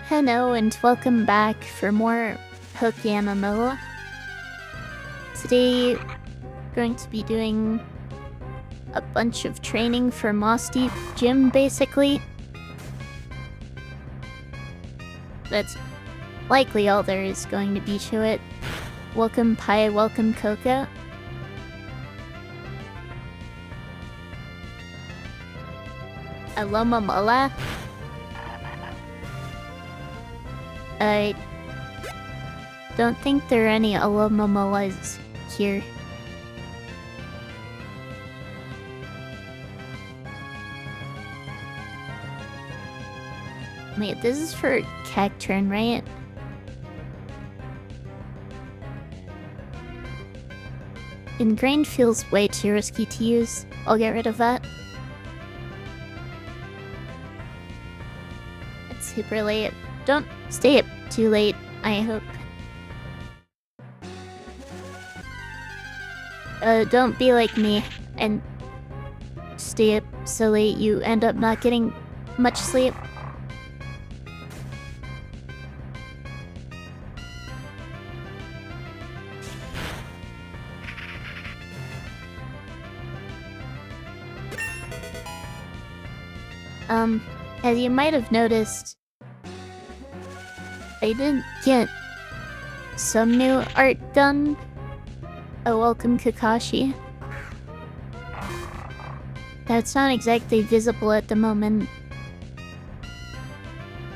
Hello and welcome back for more PokeMMO. Today, we're going to be doing a bunch of training for Moss Deep Gym, basically. That's likely all there is going to be to it. Welcome Pi, welcome Coco. Aloma Mola. I don't think there are any Aloma Molas here. Wait, this is for Cacturn, right? Ingrained feels way too risky to use. I'll get rid of that. It's super late. Don't stay up too late, I hope. Don't be like me and stay up so late you end up not getting much sleep. As you might have noticed, I did get some new art done. Oh, welcome Kakashi. That's not exactly visible at the moment.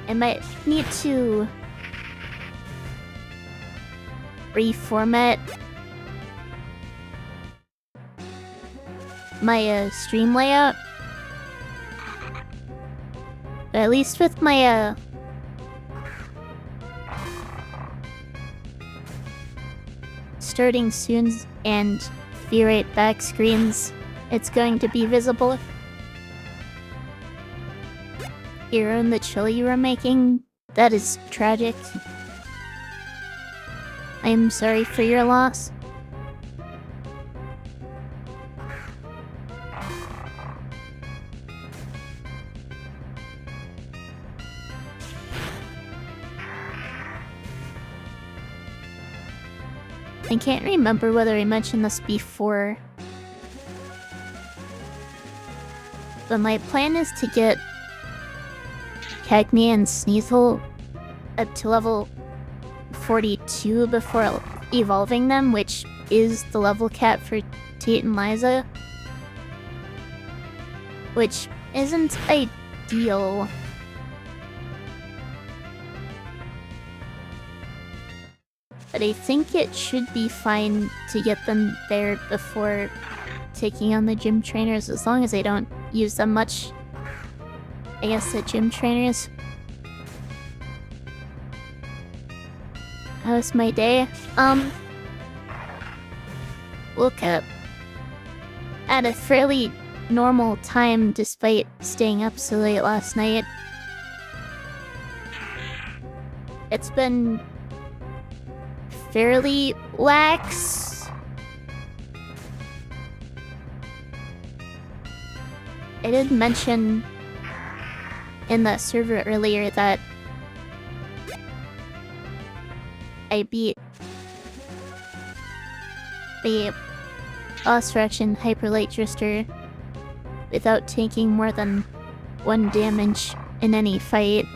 I might need to reformat my stream layout. But at least with my starting soon and be right back screens, it's going to be visible. Hero and the chili you were making, that is tragic. I am sorry for your loss. I can't remember whether I mentioned this before, but my plan is to get Cagme and Sneasel up to level 42 before evolving them, which is the level cap for Tate and Liza, which isn't ideal. But I think it should be fine to get them there before taking on the gym trainers, as long as I don't use them much. I guess the gym trainers. How was my day? Woke up at a fairly normal time despite staying up so late last night. It's been fairly lax. I did mention in the server earlier that I beat the boss fraction Hyper Light Drister without taking more than 1 damage in any fight.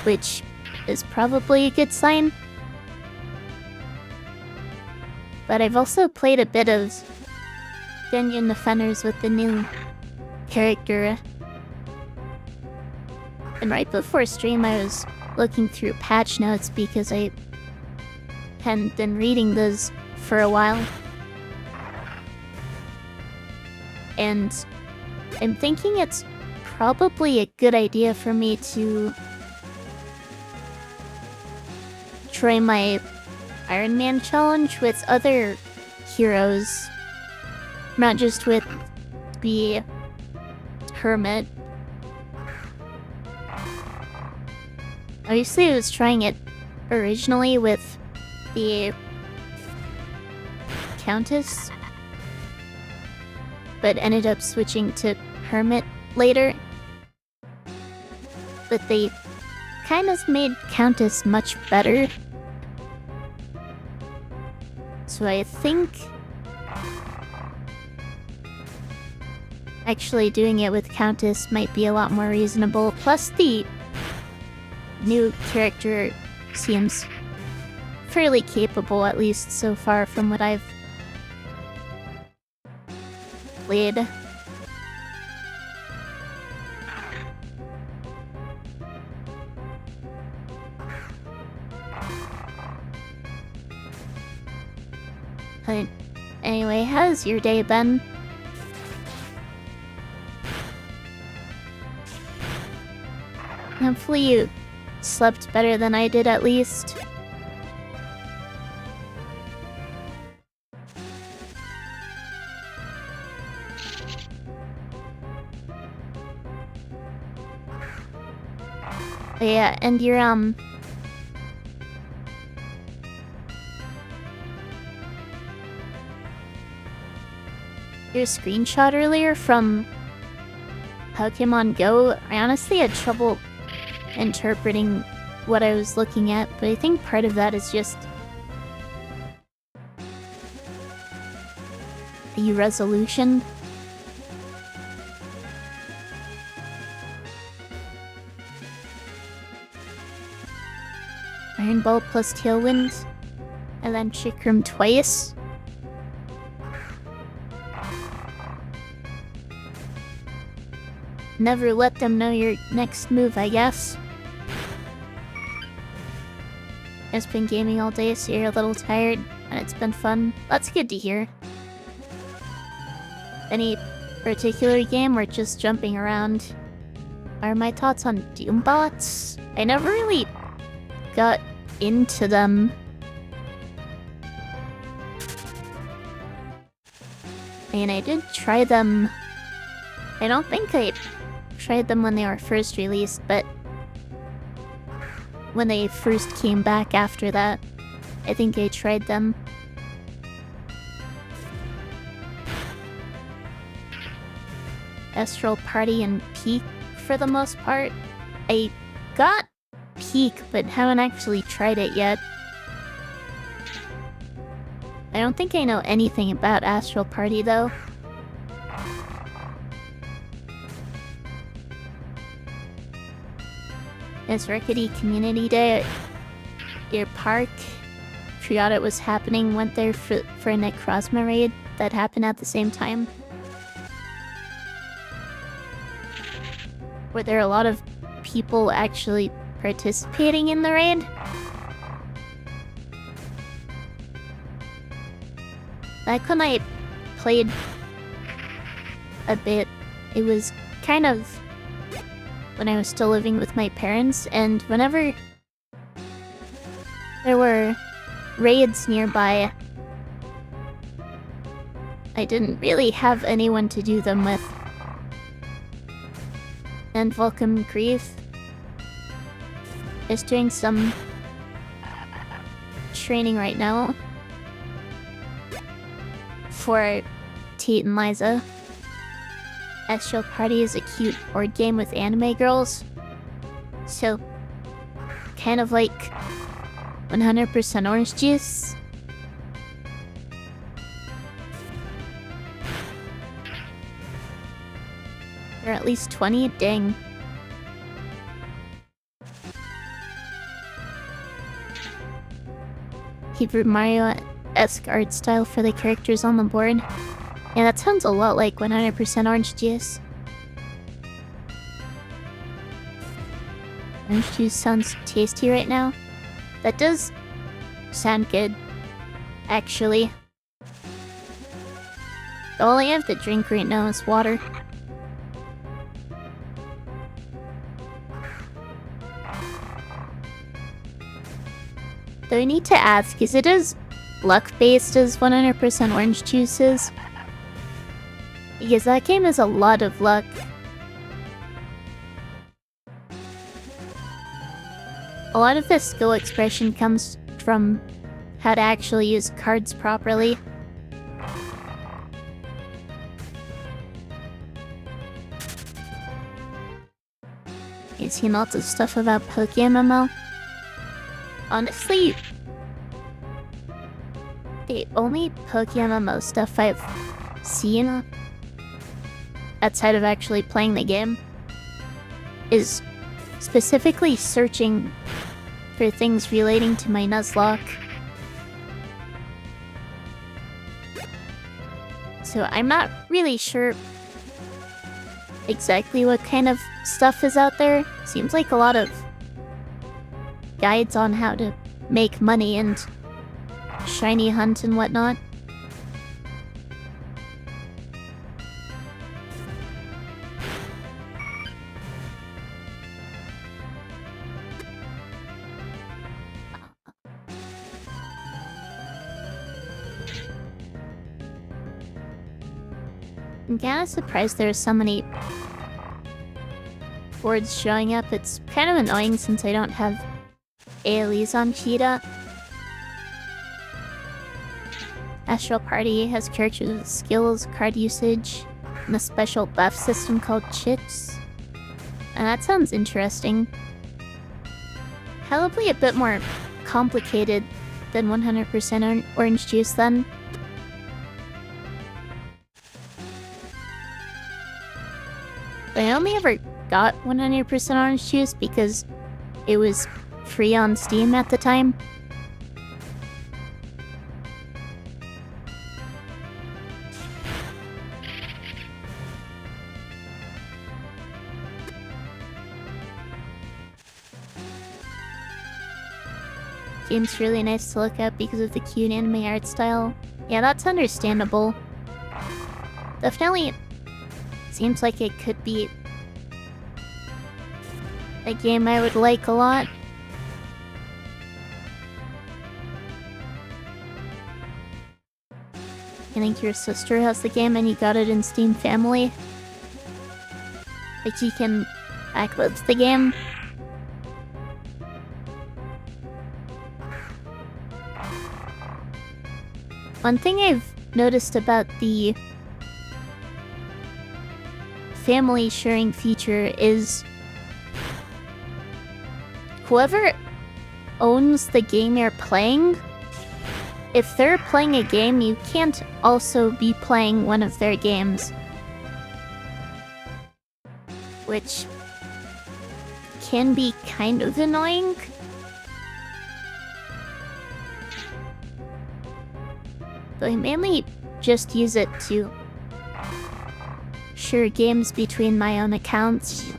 Which is probably a good sign. But I've also played a bit of Dungeon Defenders with the new character. And right before stream I was looking through patch notes because I hadn't been reading those for a while. And I'm thinking it's probably a good idea for me to try my Iron Man challenge with other heroes, not just with the Hermit. Obviously I was trying it originally with the Countess, but ended up switching to Hermit later. But they kind of made Countess much better. So I think actually doing it with Countess might be a lot more reasonable. Plus the new character seems fairly capable, at least so far from what I've played. Anyway, how's your day been? Hopefully you slept better than I did, at least. But yeah, and your screenshot earlier from Pokemon Go, I honestly had trouble interpreting what I was looking at, but I think part of that is just the resolution. Iron Ball plus Tailwind, and then Chikram twice. Never let them know your next move, I guess. I've been gaming all day, so you're a little tired, and it's been fun. That's good to hear. Any particular game or just jumping around? Are my thoughts on Doombots? I never really got into them. I mean, I did try them. I don't think I tried them when they were first released, but when they first came back after that, I think I tried them. Astral Party and Peak for the most part. I got Peak, but haven't actually tried it yet. I don't think I know anything about Astral Party, though. It's Rickety Community Day at your park. Forgot it was happening. Went there for a Necrozma raid that happened at the same time. Were there a lot of people actually participating in the raid? Back when I played a bit, it was kind of when I was still living with my parents, and whenever there were raids nearby, I didn't really have anyone to do them with. And Welcome Grief is doing some training right now for Tate and Liza. Astral Party is a cute board game with anime girls. So, kind of like 100% Orange Juice. There are at least 20? Dang. Super Mario-esque art style for the characters on the board. Yeah, that sounds a lot like 100% Orange Juice. Orange Juice sounds tasty right now. That does sound good, actually. All I have to drink right now is water. Though I need to ask, is it as luck-based as 100% Orange Juice is? Because that game has a lot of luck. A lot of the skill expression comes from how to actually use cards properly. You've seen lots of stuff about PokeMMO. Honestly, the only PokeMMO stuff I've seen outside of actually playing the game is specifically searching for things relating to my Nuzlocke. So I'm not really sure exactly what kind of stuff is out there. Seems like a lot of guides on how to make money and shiny hunt and whatnot. I'm kinda surprised there's so many boards showing up. It's kind of annoying since I don't have AoEs on Cheetah. Astral Party has characters with skills, card usage, and a special buff system called Chits. And that sounds interesting. Probably a bit more complicated than 100% orange juice then. I only ever got 100% orange juice because it was free on Steam at the time. Game's really nice to look at because of the cute anime art style. Yeah, that's understandable. Definitely seems like it could be a game I would like a lot. I think your sister has the game and you got it in Steam Family. Like you can backlist the game. One thing I've noticed about the family sharing feature is whoever owns the game you're playing, if they're playing a game, you can't also be playing one of their games. Which can be kind of annoying. But I mainly just use it to share games between my own accounts.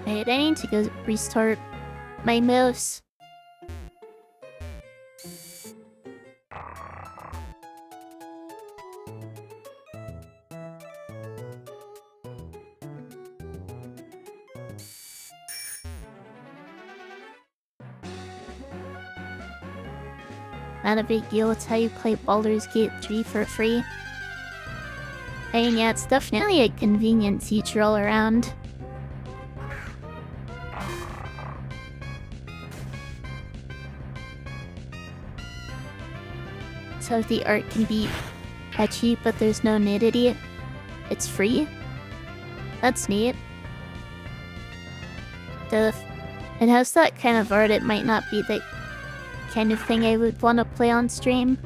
Wait, I need to go restart my mouse. Not a big deal, it's how you play Baldur's Gate 3 for free. And yeah, it's definitely a convenient feature all around. So if the art can be catchy but there's no nudity, it's free. That's neat. If it has that kind of art, it might not be the kind of thing I would want to play on stream.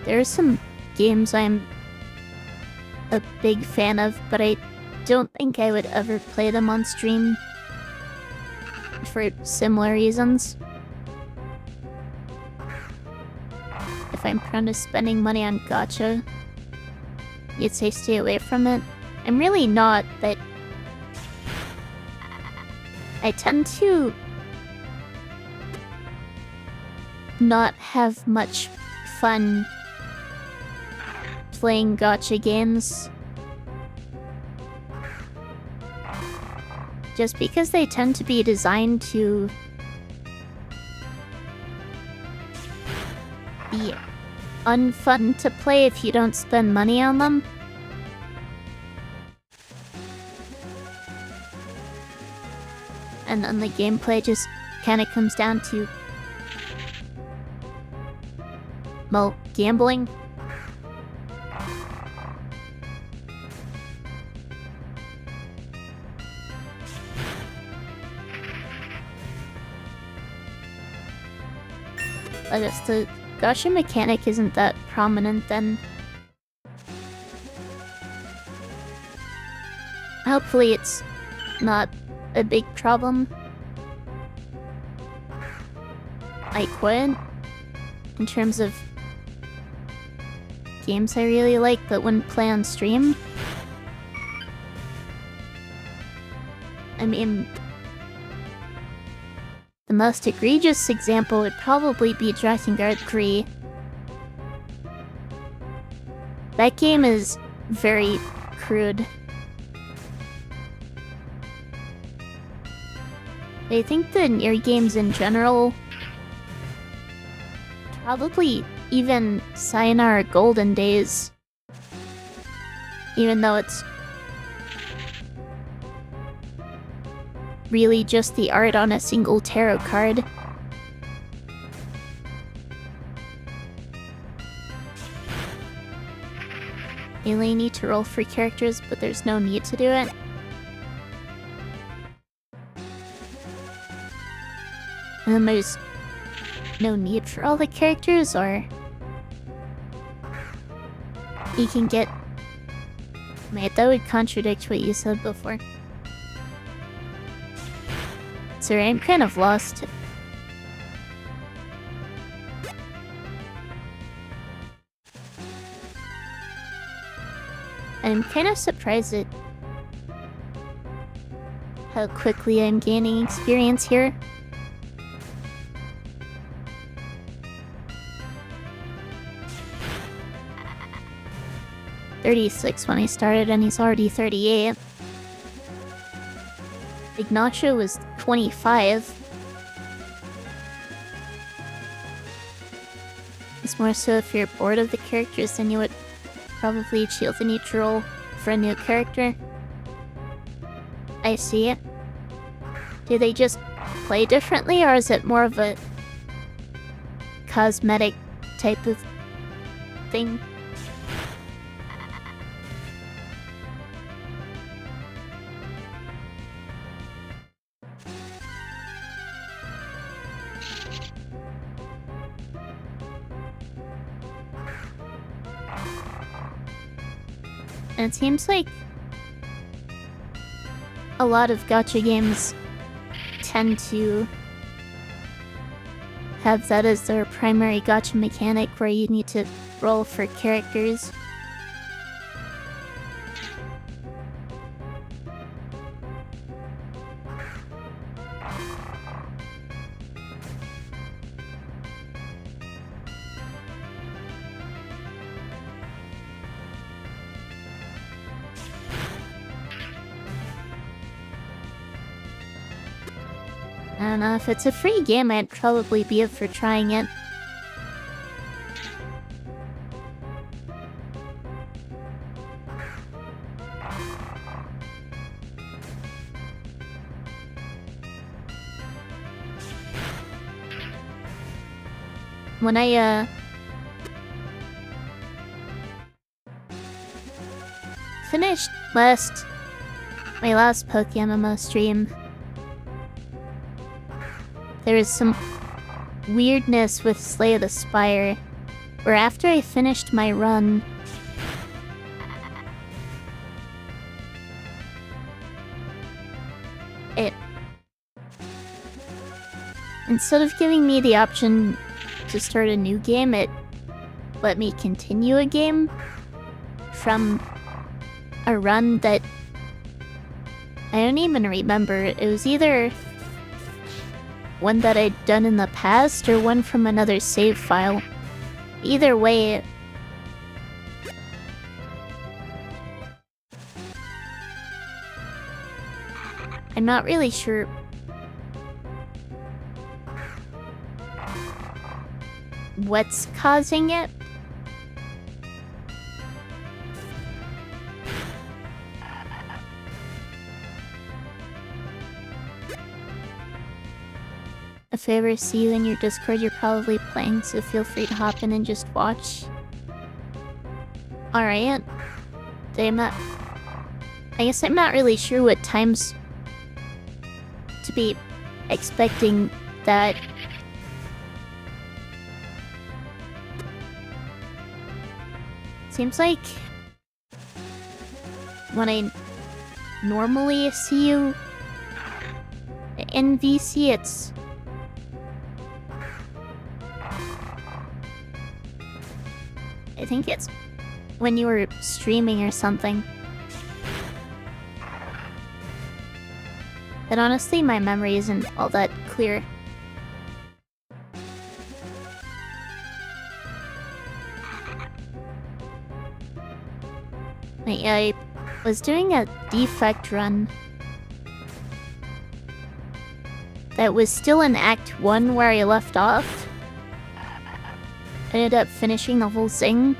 There are some games I'm a big fan of, but I don't think I would ever play them on stream for similar reasons. If I'm prone to spending money on gacha, you'd say stay away from it. I'm really not, but I tend to not have much fun playing gacha games. Just because they tend to be designed to be unfun to play if you don't spend money on them. and then the gameplay just kind of comes down to, well, gambling. But if the gacha mechanic isn't that prominent, then hopefully it's not a big problem. I quit in terms of games I really like but wouldn't play on stream. I mean, the most egregious example would probably be Drakengard 3. That game is very crude. I think the Nier games in general, probably even Sayonara Golden Days, even though it's really just the art on a single tarot card. You only need to roll for characters, but there's no need to do it. And then there's no need for all the characters, or you can get... Wait, that would contradict what you said before. Sorry, I'm kind of lost. I'm kind of surprised at how quickly I'm gaining experience here. $36 when I started, and he's already 38. Ignacio was 25. It's more so if you're bored of the characters, then you would probably choose the need to roll for a new character. I see it. Do they just play differently, or is it more of a cosmetic type of thing? And it seems like a lot of gacha games tend to have that as their primary gacha mechanic, where you need to roll for characters. I don't know, if it's a free game, I'd probably be up for trying it. When I, finished my last PokeMMO stream, there was some weirdness with Slay the Spire, where after I finished my run, it... instead of giving me the option to start a new game, it let me continue a game from a run that I don't even remember. It was either one that I'd done in the past or one from another save file. Either way, I'm not really sure what's causing it. If I ever see you in your Discord, you're probably playing, so feel free to hop in and just watch. Alright. I guess I'm not really sure what times to be expecting that. Seems like when I normally see you in VC, it's I think it's when you were streaming or something. But honestly, my memory isn't all that clear. I was doing a defect run that was still in Act 1 where I left off. I ended up finishing the whole thing.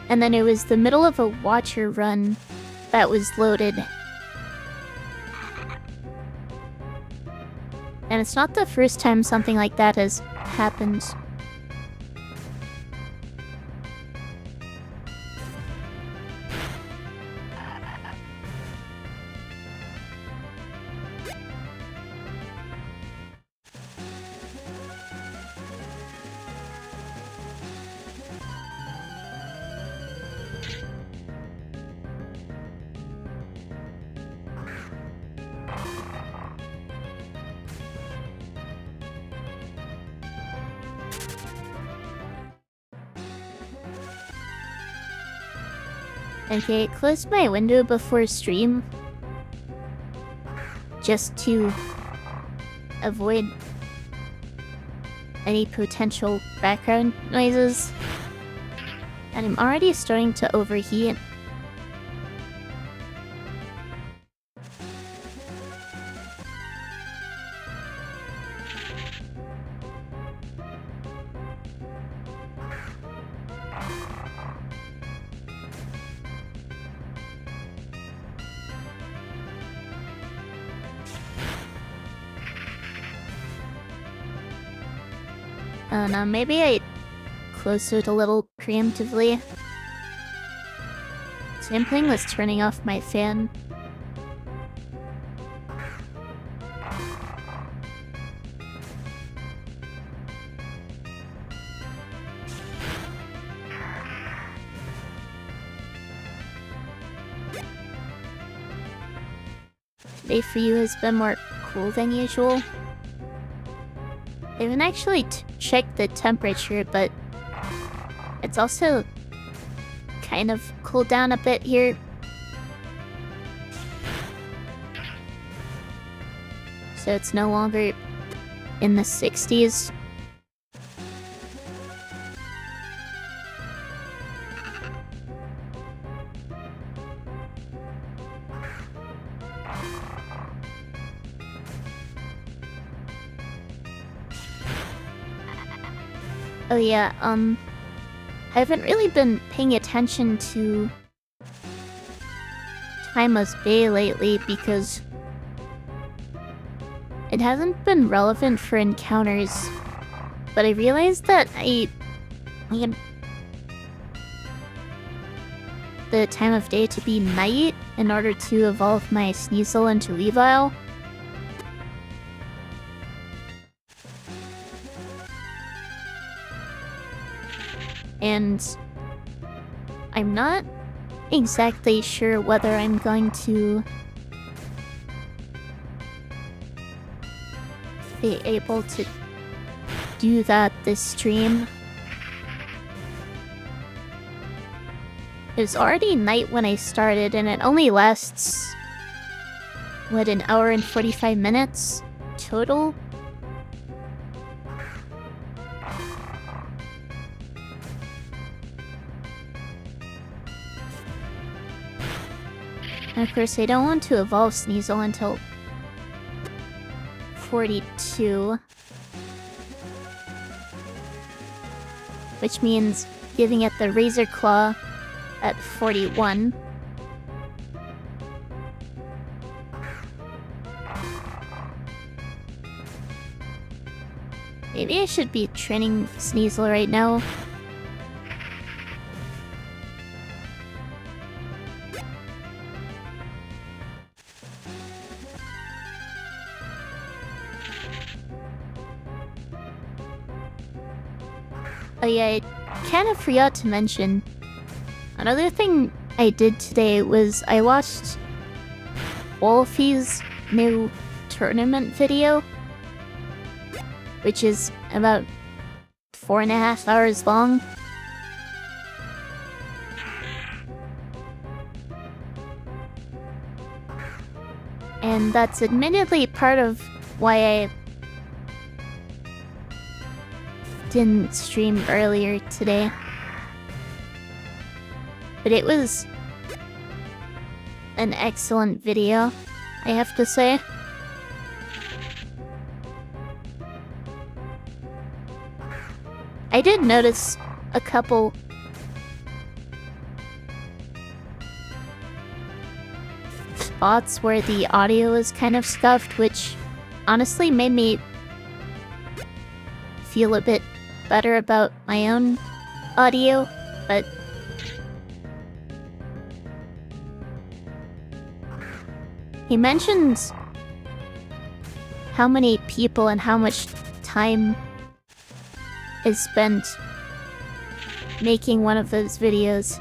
And then it was the middle of a Watcher run that was loaded. And it's not the first time something like that has happened. Okay, close my window before stream. Just to avoid any potential background noises. And I'm already starting to overheat. I don't know, maybe I closed it a little preemptively. Same thing was turning off my fan. Today for you has been more cool than usual. I haven't actually checked the temperature, but it's also kind of cooled down a bit here. So it's no longer in the 60s. Oh yeah, I haven't really been paying attention to Tima's Bay lately because it hasn't been relevant for encounters, but I realized that I need the time of day to be night in order to evolve my Sneasel into Weavile. And I'm not exactly sure whether I'm going to be able to do that this stream. It was already night when I started, and it only lasts, what, an hour and 45 minutes total? And of course, I don't want to evolve Sneasel until 42. Which means giving it the Razor Claw at 41. Maybe I should be training Sneasel right now. Oh yeah, I kind of forgot to mention. Another thing I did today was I watched Wolfie's new tournament video, which is about 4.5 hours long. And that's admittedly part of why I didn't stream earlier today. But it was an excellent video, I have to say. I did notice a couple spots where the audio was kind of scuffed, which honestly made me feel a bit better about my own audio, but he mentions how many people and how much time is spent making one of those videos.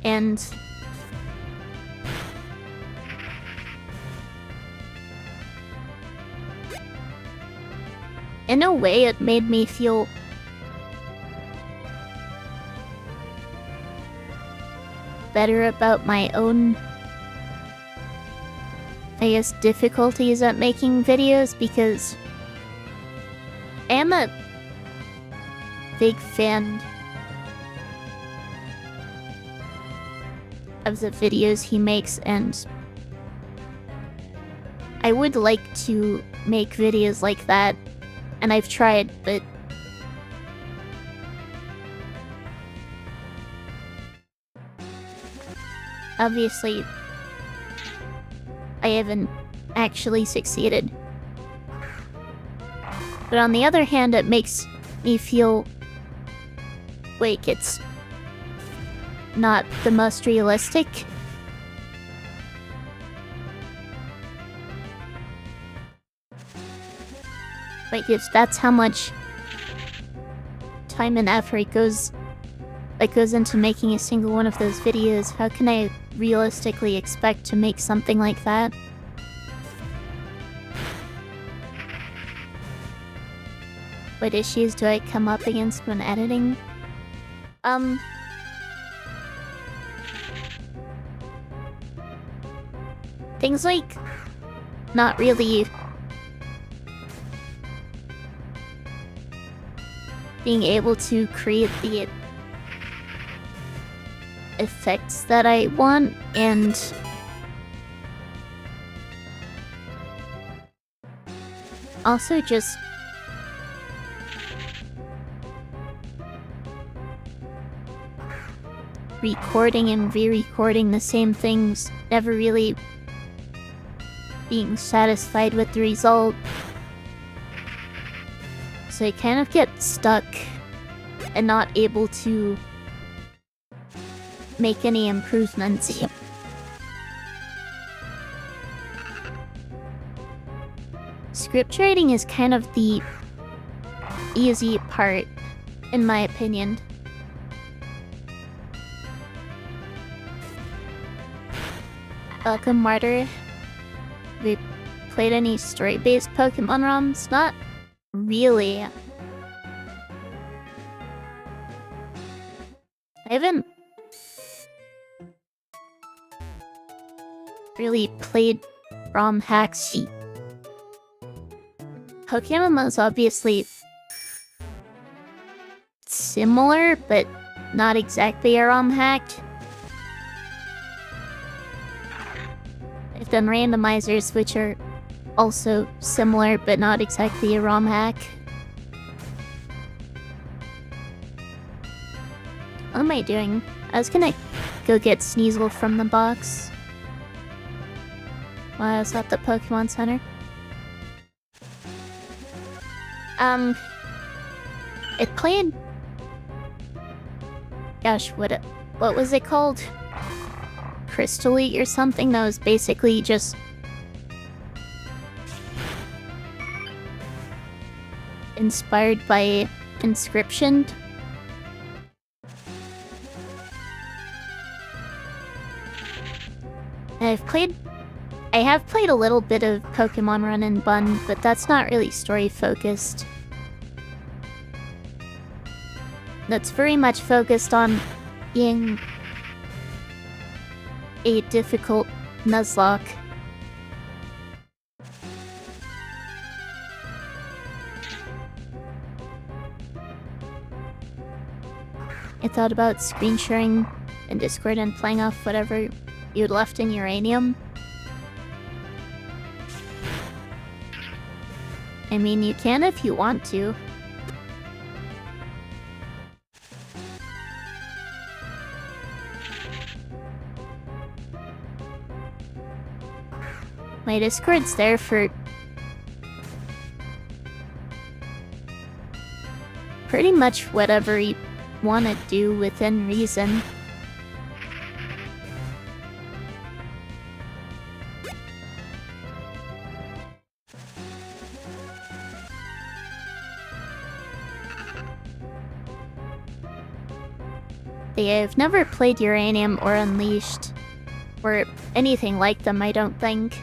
And in a way, it made me feel better about my own, I guess, difficulties at making videos, because I am a big fan of the videos he makes, and I would like to make videos like that, and I've tried, but obviously I haven't actually succeeded. But on the other hand, it makes me feel like it's not the most realistic. Like, if that's how much time and effort goes into making a single one of those videos, how can I realistically expect to make something like that? What issues do I come up against when editing? Things like not really being able to create the effects that I want, and also just recording and re-recording the same things, never really being satisfied with the result. So I kind of get stuck and not able to make any improvements. Script writing is kind of the easy part, in my opinion. Welcome, Martyr. Have you played any story-based Pokemon ROMs? Not really. I haven't really played ROM hacks. PokeMMO is obviously similar, but not exactly a ROM hack. I've done randomizers, which are also similar, but not exactly a ROM hack. What am I doing? I was gonna go get Sneasel from the box. while I was at the Pokemon Center. It played... Gosh, what was it called? Crystal Elite or something that was basically just... inspired by Inscription. And I have played a little bit of Pokemon Run and Bun, but that's not really story focused. That's very much focused on being a difficult Nuzlocke. I thought about screen sharing in Discord and playing off whatever you'd left in Uranium. I mean, you can if you want to. My Discord's there for pretty much whatever you want to do within reason. I've never played Uranium or Unleashed, or anything like them, I don't think.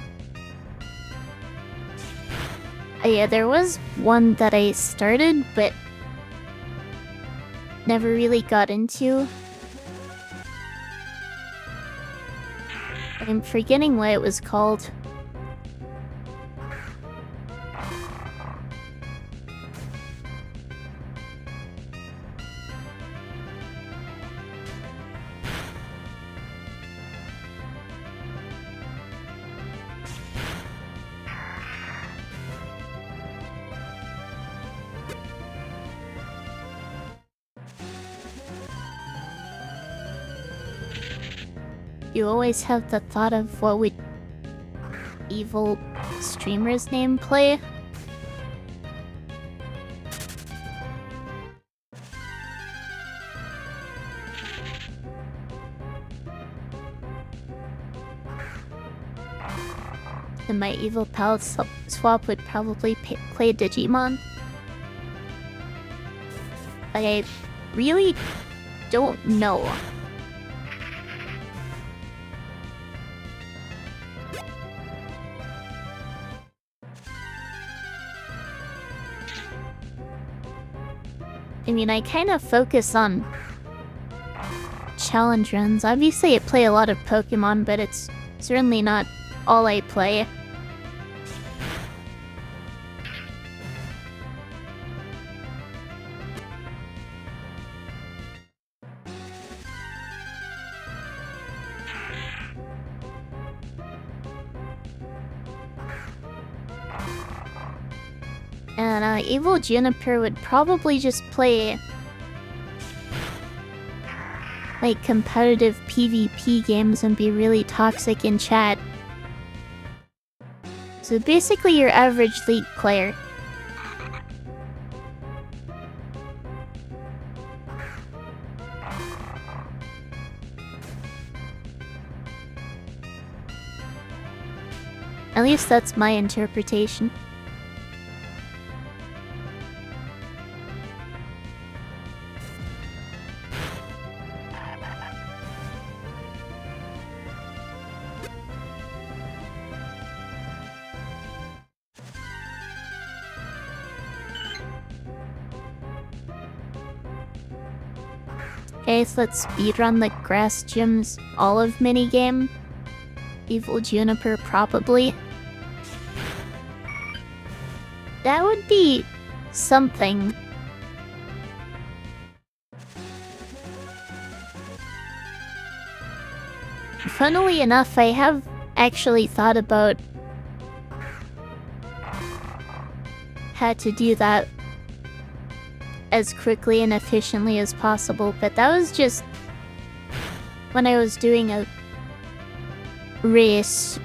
Yeah, there was one that I started, but never really got into. I'm forgetting what it was called. You always have the thought of what would evil streamer's name play? And my evil palette swap would probably play Digimon. But I really don't know. I mean, I kind of focus on challenge runs. Obviously, I play a lot of Pokemon, but it's certainly not all I play. And Evil Juniper would probably just play like competitive PvP games and be really toxic in chat. So basically your average League player. At least that's my interpretation. Okay, so let's speedrun the Grass Gym's Olive minigame. Evil Juniper, probably. That would be something. Funnily enough, I have actually thought about how to do that as quickly and efficiently as possible, but that was just when I was doing a race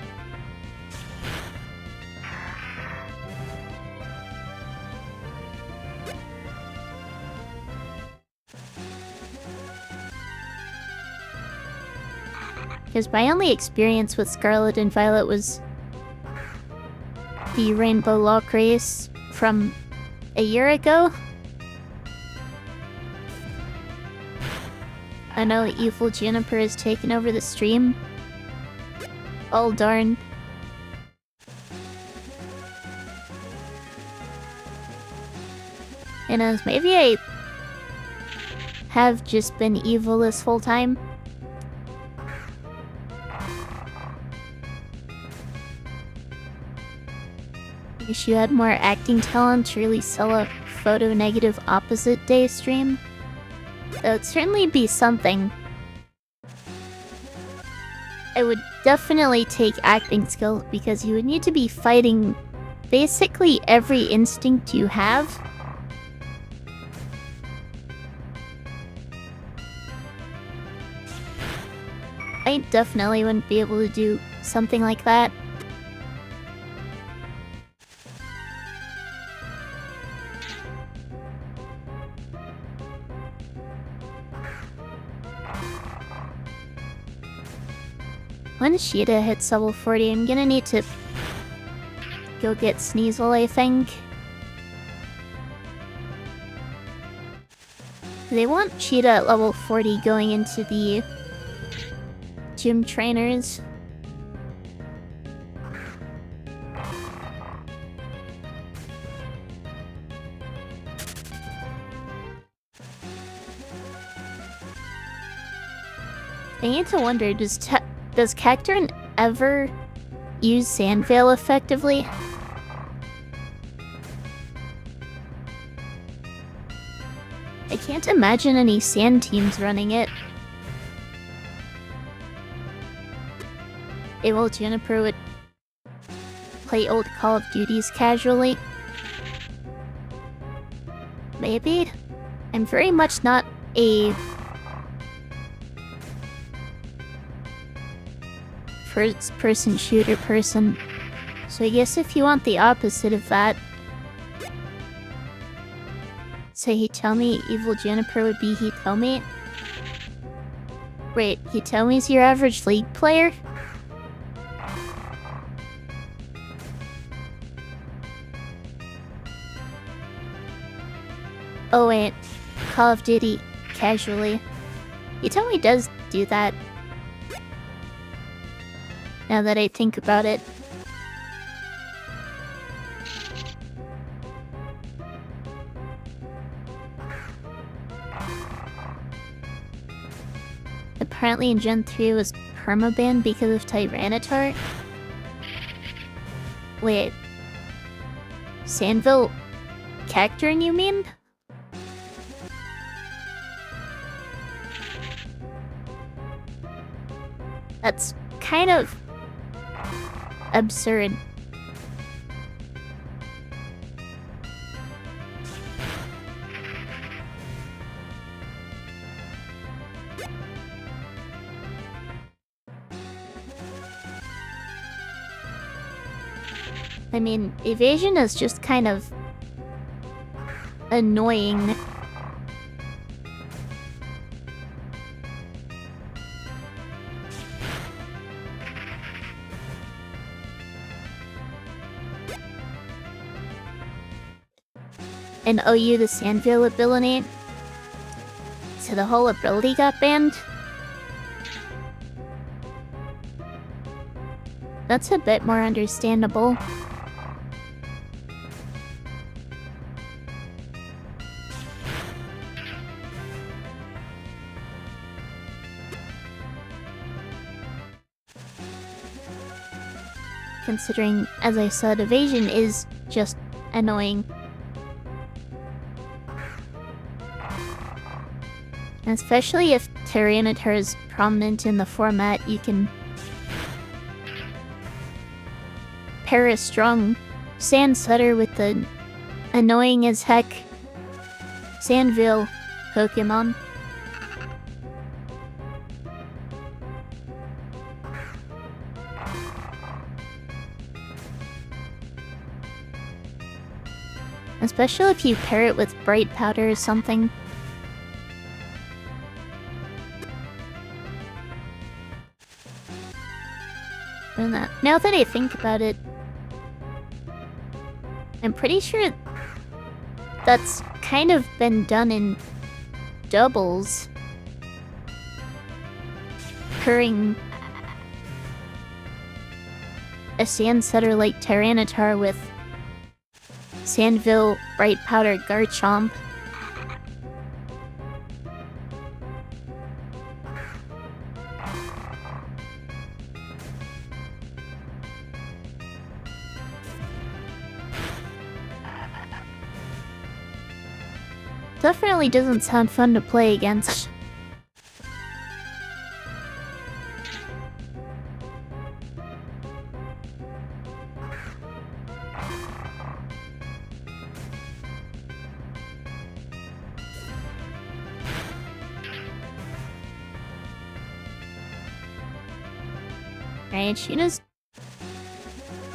Because my only experience with Scarlet and Violet was the Rainbow Lock race from a year ago. I know Evil Juniper has taken over the stream. Oh darn. Who knows, maybe I have just been evil this whole time. Wish you had more acting talent to really sell a photo negative opposite day stream. That would certainly be something. It would definitely take acting skills because you would need to be fighting basically every instinct you have. I definitely wouldn't be able to do something like that. When Sheeta hits level 40, I'm gonna need to go get Sneasel, I think. They want Cheetah at level 40 going into the gym trainers. I need to wonder, does Cacturne ever use Sand Veil effectively? I can't imagine any sand teams running it. Evil Juniper would play old Call of Duties casually. Maybe? I'm very much not a first-person shooter person, so I guess if you want the opposite of that, say Hitomi, Evil Juniper would be Hitomi. Wait, Hitomi's your average League player? Oh wait, Call of Duty casually. Hitomi does do that. Now that I think about it. Apparently in Gen 3 it was permabanned because of Tyranitar. Wait. Sandville Cacturne, you mean? That's kind of absurd. I mean, evasion is just kind of annoying. And OU the Sandville ability, so the whole ability got banned? That's a bit more understandable. Considering, as I said, evasion is just annoying. Especially if Tyranitar is prominent in the format, you can pair a strong Sand Setter with the annoying as heck Sandville Pokemon. Especially if you pair it with Bright Powder or something. And now that I think about it, I'm pretty sure that's kind of been done in doubles. Pairing a Sandsetter like Tyranitar with Sandville Bright Powder Garchomp. Definitely doesn't sound fun to play against. Right, Sheena's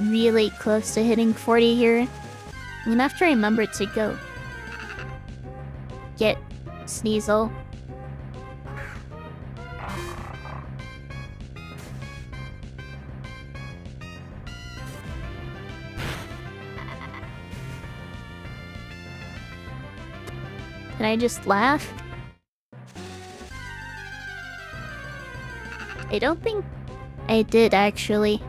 really close to hitting 40 here. I'm gonna have to remember to go get Sneasel. Can I just laugh? I don't think I did, actually.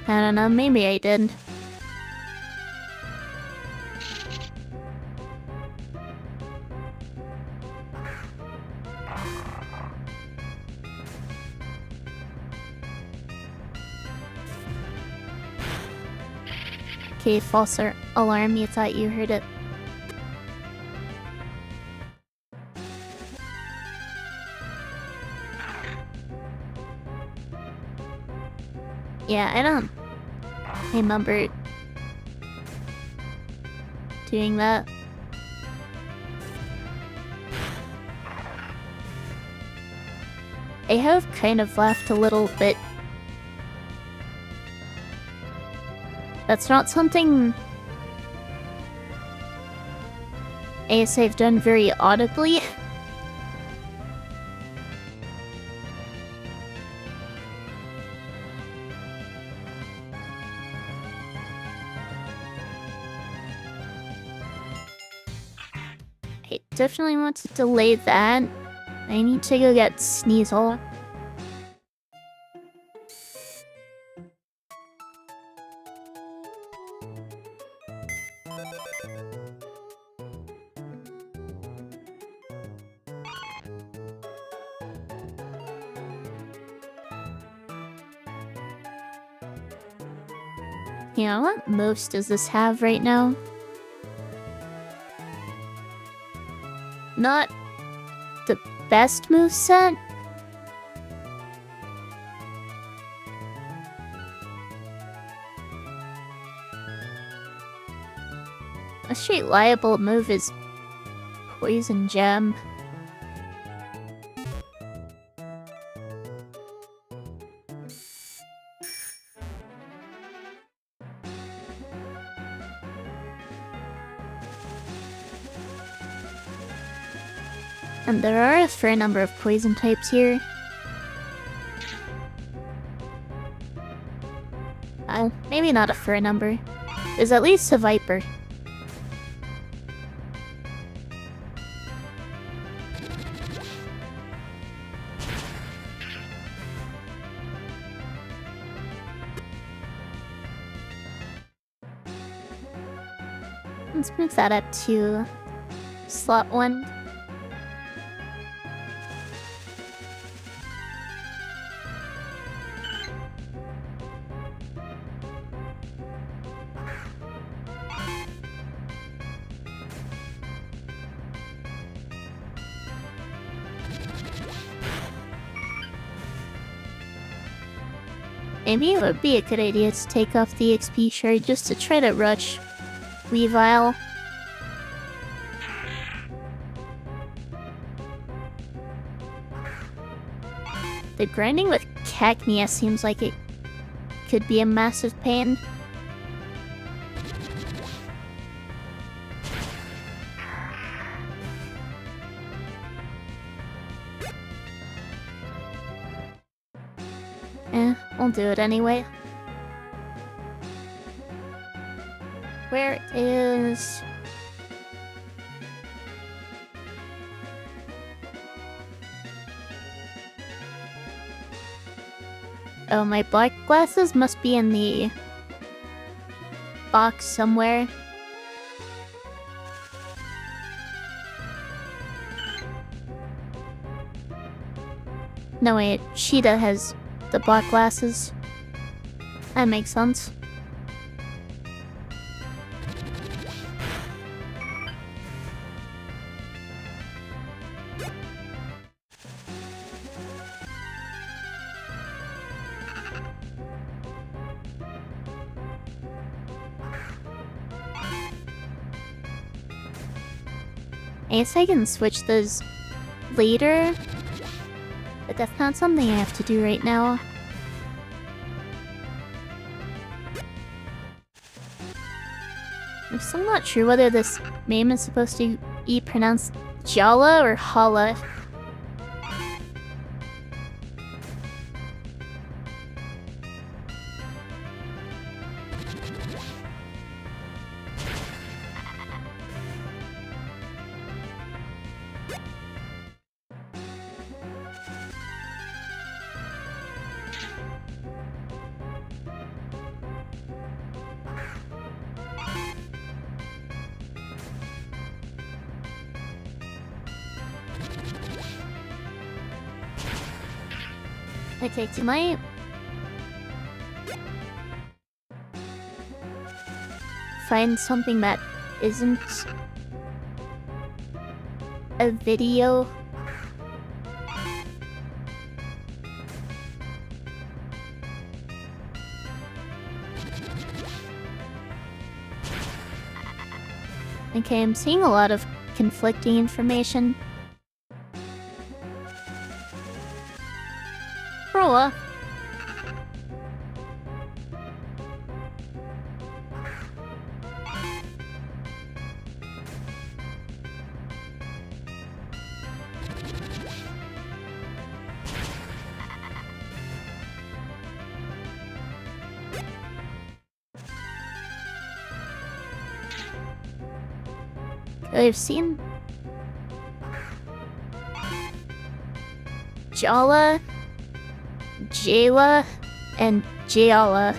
I don't know, maybe I did. Okay, false alarm, you thought you heard it. Yeah, I don't remember doing that. I have kind of laughed a little bit. That's not something I guess I've done very audibly. I definitely want to delay that. I need to go get Sneasel. Yeah, what moves does this have right now? Not the best moveset. A straight liable move is Poison Gem. And there are a fair number of poison types here. Maybe not a fair number. There's at least a Viper. Let's move that up to slot 1. Maybe it would be a good idea to take off the XP shard just to try to rush Weavile. The grinding with Cacnea seems like it could be a massive pain. We'll do it anyway. Where is... Oh, my black glasses must be in the box somewhere. No, wait, Sheeta has the black glasses. That makes sense. I guess I can switch those later, but that's not something I have to do right now. I'm still not sure whether this name is supposed to be pronounced Jala or Hala. Okay, can I... find something that isn't... a video? Okay, I'm seeing a lot of conflicting information. Rolla. I've seen Jala, Jayla, and Jayala.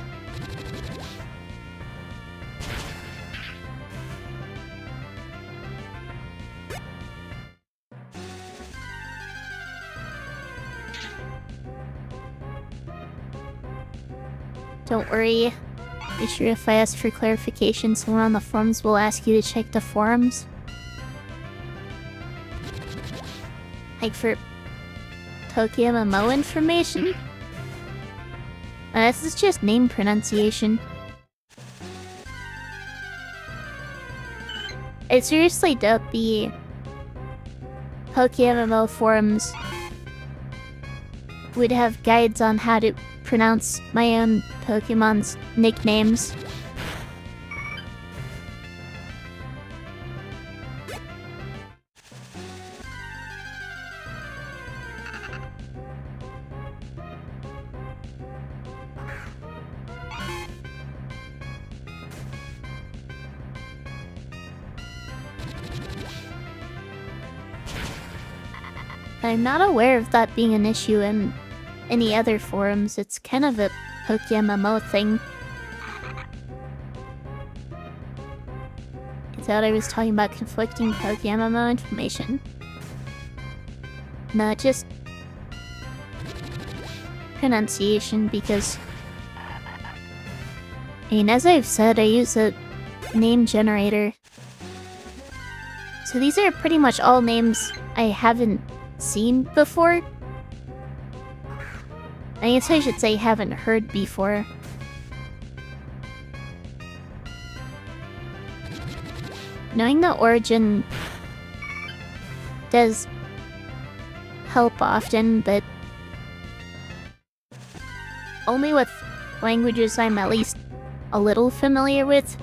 Don't worry. Be sure if I ask for clarification, someone on the forums will ask you to check the forums. Like for PokeMMO information? This is just name pronunciation. I seriously doubt the PokeMMO forums would have guides on how to pronounce my own Pokemon's nicknames. I'm not aware of that being an issue in any other forums. It's kind of a PokeMMO thing. I thought I was talking about conflicting PokeMMO information. No, just pronunciation, because I mean, as I've said, I use a name generator. So these are pretty much all names I haven't seen before. I guess I should say haven't heard before. Knowing the origin does help often, but only with languages I'm at least a little familiar with.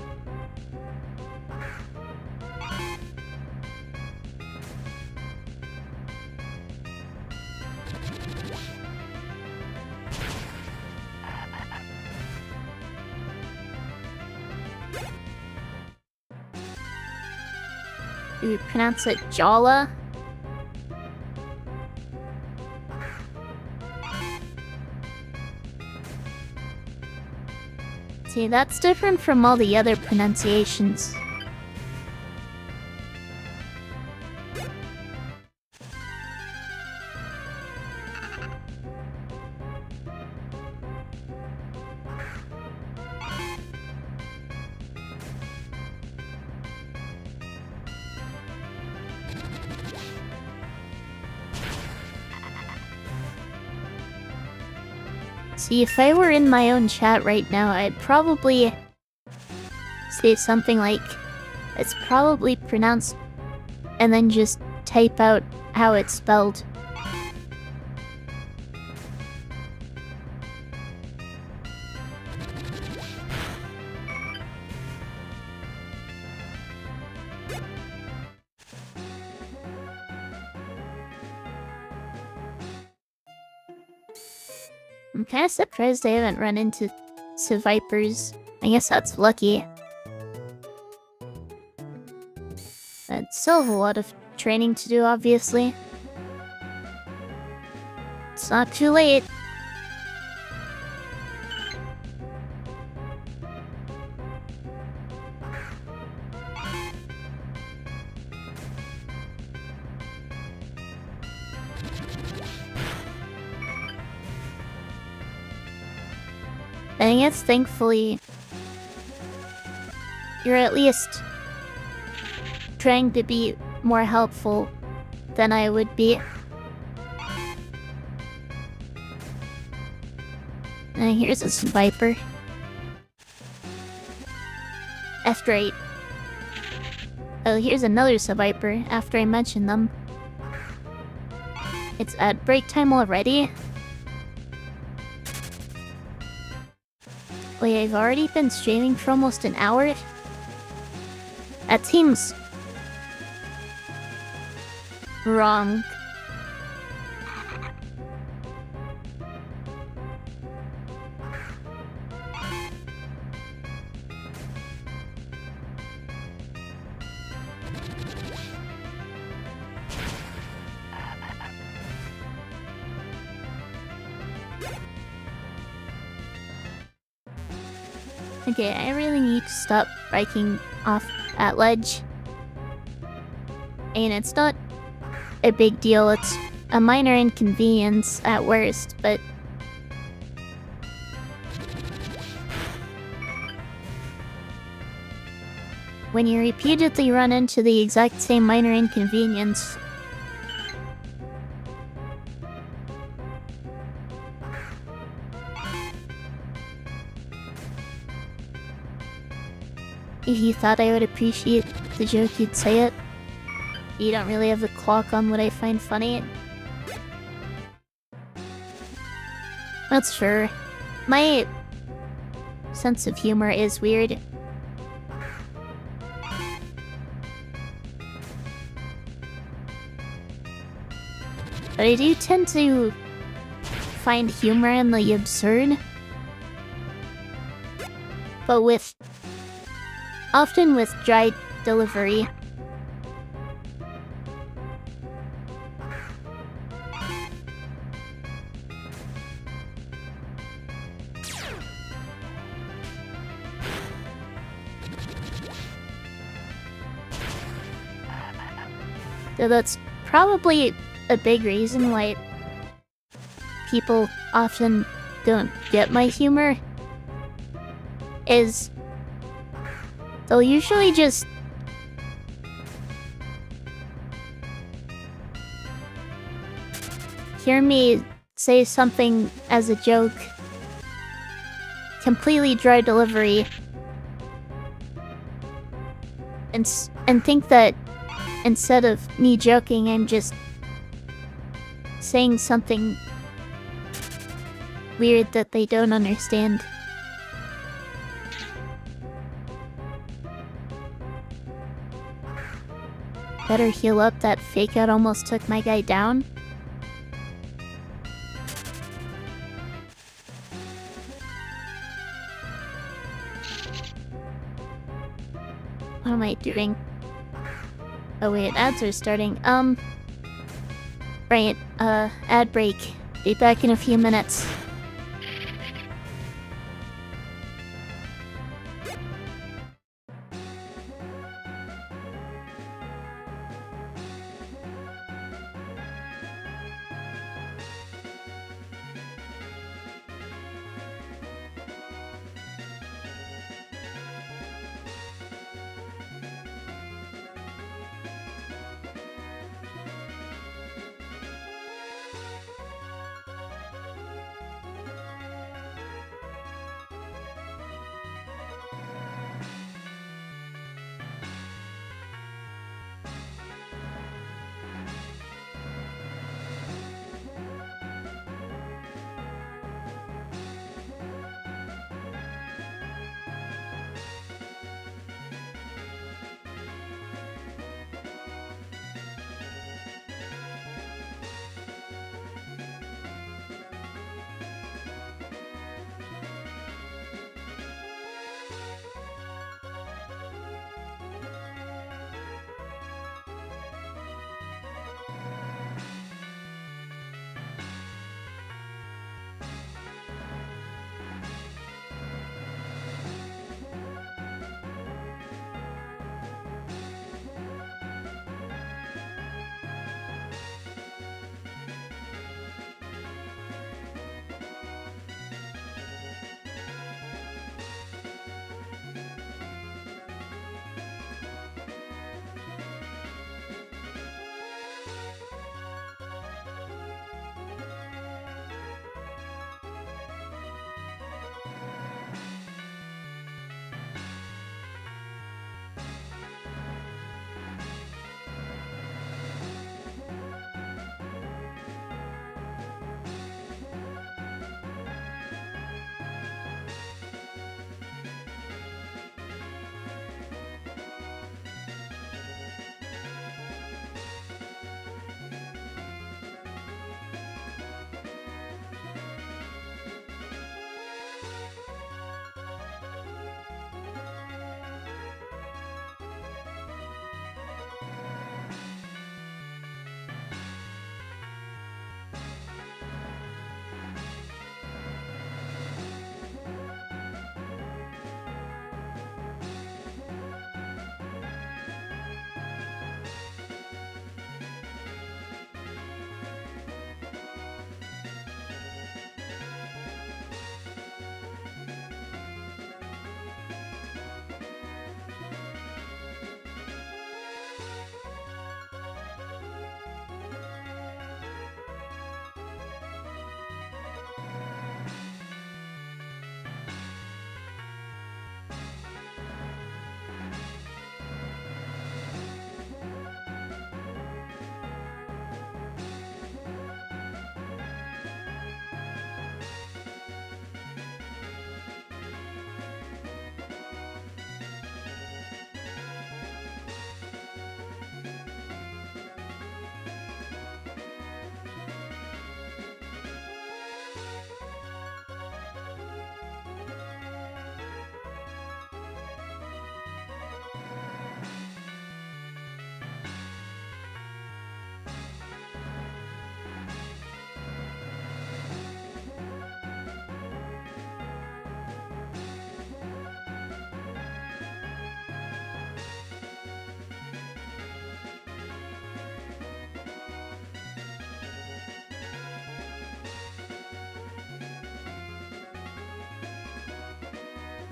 Do we pronounce it Jala? See, that's different from all the other pronunciations. See, if I were in my own chat right now, I'd probably say something like, it's probably pronounced, and then just type out how it's spelled. I'm kinda surprised I haven't run into vipers. I guess that's lucky. I'd still have a lot of training to do, obviously. It's not too late. I guess, thankfully, you're at least trying to be more helpful than I would be. And here's this viper. After I... Oh, here's another viper after I mention them. It's at break time already? Wait, I've already been streaming for almost an hour? That seems... wrong. Okay, I really need to stop biking off that ledge. And it's not a big deal, it's a minor inconvenience at worst, but... when you repeatedly run into the exact same minor inconvenience... if you thought I would appreciate the joke, you'd say it. You don't really have the clock on what I find funny. That's fair. My sense of humor is weird. But I do tend to find humor in the absurd. But often with dry delivery. So that's probably a big reason why people often don't get my humor. Is they'll usually just hear me say something as a joke, completely dry delivery, and think that instead of me joking, I'm just saying something weird that they don't understand. Better heal up, that fake out almost took my guy down. What am I doing? Oh wait, ads are starting. Right, ad break. Be back in a few minutes.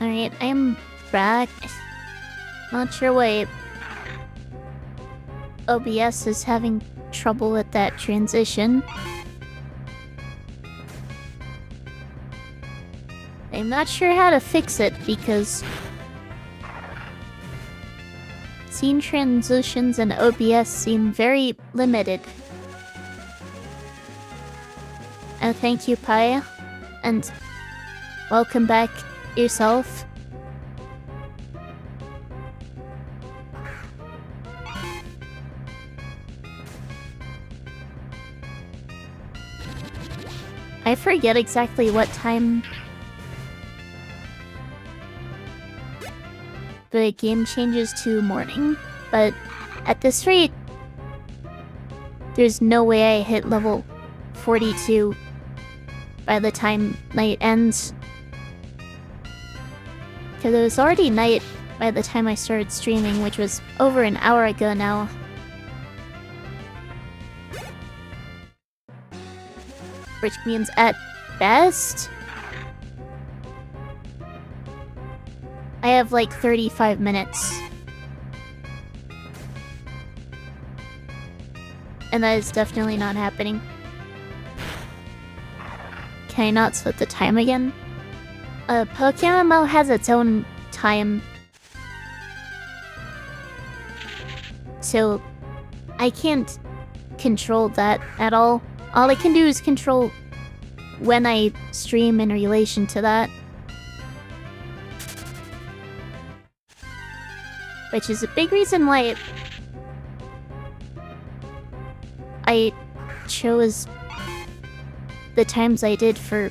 Alright, I'm back. Not sure why OBS is having trouble with that transition. I'm not sure how to fix it because scene transitions in OBS seem very limited. Oh, thank you, Pi. And welcome back yourself. I forget exactly what time the game changes to morning, but At this rate, there's no way I hit level 42 by the time night ends. Because it was already night by the time I started streaming, which was over an hour ago now. Which means at best, I have like 35 minutes. And that is definitely not happening. Can I not set the time again? PokeMMO has its own time. So, I can't control that at all. All I can do is control when I stream in relation to that. Which is a big reason why I chose the times I did for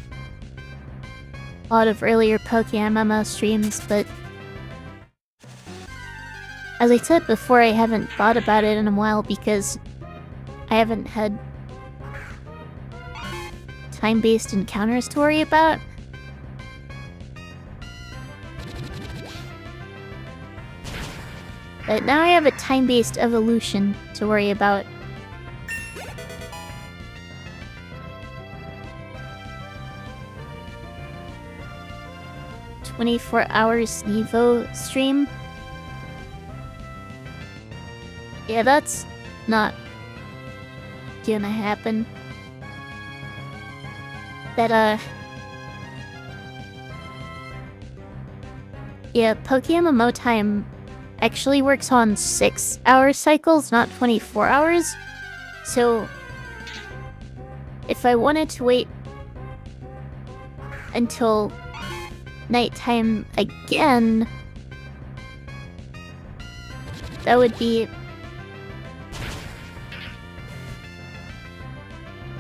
a lot of earlier PokeMMO streams, but as I said before, I haven't thought about it in a while because I haven't had time-based encounters to worry about. But now I have a time-based evolution to worry about. "24 hours Sneevo stream." Yeah, that's not gonna happen. Yeah, PokeMMO time actually works on 6-hour cycles, not 24 hours. So, if I wanted to wait until nighttime again, that would be...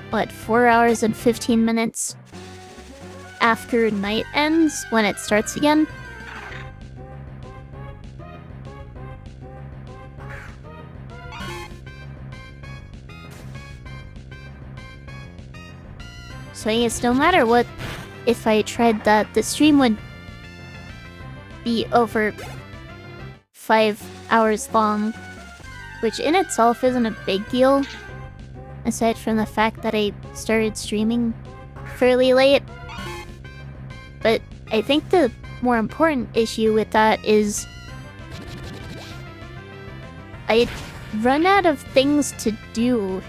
what, 4 hours and 15 minutes after night ends when it starts again? So I guess no matter what, if I tried that, the stream would be over 5 hours long, which in itself isn't a big deal, aside from the fact that I started streaming fairly late. But I think the more important issue with that is I run out of things to do.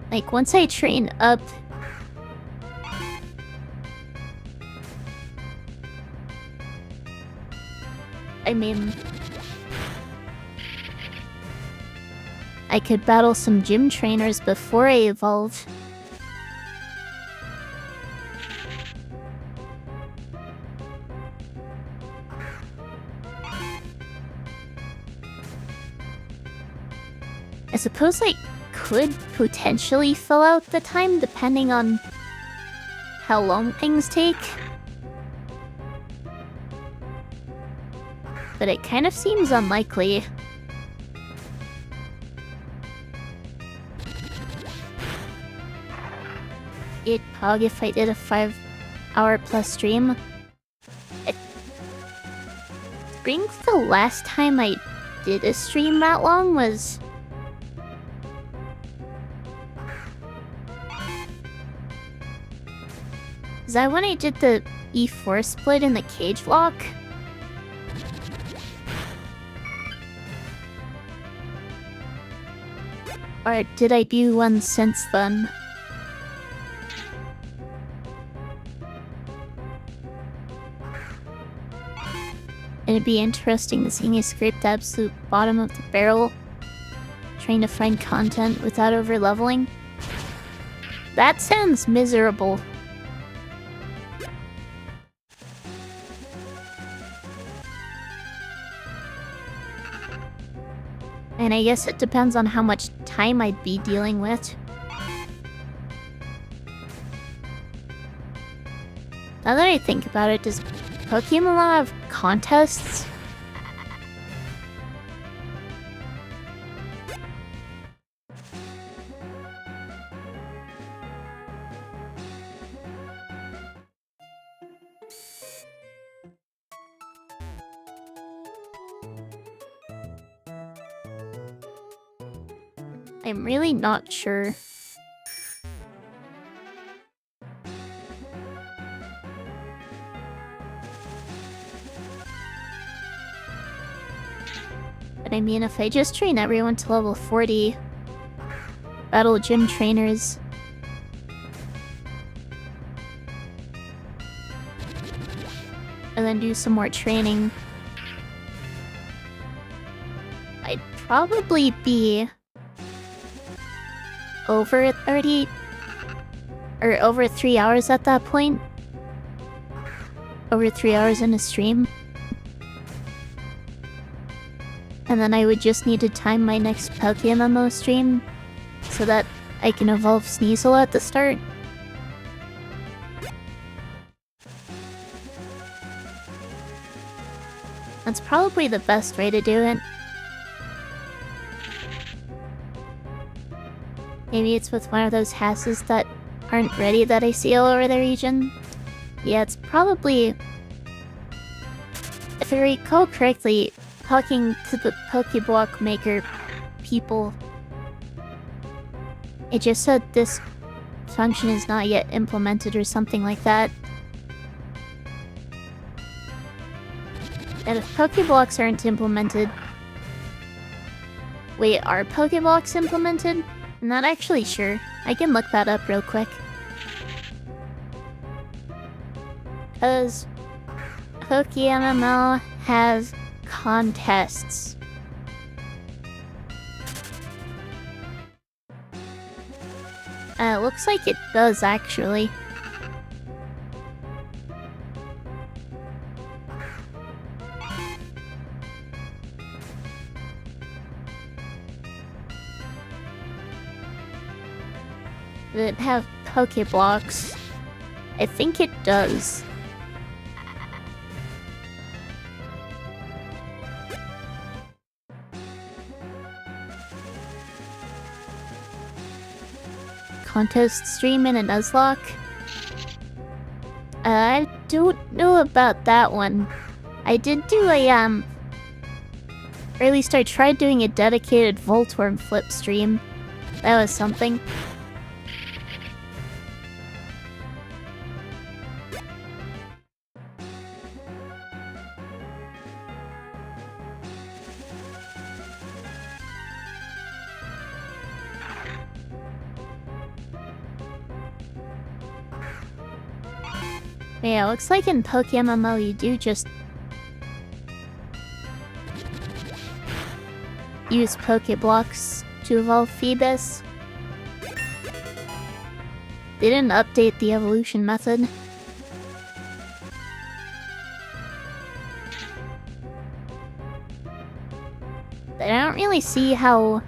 Like, once I train up, I mean, I could battle some gym trainers before I evolve. I suppose I could potentially fill out the time depending on how long things take. But it kind of seems unlikely. It'd pog if I did a 5-hour plus stream. I think the last time I did a stream that long was... is that when I did the E4 split in the cage lock? Or did I do one since then? It'd be interesting to see me scrape the absolute bottom of the barrel, trying to find content without over-leveling. That sounds miserable. And I guess it depends on how much time I'd be dealing with. Now that I think about it, does PokeMMO have contests? I'm really not sure. But I mean, if I just train everyone to level 40, battle gym trainers, and then do some more training, I'd probably be over 30 or over 3 hours at that point. Over 3 hours in a stream. And then I would just need to time my next PokeMMO stream so that I can evolve Sneasel at the start. That's probably the best way to do it. Maybe it's with one of those houses that aren't ready that I see all over the region. Yeah, it's probably... If I recall correctly, talking to the Pokeblock maker people, it just said this function is not yet implemented or something like that. And if Pokeblocks aren't implemented... Wait, are Pokeblocks implemented? I'm not actually sure. I can look that up real quick. Does PokeMMO have contests? It looks like it does, actually. Does it have Pokeblocks? I think it does. Contest stream in a Nuzlocke? I don't know about that one. I did do a, or at least I tried doing a dedicated Voltorb flip stream. That was something. Yeah, looks like in PokeMMO you do just use Pokeblocks to evolve Phoebus. They didn't update the evolution method. But I don't really see how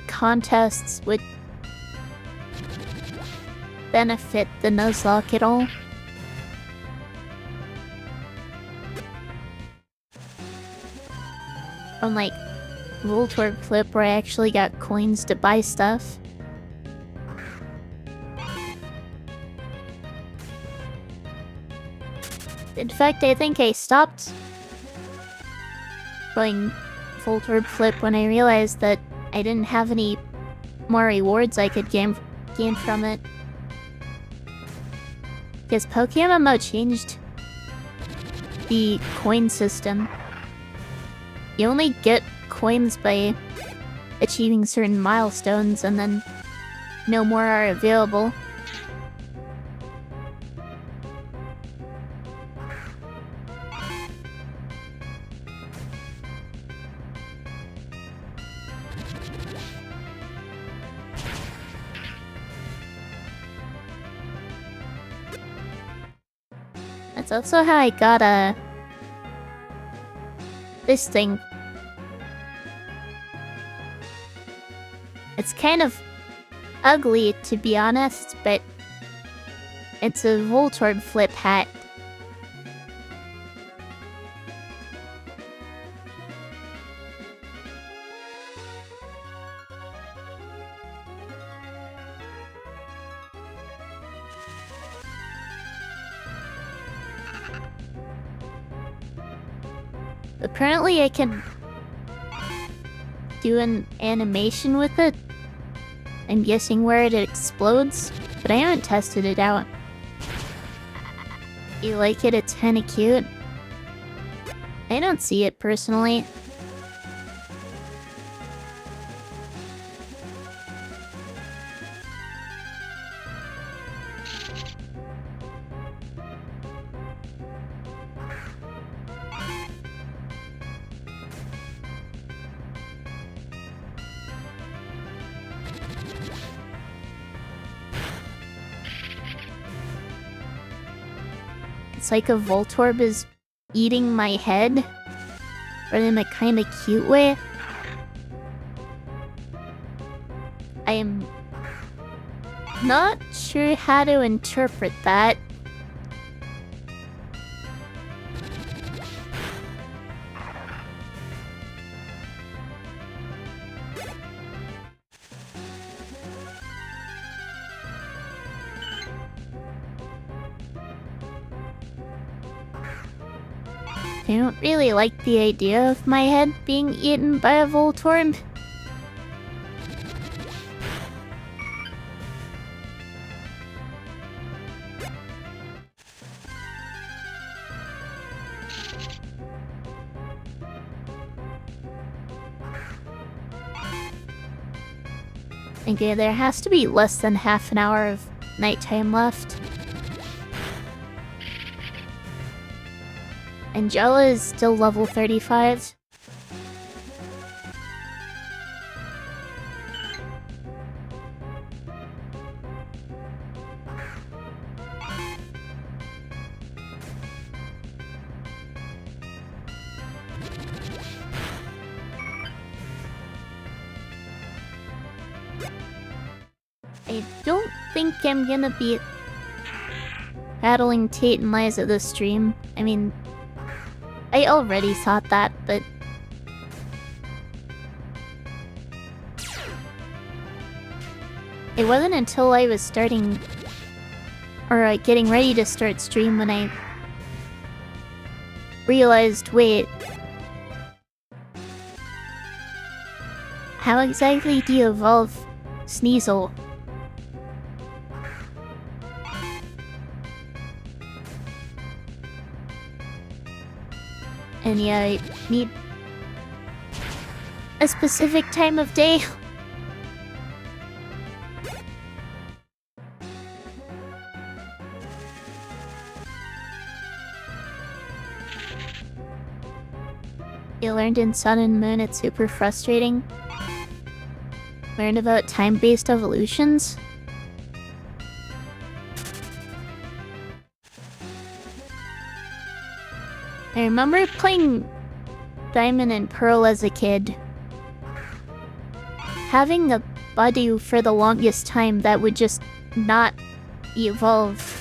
contests would benefit the Nuzlocke at all. Unlike Voltorb Flip, where I actually got coins to buy stuff. In fact, I think I stopped playing Voltorb Flip when I realized that I didn't have any more rewards I could gain from it. Because PokeMMO changed the coin system. You only get coins by achieving certain milestones, and then no more are available. That's also how I got this thing. It's kind of ugly, to be honest, but It's a Voltorb flip hat. Apparently I can do an animation with it. I'm guessing where it explodes, but I haven't tested it out. You like it? It's kinda cute. I don't see it personally. It's like a Voltorb is eating my head, but in a kinda cute way. I am not sure how to interpret that. I don't really like the idea of my head being eaten by a Voltorb. Okay, there has to be less than half an hour of nighttime left. Angela is still level 35. I don't think I'm gonna be battling Tate and Liza this stream. I mean, I already thought that, but it wasn't until I was starting or getting ready to start stream when I realized, wait, how exactly do you evolve Sneasel? And yeah, I need a specific time of day. You learned in Sun and Moon it's super frustrating. Learned about time-based evolutions. I remember playing Diamond and Pearl as a kid. Having a Budew for the longest time that would just not evolve.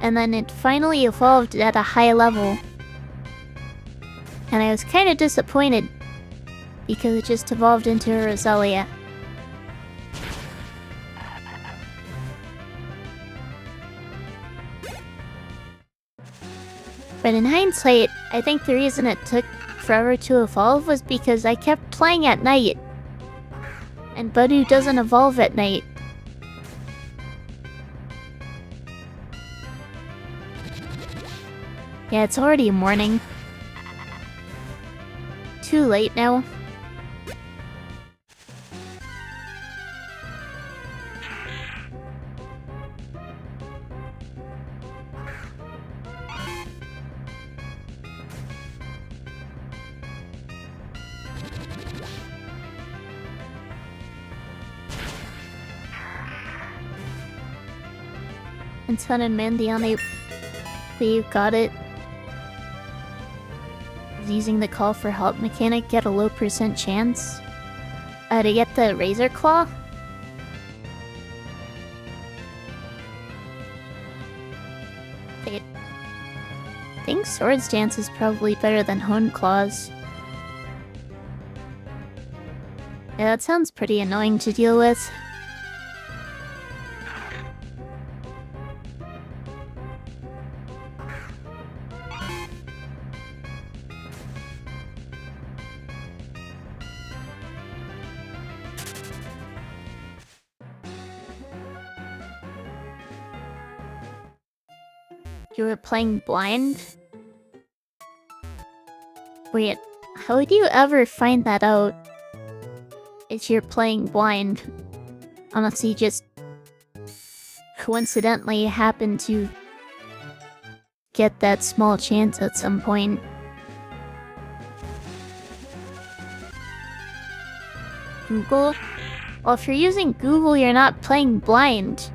And then it finally evolved at a high level. And I was kind of disappointed because it just evolved into a Roselia. But in hindsight, I think the reason it took forever to evolve was because I kept playing at night. And Budew doesn't evolve at night. Yeah, it's already morning. Too late now. And Sun and Moon, the only way you got it is using the call for help mechanic, get a low % chance. To get the Razor Claw? I think Swords Dance is probably better than Hoenn Claws. Yeah, that sounds pretty annoying to deal with. You were playing blind? Wait, how would you ever find that out if you're playing blind? Unless you just coincidentally happen to get that small chance at some point. Google? Well, if you're using Google, you're not playing blind.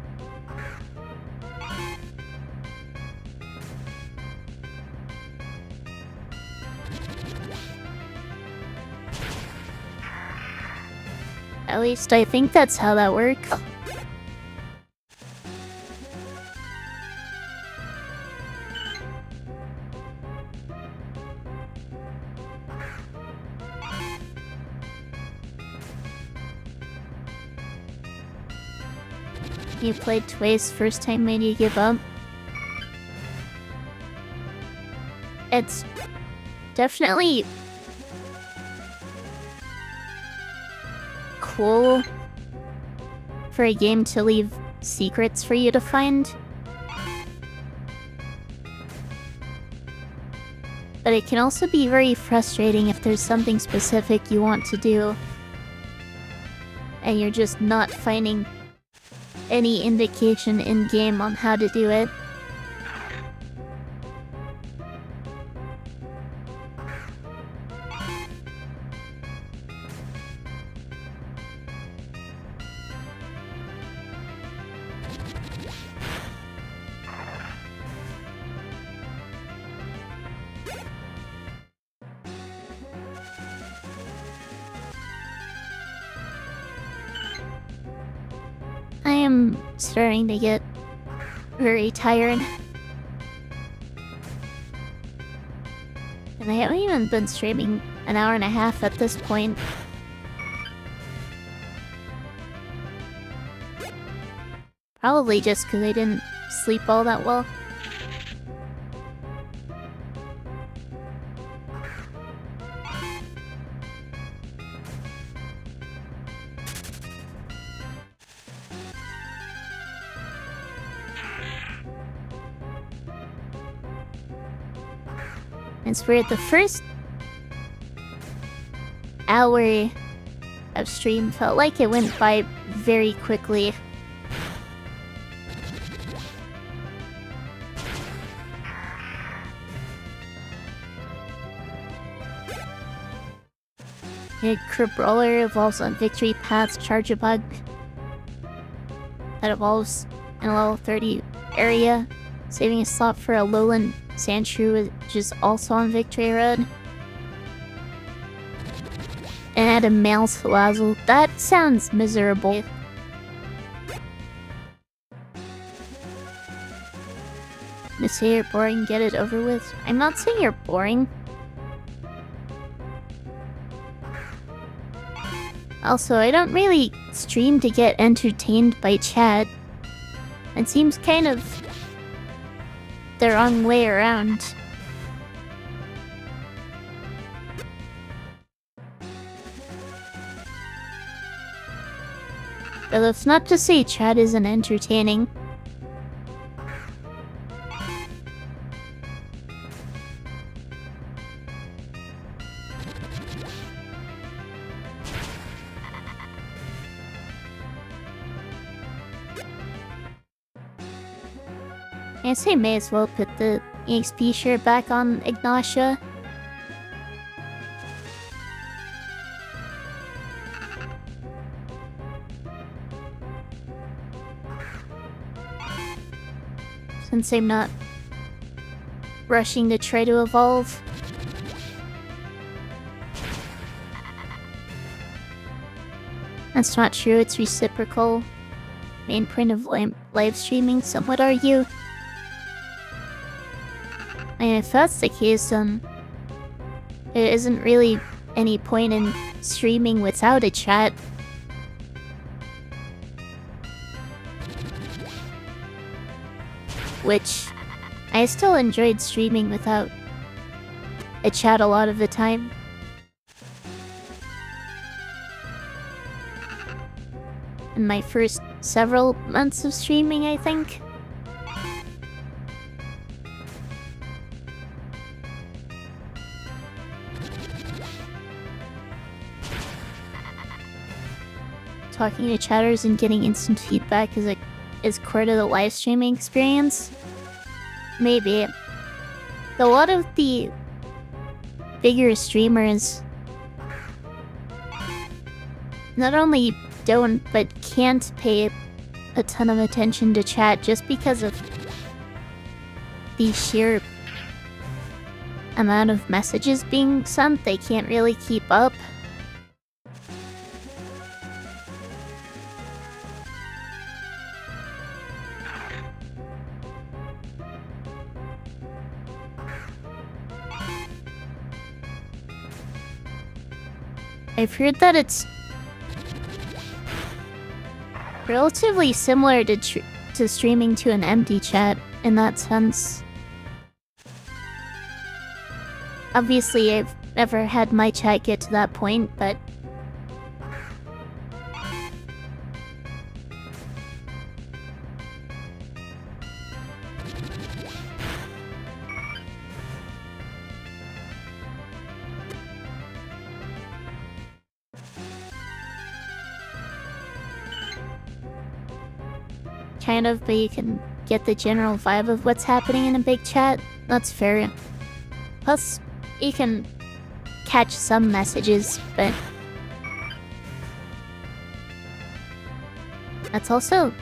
At least I think that's how that works. You played twice, first time made you give up. It's definitely cool for a game to leave secrets for you to find. But it can also be very frustrating if there's something specific you want to do and you're just not finding any indication in-game on how to do it. I am starting to get very tired. And I haven't even been streaming an hour and a half at this point. Probably just because I didn't sleep all that well. It's weird, the first hour of stream felt like it went by very quickly. Cribrawler evolves on Victory Path's Charge-a-Bug that evolves in a level 30 area, saving a slot for a lowland Sandshrew, which is also on Victory Road. And add a male Salazzle. That sounds miserable. You say you're boring, get it over with. I'm not saying you're boring. Also, I don't really stream to get entertained by chat. It seems kind of the wrong way around. But that's not to say chat isn't entertaining. I say may as well put the EXP shirt back on Ignatia. Since I'm not rushing to try to evolve. That's not true, it's reciprocal. Main point of live streaming, some would argue. I mean, if that's the case, then there isn't really any point in streaming without a chat. Which, I still enjoyed streaming without a chat a lot of the time. In my first several months of streaming, I think. Talking to chatters and getting instant feedback is core to the live streaming experience? Maybe. A lot of the bigger streamers not only don't but can't pay a ton of attention to chat just because of the sheer amount of messages being sent. They can't really keep up. I've heard that it's relatively similar to streaming to an empty chat in that sense. Obviously, I've never had my chat get to that point, but kind of, but you can get the general vibe of what's happening in a big chat. That's fair. Plus, you can catch some messages, but that's also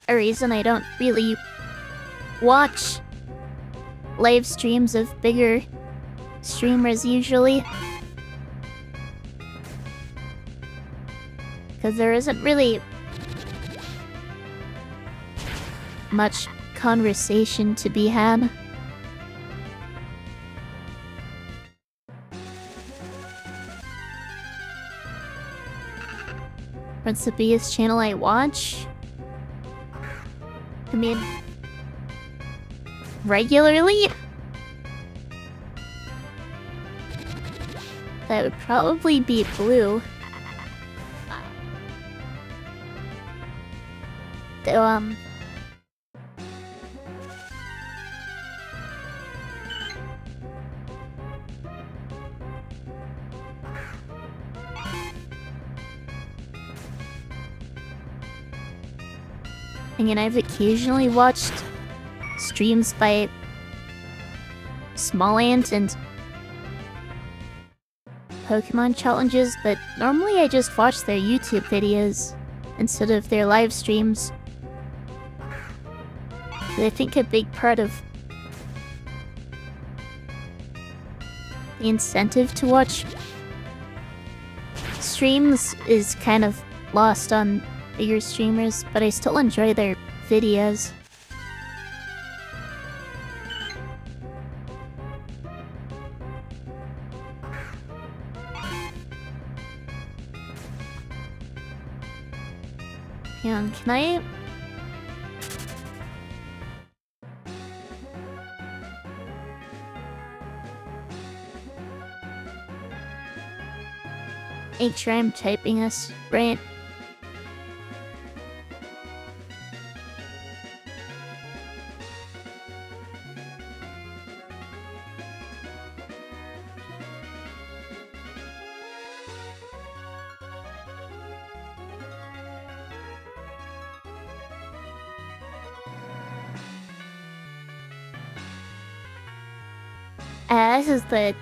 a reason I don't really watch live streams of bigger streamers usually. Because there isn't really much conversation to be had. What's the biggest channel I watch? I mean, regularly? That would probably be Blue. Though, I mean, I've occasionally watched streams by Smallant and Pokemon challenges, but normally I just watch their YouTube videos instead of their live streams. But I think a big part of the incentive to watch streams is kind of lost on bigger streamers, but I still enjoy their videos. Hang on, can I... make sure I'm typing this right? This is the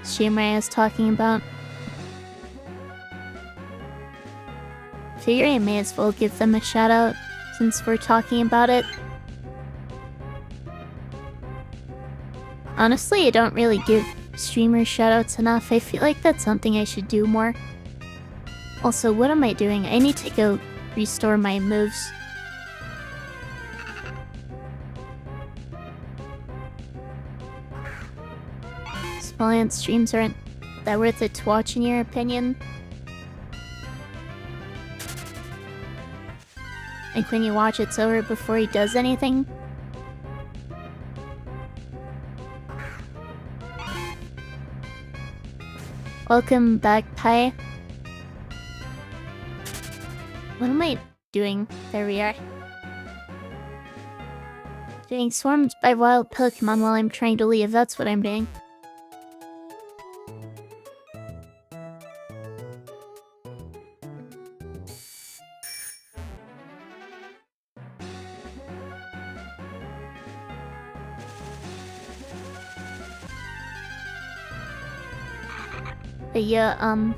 streamer I was talking about. Figure I may as well give them a shout out since we're talking about it. Honestly, I don't really give streamer shoutouts enough. I feel like that's something I should do more. Also, what am I doing? I need to go restore my moves. Small streams aren't that worth it to watch in your opinion? Like when you watch it's over before he does anything? Welcome back, Pi. What am I doing? There we are. Being swarmed by wild Pokemon while I'm trying to leave, that's what I'm doing. But yeah,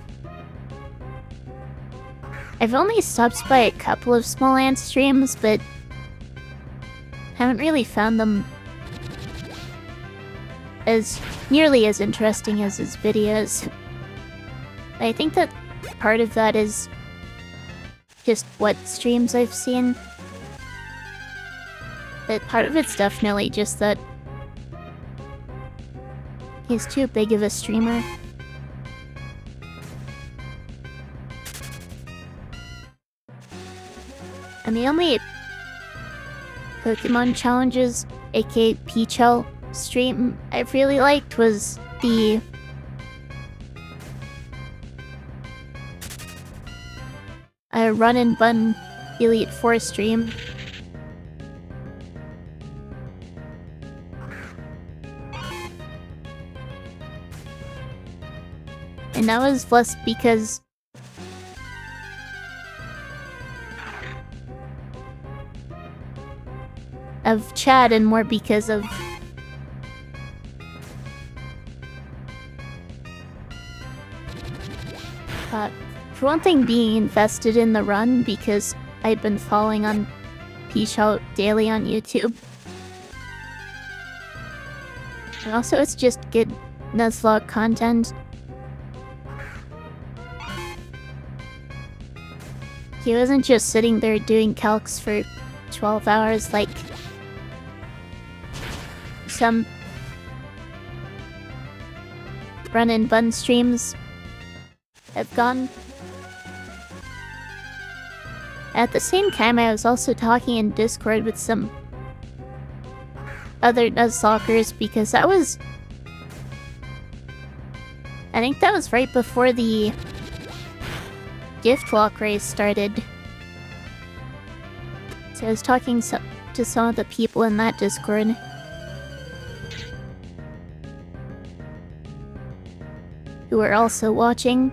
I've only stopped by a couple of small ant streams, but haven't really found them as nearly as interesting as his videos. I think that part of that is just what streams I've seen. But part of it's definitely just that he's too big of a streamer. And the only Pokemon challenges, aka Peachel, stream I really liked was the Run and Bun Elite Four stream. And that was less because of Chad and more because of for one thing, being invested in the run because I'd been following on Peach-Out daily on YouTube. And also it's just good Nuzlocke content. He wasn't just sitting there doing calcs for 12 hours like some Run and Bun streams have gone. At the same time, I was also talking in Discord with some other Nuzlockers because that was... I think that was right before the gift lock race started. So I was talking to some of the people in that Discord. Who were also watching.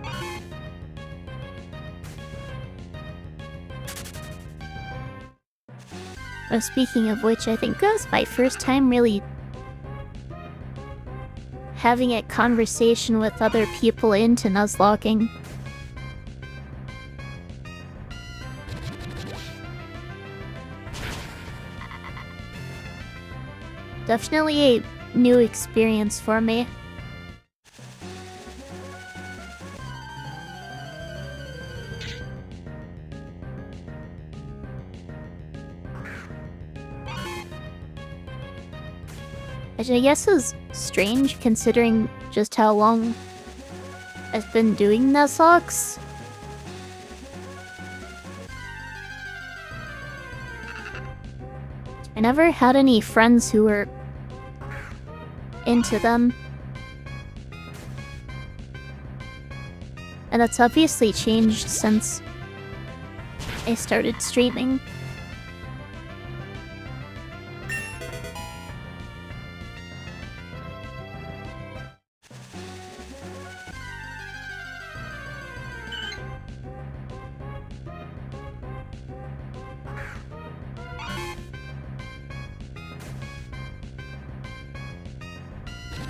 Oh, speaking of which, I think that was my first time really having a conversation with other people into Nuzlocking. Definitely a new experience for me. Which I guess is strange considering just how long I've been doing Nuzlocks. I never had any friends who were into them. And that's obviously changed since I started streaming.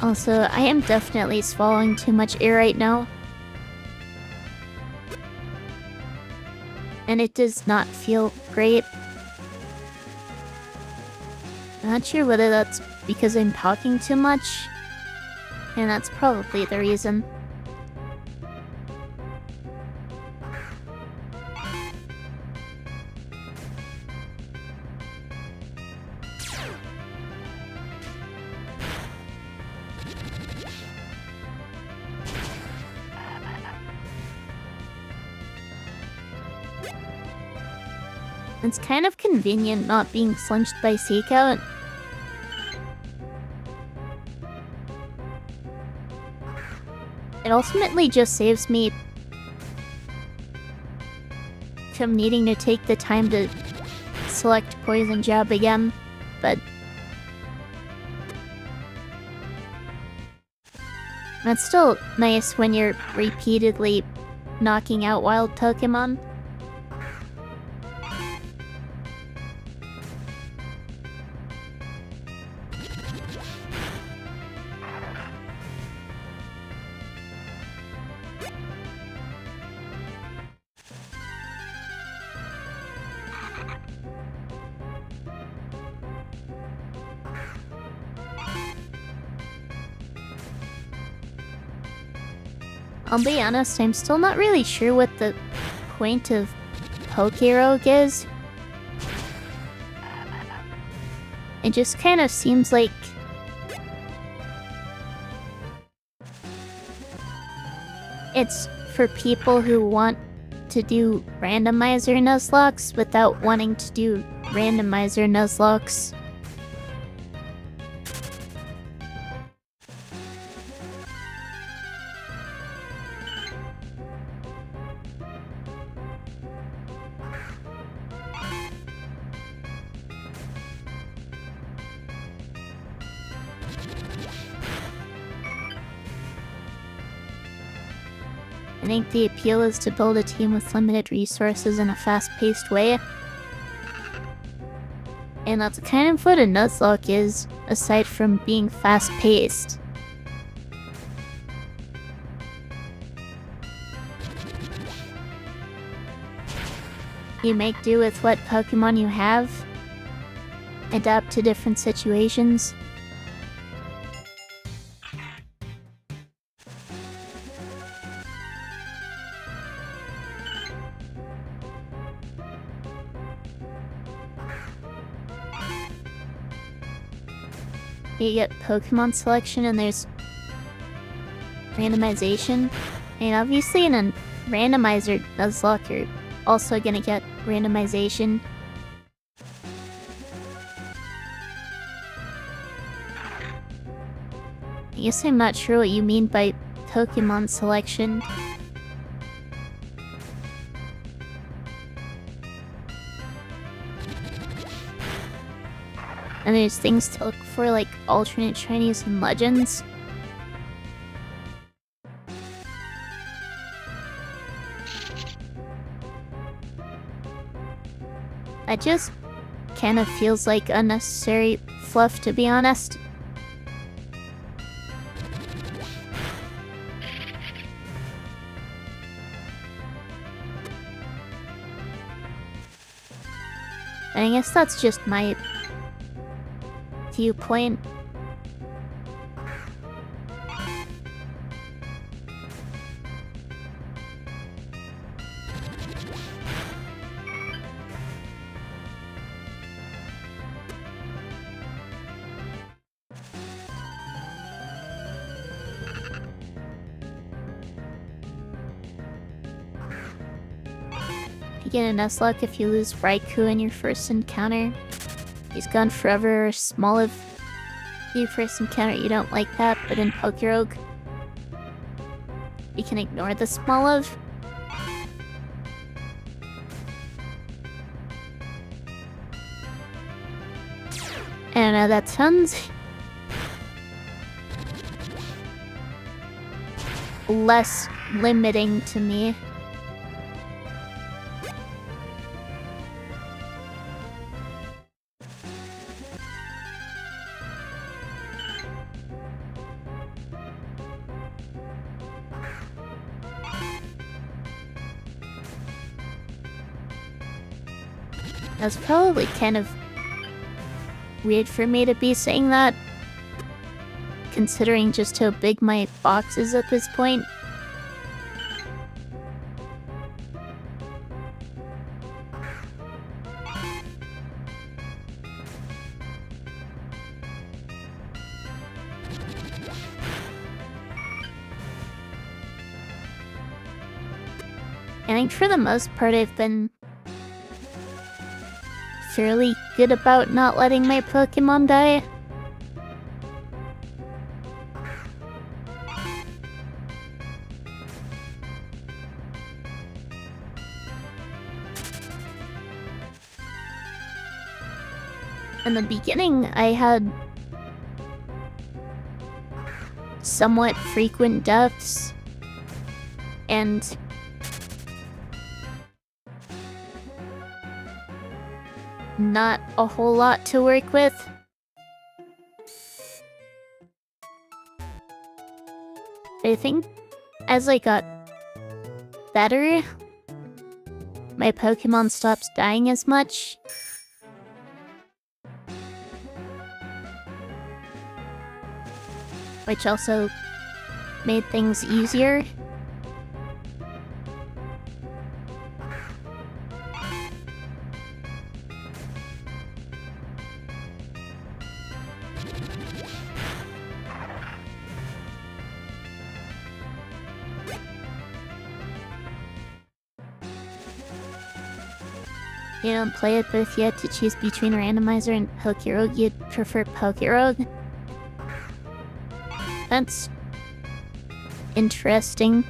Also, I am definitely swallowing too much air right now. And it does not feel great. I'm not sure whether that's because I'm talking too much. And that's probably the reason. It's kind of convenient not being flinched by Seek Out. It ultimately just saves me from needing to take the time to select Poison Jab again, but it's still nice when you're repeatedly knocking out wild Pokemon. I'll be honest, I'm still not really sure what the point of Pokerogue is. It just kind of seems like it's for people who want to do randomizer Nuzlocke without wanting to do randomizer Nuzlocke. I think the appeal is to build a team with limited resources in a fast-paced way. And that's kind of what a Nuzlocke is, aside from being fast-paced. You make do with what Pokemon you have, adapt to different situations. You get Pokemon selection and there's randomization. And obviously in a randomizer Nuzlocke, you're also gonna get randomization. I guess I'm not sure what you mean by Pokemon selection. And there's things to look for, like alternate shinies and legends. That just kind of feels like unnecessary fluff, to be honest. And I guess that's just my viewpoint. You get a Nuzlocke if you lose Raikou in your first encounter. He's gone forever, or Smoliv. Your first encounter, you don't like that, but in Pokerogue, you can ignore the Smoliv. I don't know, that sounds less limiting to me. That's probably kind of weird for me to be saying that, considering just how big my box is at this point. I think for the most part I've been fairly good about not letting my Pokemon die. In the beginning, I had somewhat frequent deaths, and not a whole lot to work with. I think as I got better, my Pokemon stopped dying as much. Which also made things easier. You don't play it, but if you had to choose between Randomizer and Pokerogue, you'd prefer Pokerogue? That's interesting.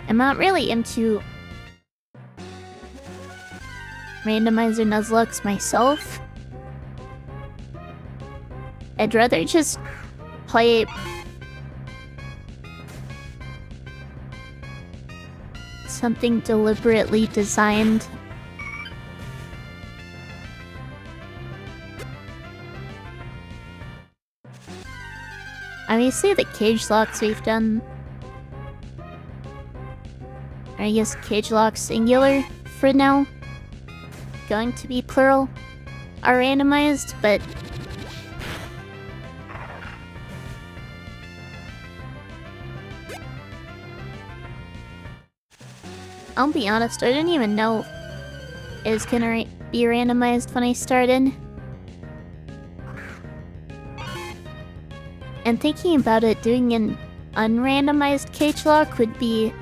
I'm not really into Randomizer Nuzlocke myself. I'd rather just play something deliberately designed. Obviously the cage locks we've done, I guess cage locks singular for now, going to be plural, are randomized, but I'll be honest, I didn't even know it was gonna be randomized when I started. And thinking about it, doing an unrandomized cage lock would be...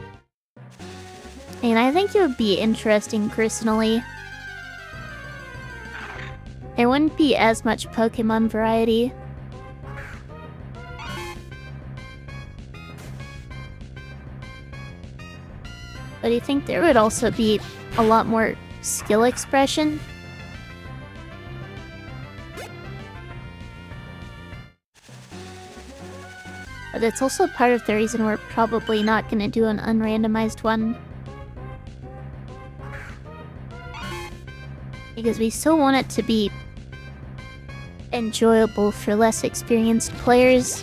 and I think it would be interesting personally. There wouldn't be as much Pokemon variety. But I think there would also be a lot more skill expression. But it's also part of the reason we're probably not gonna do an unrandomized one. Because we still want it to be enjoyable for less experienced players.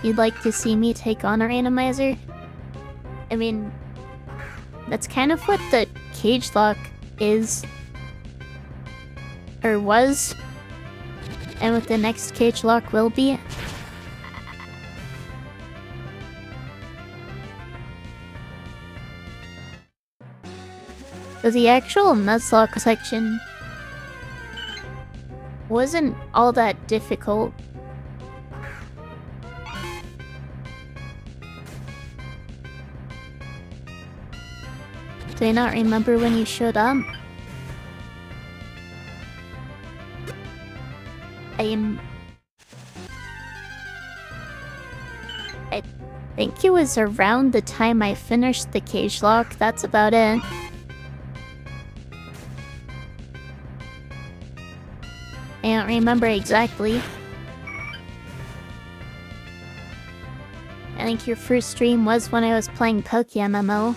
You'd like to see me take on a randomizer? I mean, that's kind of what the cage lock is. Or was. And what the next cage lock will be. But the actual Nuzlocke section wasn't all that difficult. Do I not remember when you showed up? I think it was around the time I finished the cage lock, that's about it. I don't remember exactly. I think your first stream was when I was playing PokeMMO.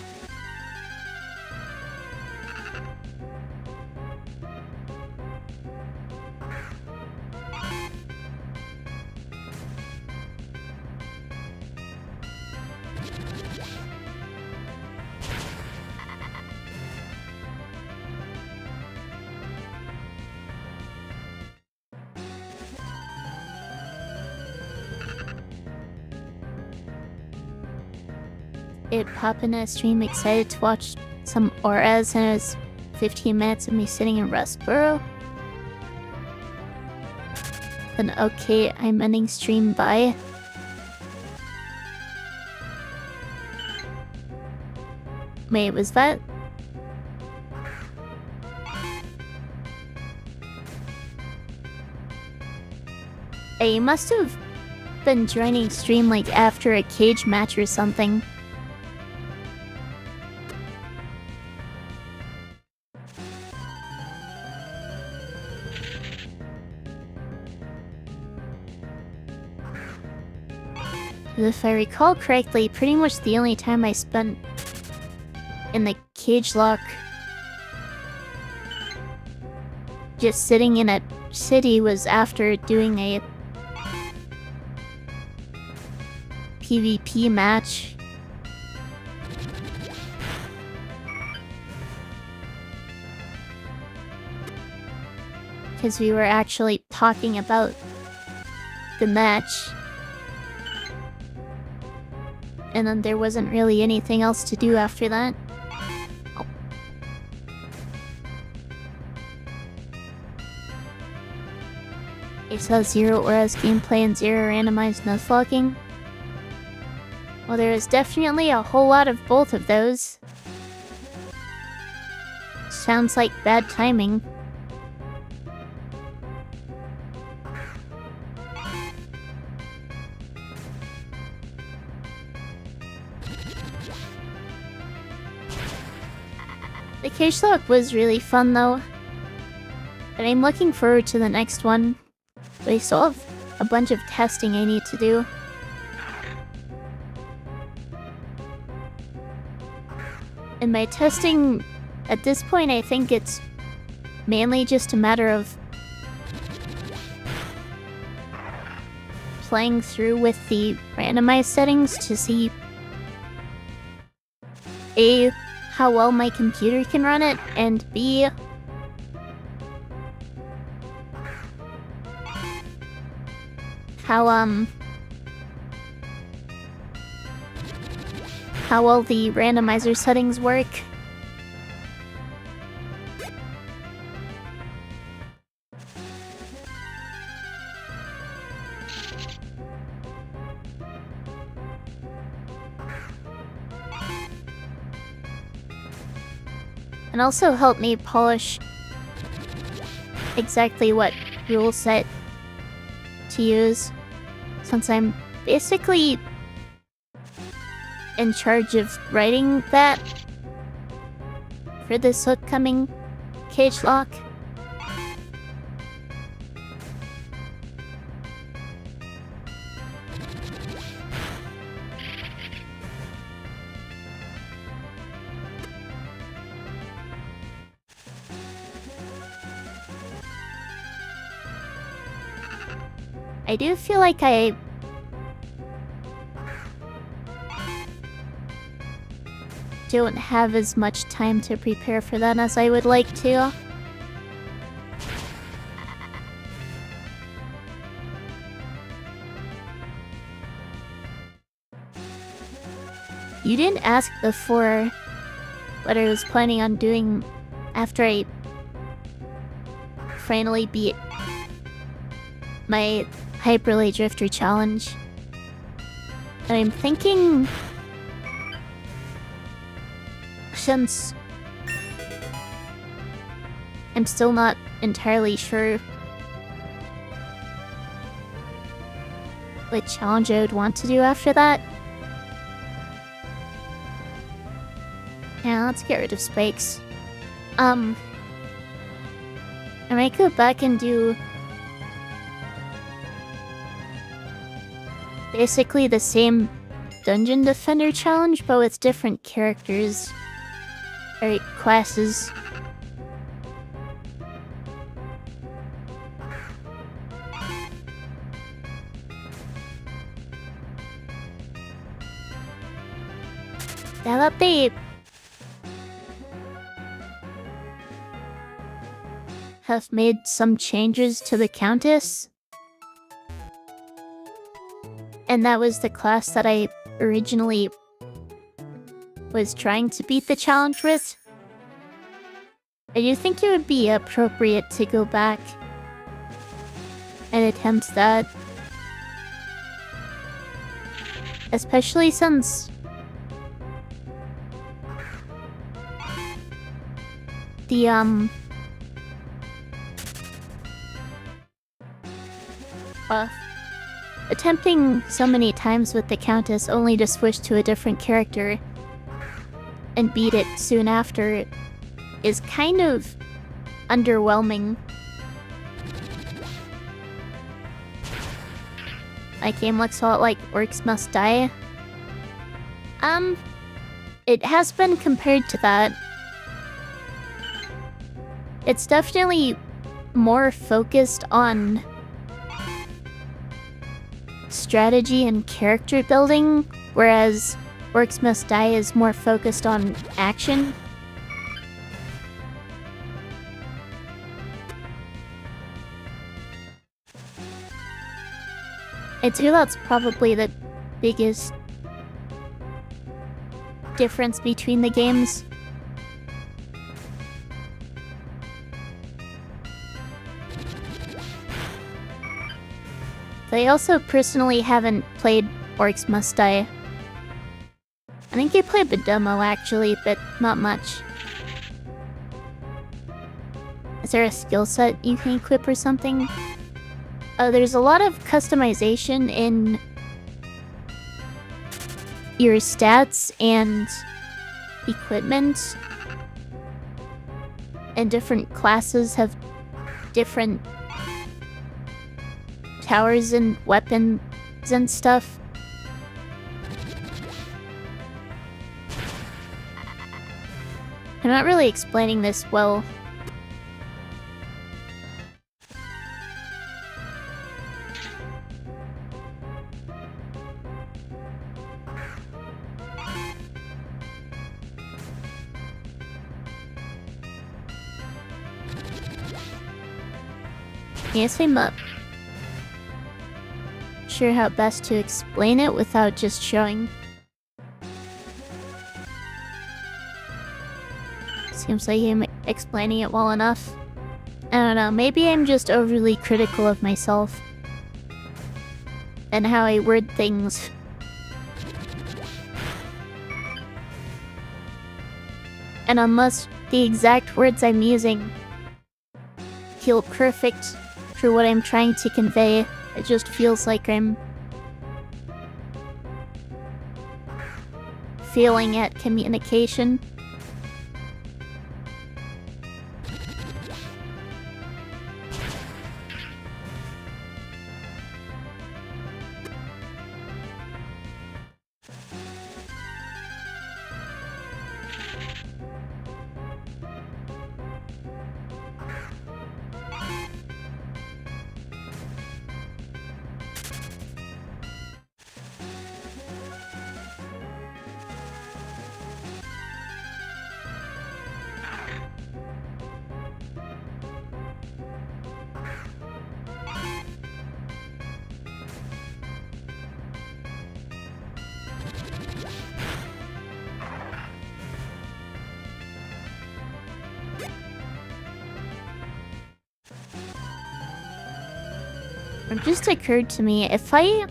It pop in a stream, excited to watch some auras, and it was 15 minutes of me sitting in Rustboro. Then okay, I'm ending stream, bye. Wait, was that? I must have been joining stream like after a cage match or something. If I recall correctly, pretty much the only time I spent in the cage lock just sitting in a city was after doing a PvP match. Because we were actually talking about the match. And then there wasn't really anything else to do after that. Oh. I saw 0 auras gameplay and 0 randomized nuzlocking. Well, there is definitely a whole lot of both of those. Sounds like bad timing. The cage lock was really fun though, and I'm looking forward to the next one, but I still have a bunch of testing I need to do. And my testing, at this point, I think it's mainly just a matter of playing through with the randomized settings to see A, how well my computer can run it, and B, how well the randomizer settings work. And also help me polish exactly what rule set to use, since I'm basically in charge of writing that for this upcoming cage lock. I do feel like I don't have as much time to prepare for that as I would like to. You didn't ask before what I was planning on doing after I finally beat my Hyperlay Drifter challenge. And I'm thinking, since I'm still not entirely sure what challenge I would want to do after that. Yeah, let's get rid of spikes. I might go back and do basically the same Dungeon Defender challenge, but with different characters. Or classes. That update have made some changes to the Countess. And that was the class that I originally was trying to beat the challenge with. I do think it would be appropriate to go back and attempt that. Especially since the attempting so many times with the Countess only to switch to a different character and beat it soon after is kind of underwhelming. My game looks a lot like Orcs Must Die. It has been compared to that. It's definitely more focused on strategy and character building, whereas Orcs Must Die is more focused on action. I'd say that's probably the biggest difference between the games. I also personally haven't played Orcs Must Die. I think I played the demo actually, but not much. Is there a skill set you can equip or something? There's a lot of customization in your stats and equipment. And different classes have different towers and weapons and stuff. I'm not really explaining this well. I guess I'm not sure how best to explain it without just showing. Seems like I'm explaining it well enough. I don't know, maybe I'm just overly critical of myself and how I word things. And unless the exact words I'm using feel perfect for what I'm trying to convey, it just feels like I'm failing at communication. It just occurred to me, if I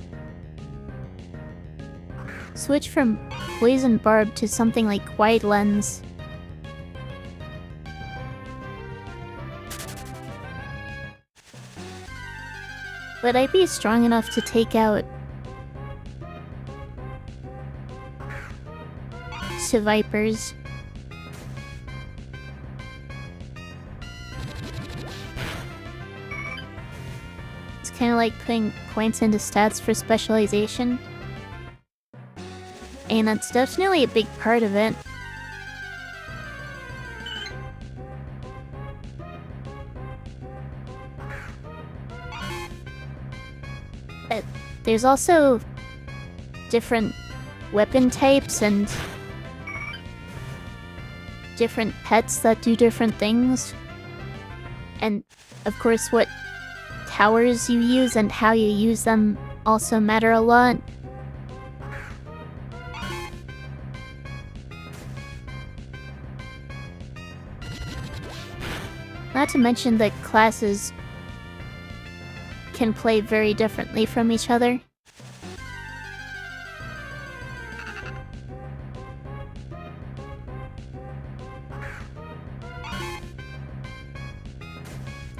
switch from Poison Barb to something like Wide Lens, would I be strong enough to take out Vipers? Kind of like putting points into stats for specialization. And that's definitely a big part of it. But there's also different weapon types and different pets that do different things. And of course what towers you use and how you use them also matter a lot. Not to mention that classes can play very differently from each other.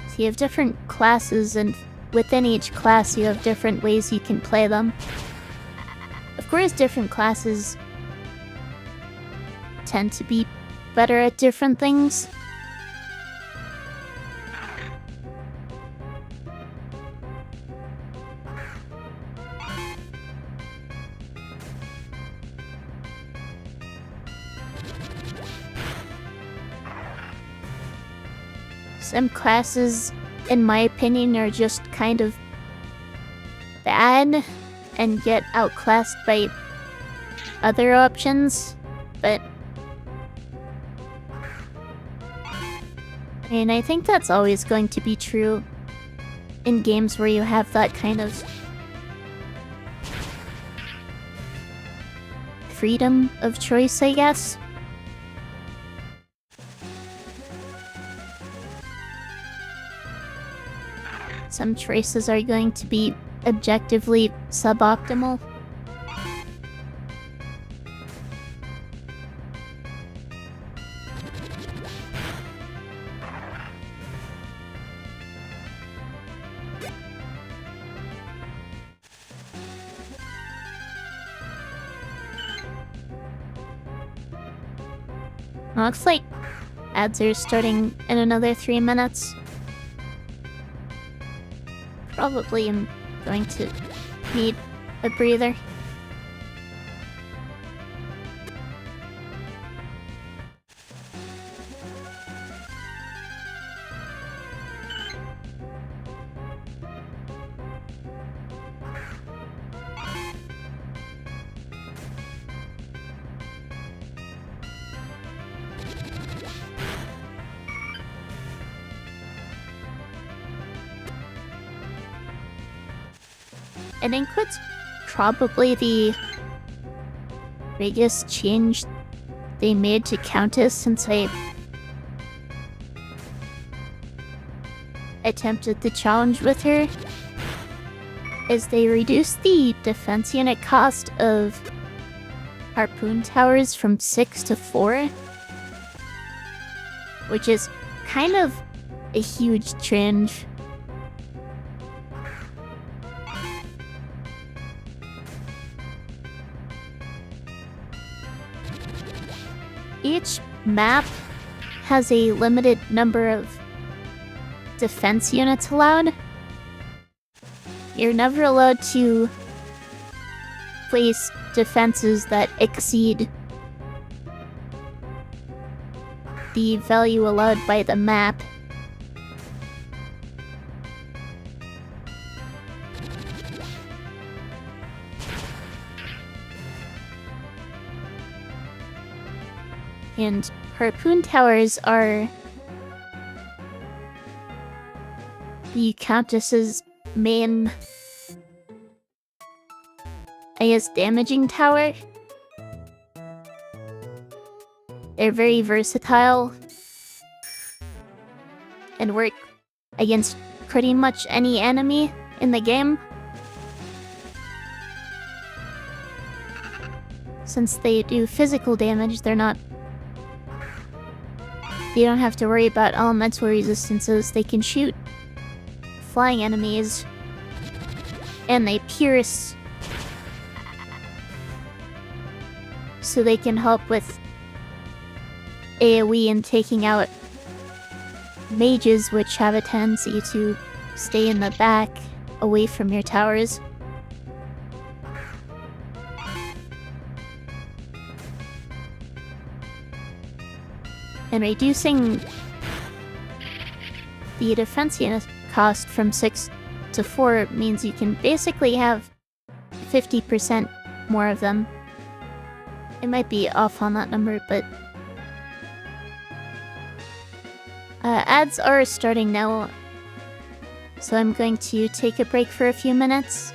So you have different classes, and within each class you have different ways you can play them. Of course, different classes tend to be better at different things. Some classes, in my opinion, are just kind of bad and get outclassed by other options, but I mean, I think that's always going to be true in games where you have that kind of freedom of choice, I guess. Some choices are going to be objectively suboptimal. Looks like ads are starting in another 3 minutes. Probably am going to need a breather. I think what's probably the biggest change they made to Countess since I attempted the challenge with her is they reduced the defense unit cost of harpoon towers from 6 to 4, which is kind of a huge change. Each map has a limited number of defense units allowed. You're never allowed to place defenses that exceed the value allowed by the map. And harpoon towers are the Countess's main, I guess, damaging tower. They're very versatile and work against pretty much any enemy in the game. Since they do physical damage, you don't have to worry about elemental resistances. They can shoot flying enemies, and they pierce, so they can help with AoE and taking out mages, which have a tendency to stay in the back, away from your towers. And reducing the defense unit cost from 6 to 4 means you can basically have 50% more of them. It might be off on that number, but ads are starting now, so I'm going to take a break for a few minutes.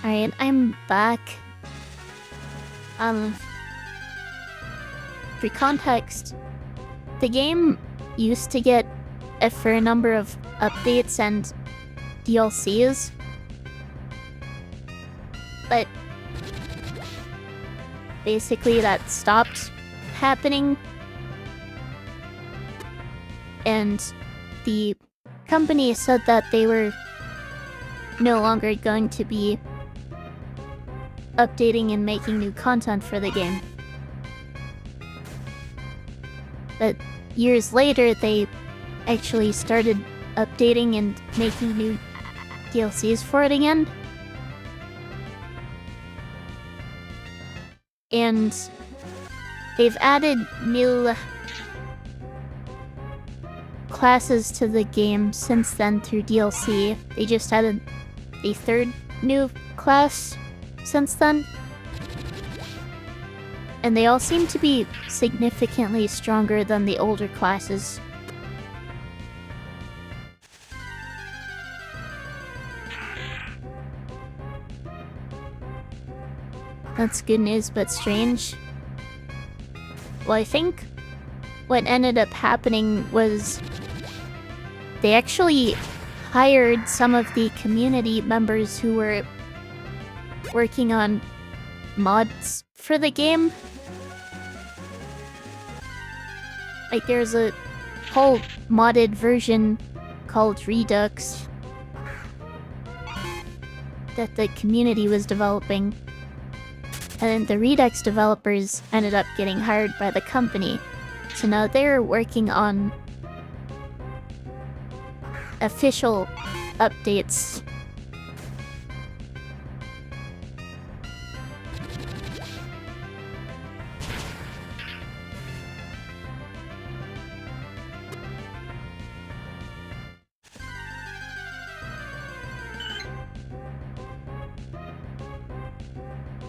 Alright, I'm back. For context, the game used to get a fair number of updates and DLCs, but basically that stopped happening, and the company said that they were no longer going to be updating and making new content for the game. But years later, they actually started updating and making new DLCs for it again. And they've added new classes to the game since then through DLC. They just added a third new class since then. And they all seem to be significantly stronger than the older classes. That's good news, but strange. Well, I think what ended up happening was they actually hired some of the community members who were working on mods for the game. Like, there's a whole modded version called Redux that the community was developing. And then the Redux developers ended up getting hired by the company. So now they're working on official updates.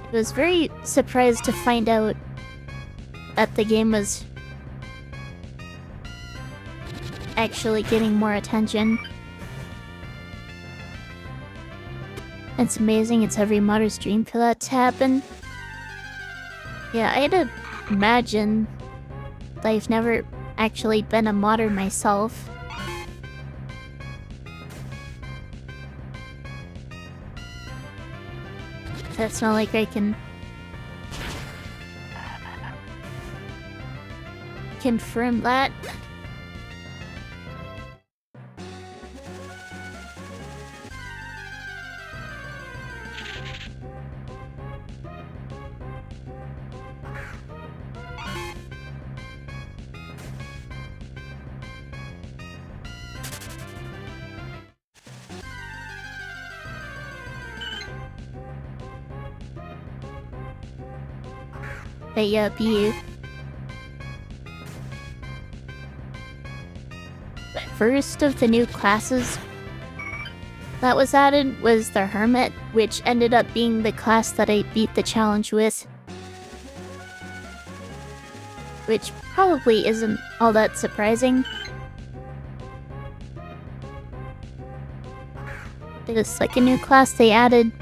I was very surprised to find out that the game was actually getting more attention. It's amazing, it's every modder's dream for that to happen. Yeah, I had to imagine that I've never actually been a modder myself. That's not like I can confirm that. But yeah, the first of the new classes that was added was the Hermit, which ended up being the class that I beat the challenge with. Which probably isn't all that surprising. The second new class they added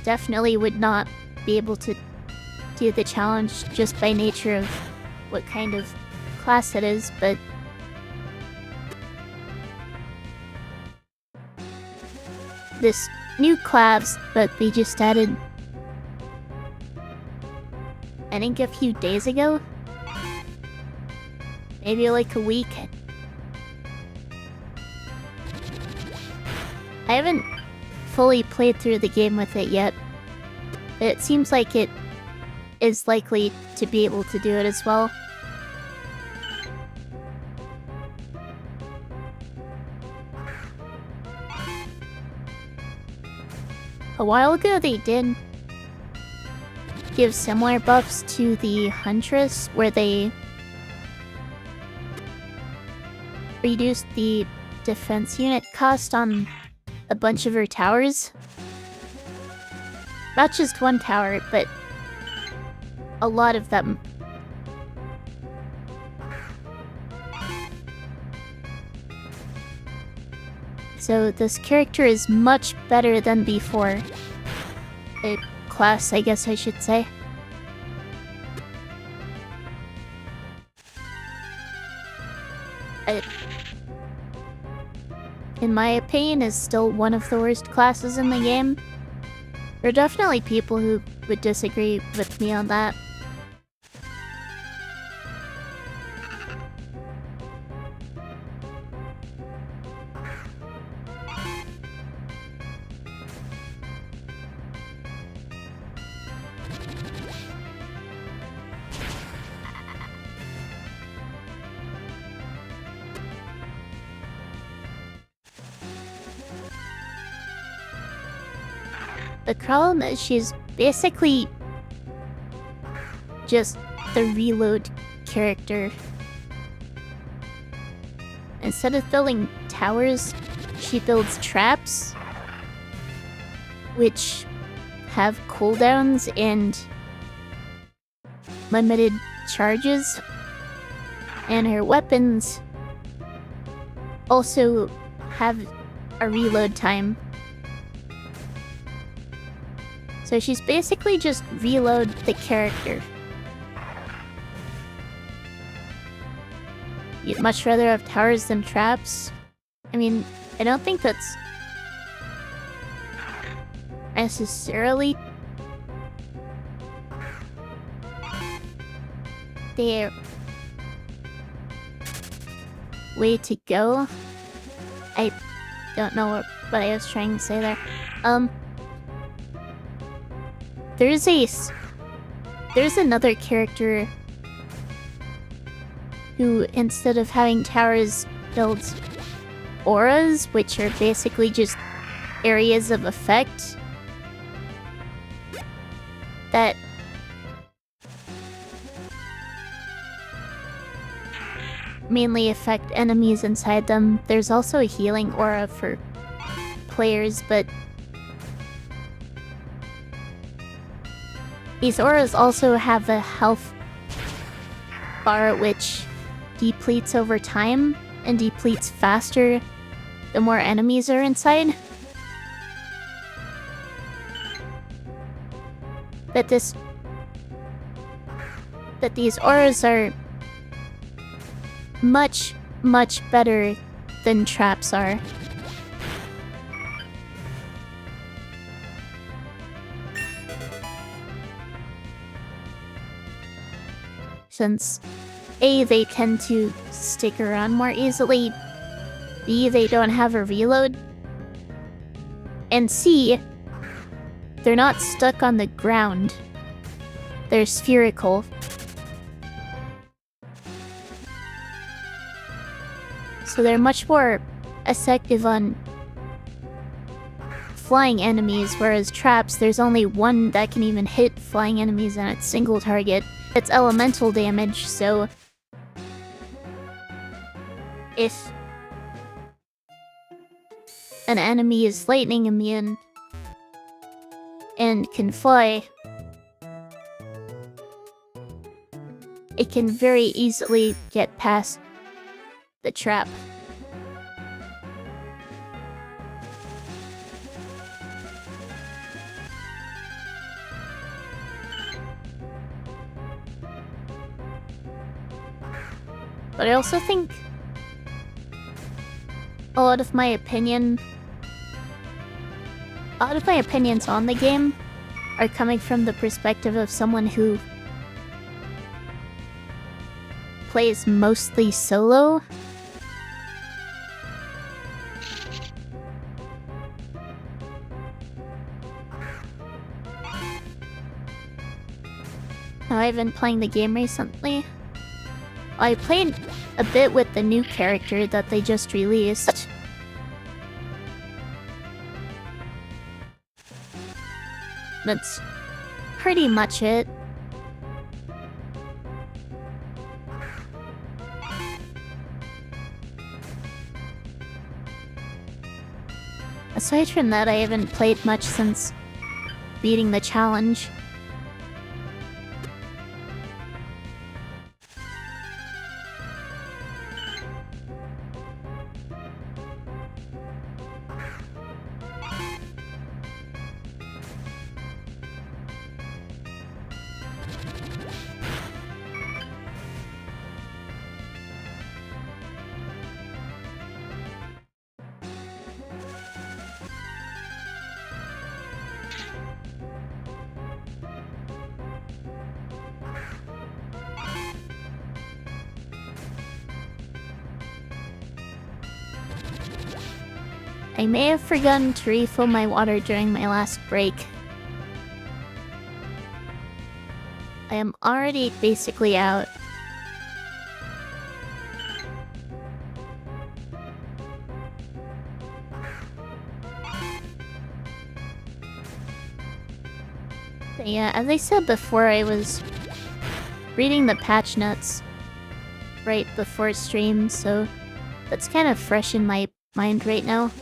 definitely would not be able to do the challenge just by nature of what kind of class it is, but this new class that they just added, I think a few days ago, maybe like a week. I haven't fully played through the game with it yet, but it seems like it is likely to be able to do it as well. A while ago they did give similar buffs to the Huntress, where they reduced the defense unit cost on a bunch of her towers. Not just one tower, but a lot of them. So this character is much better than before. A class, I guess I should say. In my opinion, is still one of the worst classes in the game. There are definitely people who would disagree with me on that. The problem is she's basically just the reload character. Instead of building towers, she builds traps, which have cooldowns and limited charges, and her weapons also have a reload time. So she's basically just reload the character. You'd much rather have towers than traps? I mean, I don't think that's necessarily the way to go. I don't know what I was trying to say there. There's another character who, instead of having towers, builds auras, which are basically just areas of effect that mainly affect enemies inside them. There's also a healing aura for players, but these auras also have a health bar which depletes over time and depletes faster the more enemies are inside. That these auras are much, much better than traps are. Since A, they tend to stick around more easily, B, they don't have a reload, and C, they're not stuck on the ground. They're spherical. So they're much more effective on flying enemies, whereas traps, there's only one that can even hit flying enemies and it's single target. It's elemental damage, so if an enemy is lightning immune and can fly, it can very easily get past the trap. But I also think a lot of my opinions on the game are coming from the perspective of someone who plays mostly solo. Now, I've been playing the game recently. I played a bit with the new character that they just released. That's pretty much it. Aside from that, I haven't played much since beating the challenge. I may have forgotten to refill my water during my last break. I am already basically out. But yeah, as I said before, I was reading the patch notes right before stream, so that's kind of fresh in my mind right now.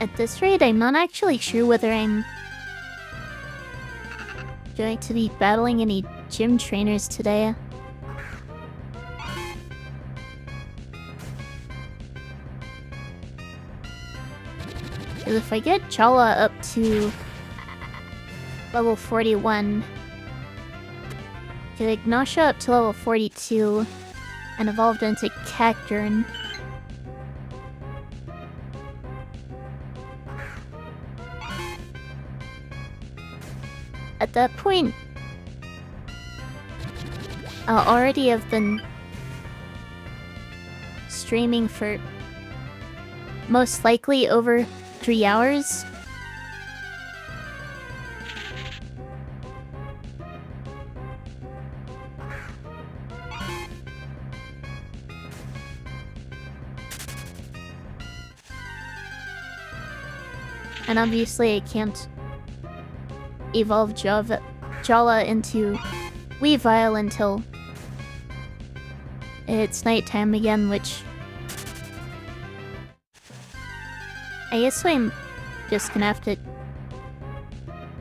At this rate, I'm not actually sure whether I'm going to be battling any gym trainers today. Because if I get Jala up to level 41, get Ignatia up to level 42, and evolved into Cacturn, at that point, I'll already have been streaming for most likely over 3 hours. And obviously I can't evolve Jala into Weavile until it's nighttime again, which I guess I'm just gonna have to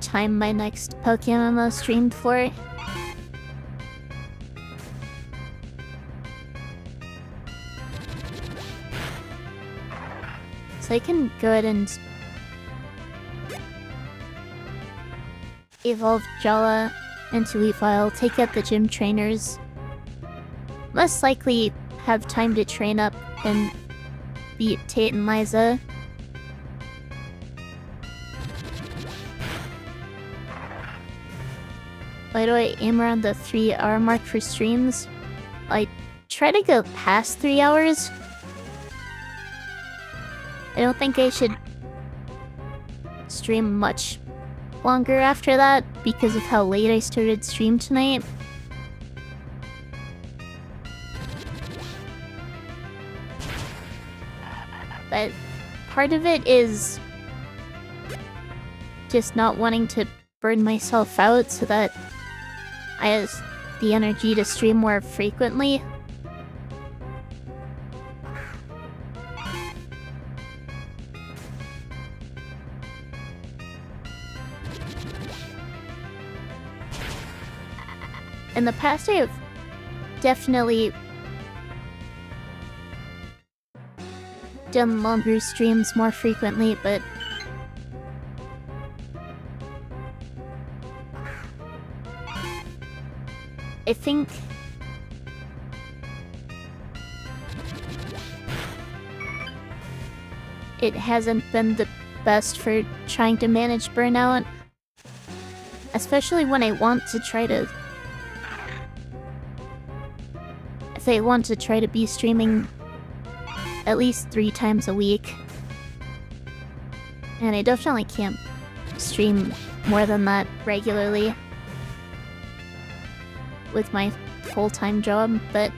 time my next PokeMMO stream for. So I can go ahead and evolve Jala into Weavile, take out the gym trainers, most likely have time to train up and beat Tate and Liza. Why do I aim around the 3-hour mark for streams? I try to go past 3 hours. I don't think I should stream much longer after that because of how late I started stream tonight. But part of it is just not wanting to burn myself out so that I have the energy to stream more frequently. In the past, I have definitely done longer streams more frequently, but I think it hasn't been the best for trying to manage burnout, especially when I want to try to... If I want to try to be streaming at least 3 times a week. And I definitely can't stream more than that regularly with my full-time job, but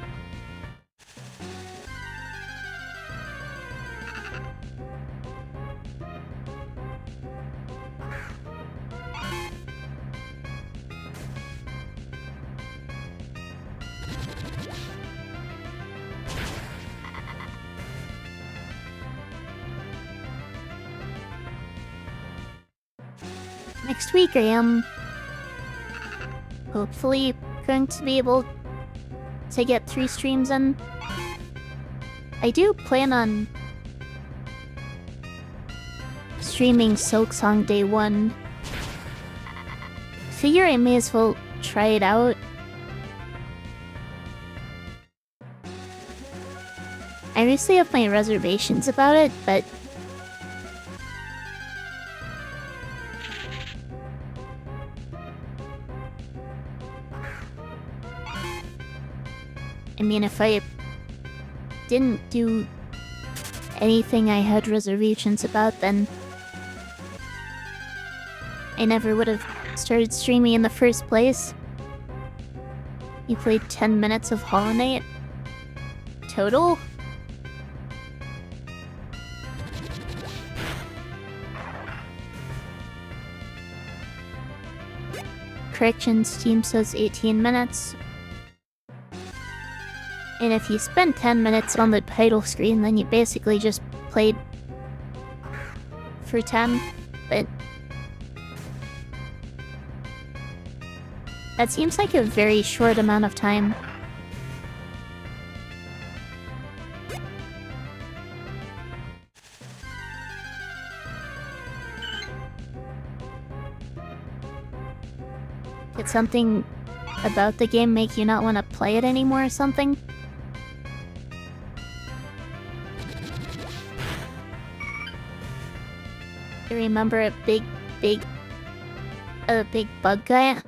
next week I am hopefully going to be able to get 3 streams in. I do plan on streaming Silksong day 1. Figure I may as well try it out. I obviously have my reservations about it, but I mean, if I didn't do anything I had reservations about, then I never would have started streaming in the first place. You played 10 minutes of Hollow Knight? Total? Correction, Steam says 18 minutes. And if you spend 10 minutes on the title screen, then you basically just played for 10, but that seems like a very short amount of time. Did something about the game make you not want to play it anymore or something? You remember a big bug guy?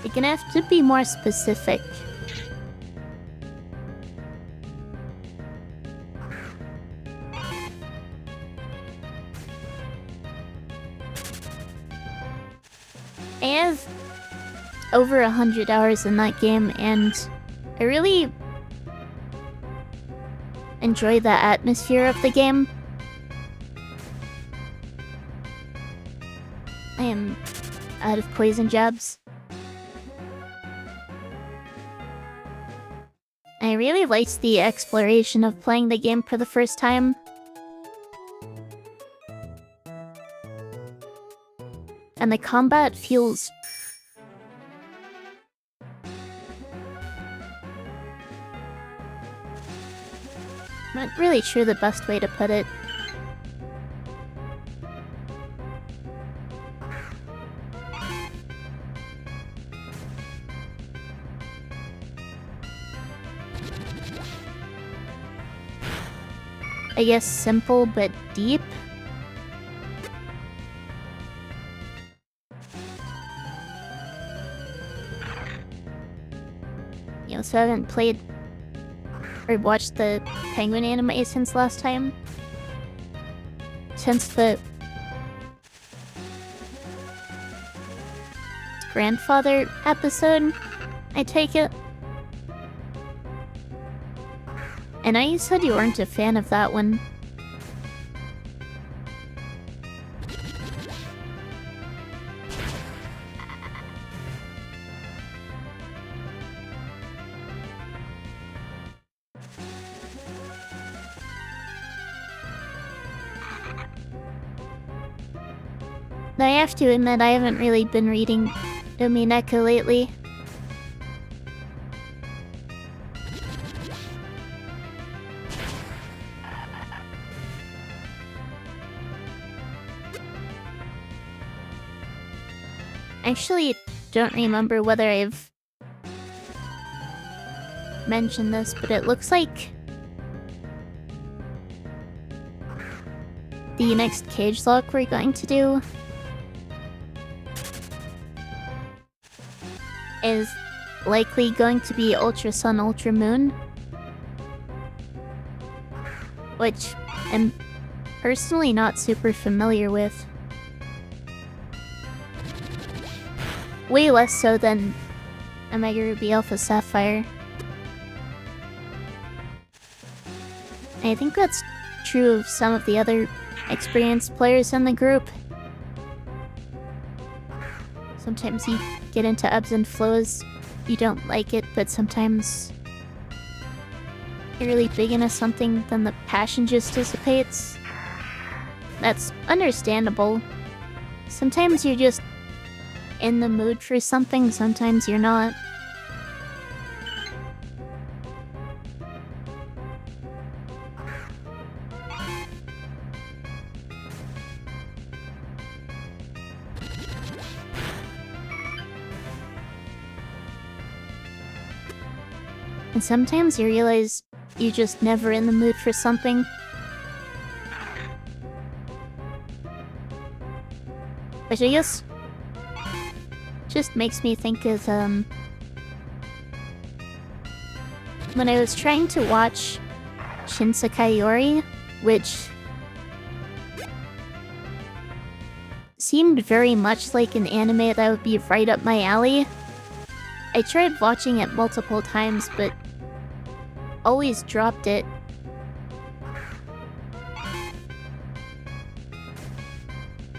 You're gonna have to be more specific. I have over 100 hours in that game, and I really enjoy the atmosphere of the game. I am out of poison jabs. I really liked the exploration of playing the game for the first time. And the combat feels I'm not really sure the best way to put it. I guess simple but deep. You also haven't played or watched the Penguin anime since last time. Since the grandfather episode, I take it. And I know you said you weren't a fan of that one. I have to admit, I haven't really been reading Domineka lately. I actually don't remember whether I've mentioned this, but it looks like the next cage lock we're going to do is likely going to be Ultra Sun, Ultra Moon, which I'm personally not super familiar with. Way less so than Omega Ruby Alpha Sapphire. I think that's true of some of the other experienced players in the group. Sometimes you get into ebbs and flows, you don't like it, but sometimes you're really big into something, then the passion just dissipates. That's understandable. Sometimes you're just in the mood for something, sometimes you're not. And sometimes you realize you're just never in the mood for something. Which I guess just makes me think of, when I was trying to watch Shinsekai Yori, which seemed very much like an anime that would be right up my alley. I tried watching it multiple times, but always dropped it.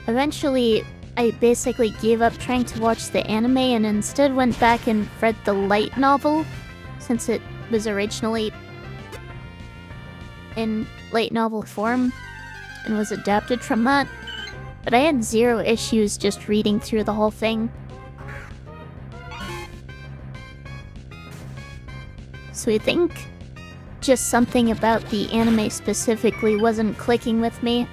Eventually, I basically gave up trying to watch the anime and instead went back and read the light novel, since it was originally in light novel form and was adapted from that. But I had zero issues just reading through the whole thing. So I think just something about the anime specifically wasn't clicking with me.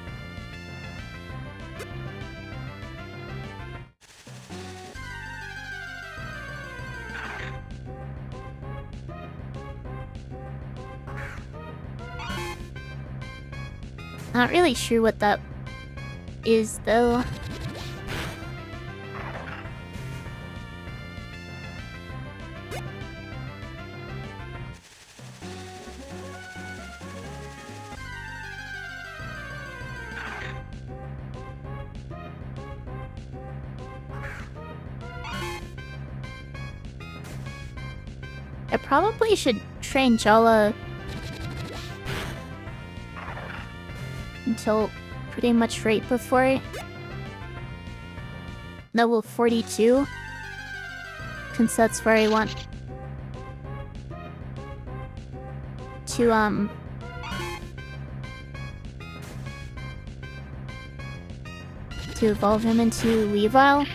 Not really sure what that is, though. I probably should train Jala until pretty much right before level 42, since that's where I want to evolve him into Weavile,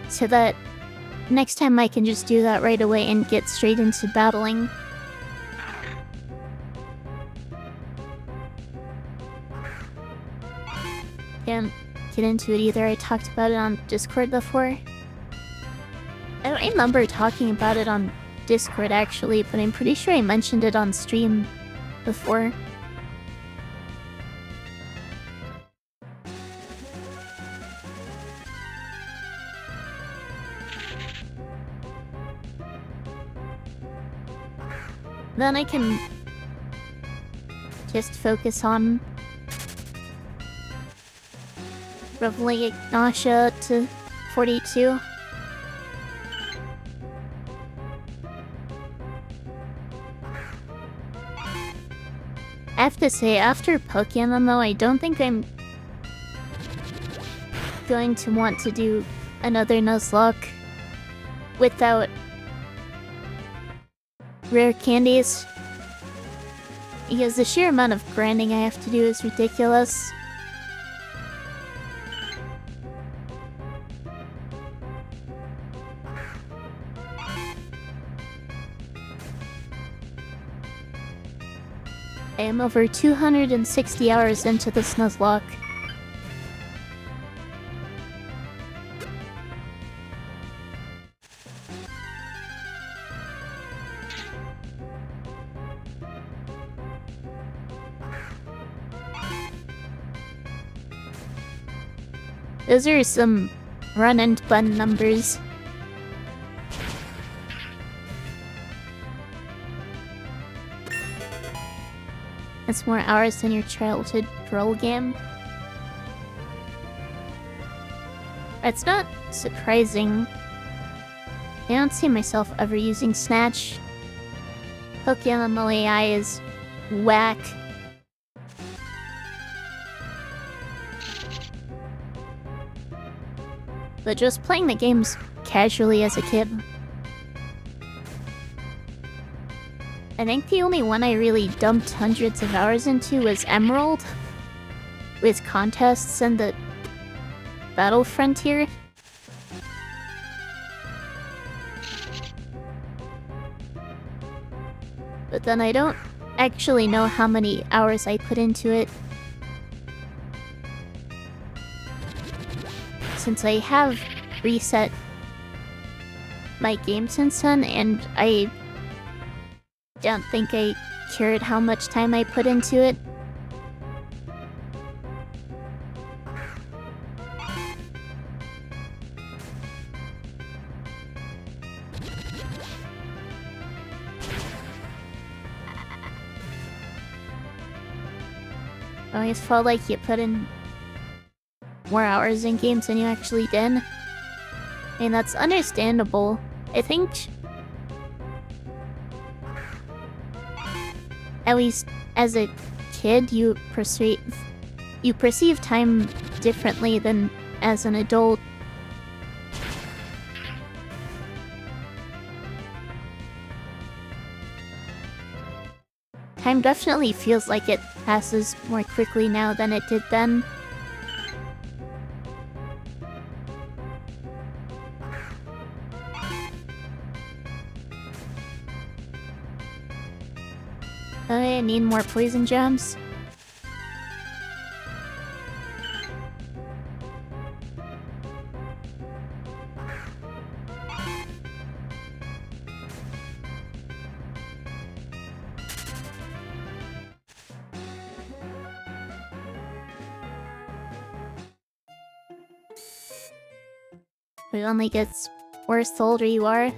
so that next time I can just do that right away and get straight into battling. Can't get into it either. I talked about it on Discord before. I don't remember talking about it on Discord actually, but I'm pretty sure I mentioned it on stream before. Then I can just focus on leveling Ignatia to 42. I have to say, after PokeMMO, I don't think I'm going to want to do another Nuzlocke without rare candies, because the sheer amount of grinding I have to do is ridiculous. I am over 260 hours into this Nuzlocke. Those are some run and bun numbers. That's more hours than your childhood troll game. It's not surprising. I don't see myself ever using Snatch. PokeMMO AI is whack. But just playing the games casually as a kid. I think the only one I really dumped hundreds of hours into was Emerald, with contests and the Battle Frontier. But then I don't actually know how many hours I put into it, since I have reset my game since then, and I don't think I cared how much time I put into it. I always felt like you put in more hours in games than you actually did. And that's understandable. I think, at least as a kid, you perceive time differently than as an adult. Time definitely feels like it passes more quickly now than it did then. I need more poison gems. It only gets worse the older you are.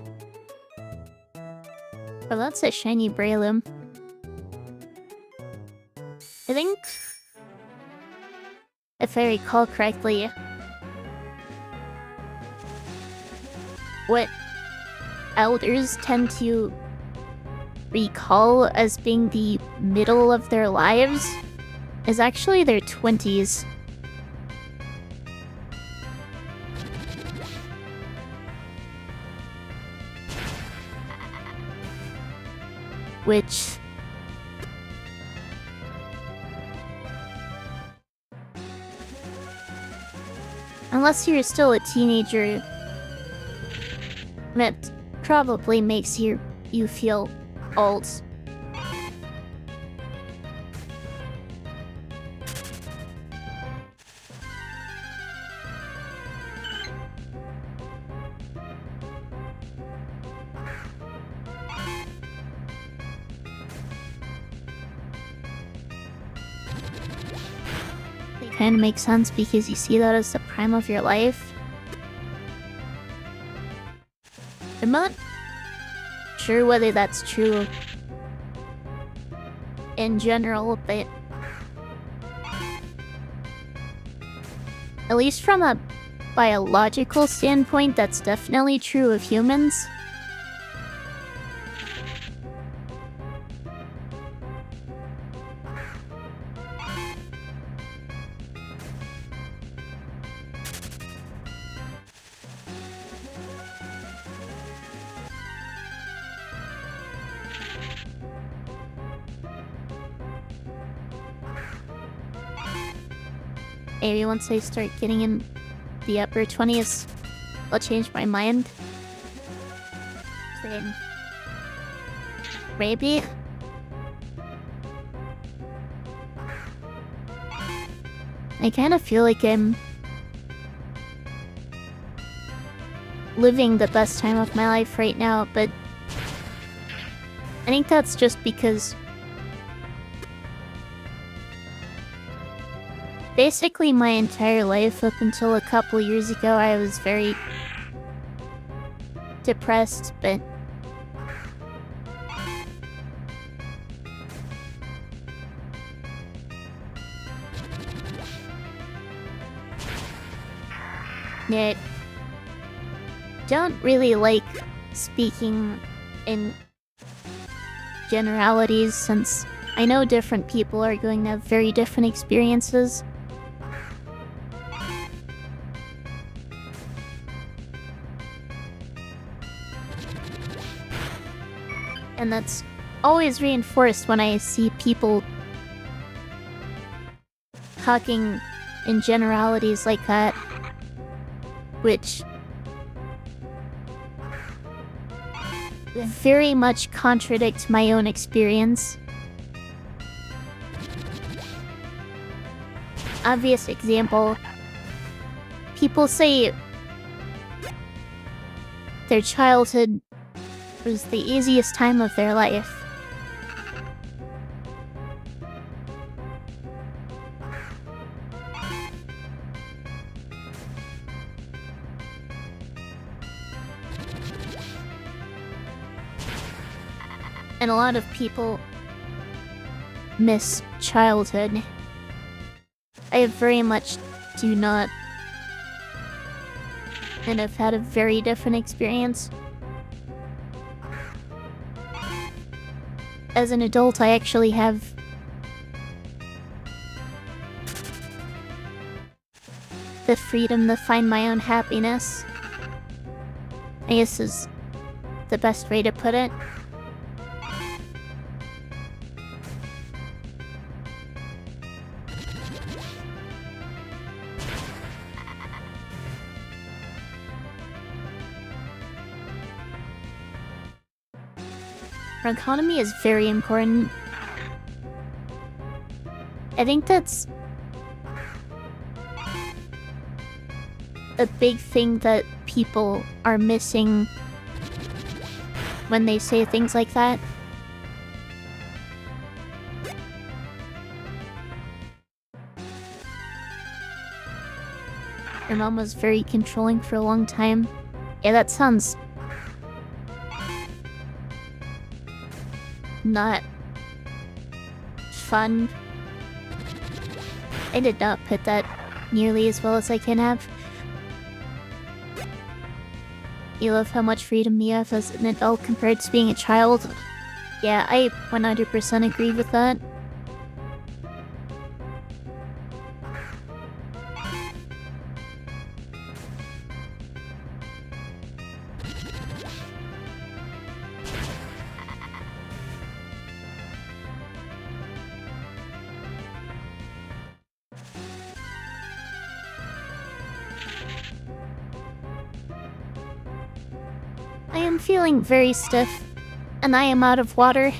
But that's a shiny Breloom. I think, if I recall correctly, what elders tend to recall as being the middle of their lives is actually their 20s. Which... unless you're still a teenager, that probably makes you feel old. Kind of makes sense because you see that as the prime of your life. I'm not sure whether that's true in general, but at least from a biological standpoint, that's definitely true of humans. Maybe once I start getting in the upper 20s, I'll change my mind. Then maybe. I kind of feel like I'm living the best time of my life right now, but I think that's just because basically my entire life up until a couple years ago, I was very depressed, but I don't really like speaking in generalities since I know different people are going to have very different experiences. And that's always reinforced when I see people talking in generalities like that, which very much contradict my own experience. Obvious example, people say their childhood was the easiest time of their life. And a lot of people miss childhood. I very much do not. And I've had a very different experience. As an adult, I actually have the freedom to find my own happiness, I guess is the best way to put it. Our economy is very important. I think that's a big thing that people are missing when they say things like that. Your mom was very controlling for a long time. Yeah, that sounds not fun. I did not put that nearly as well as I can have. You love how much freedom you have as an adult compared to being a child. Yeah, I 100% agree with that. I am feeling very stiff, and I am out of water.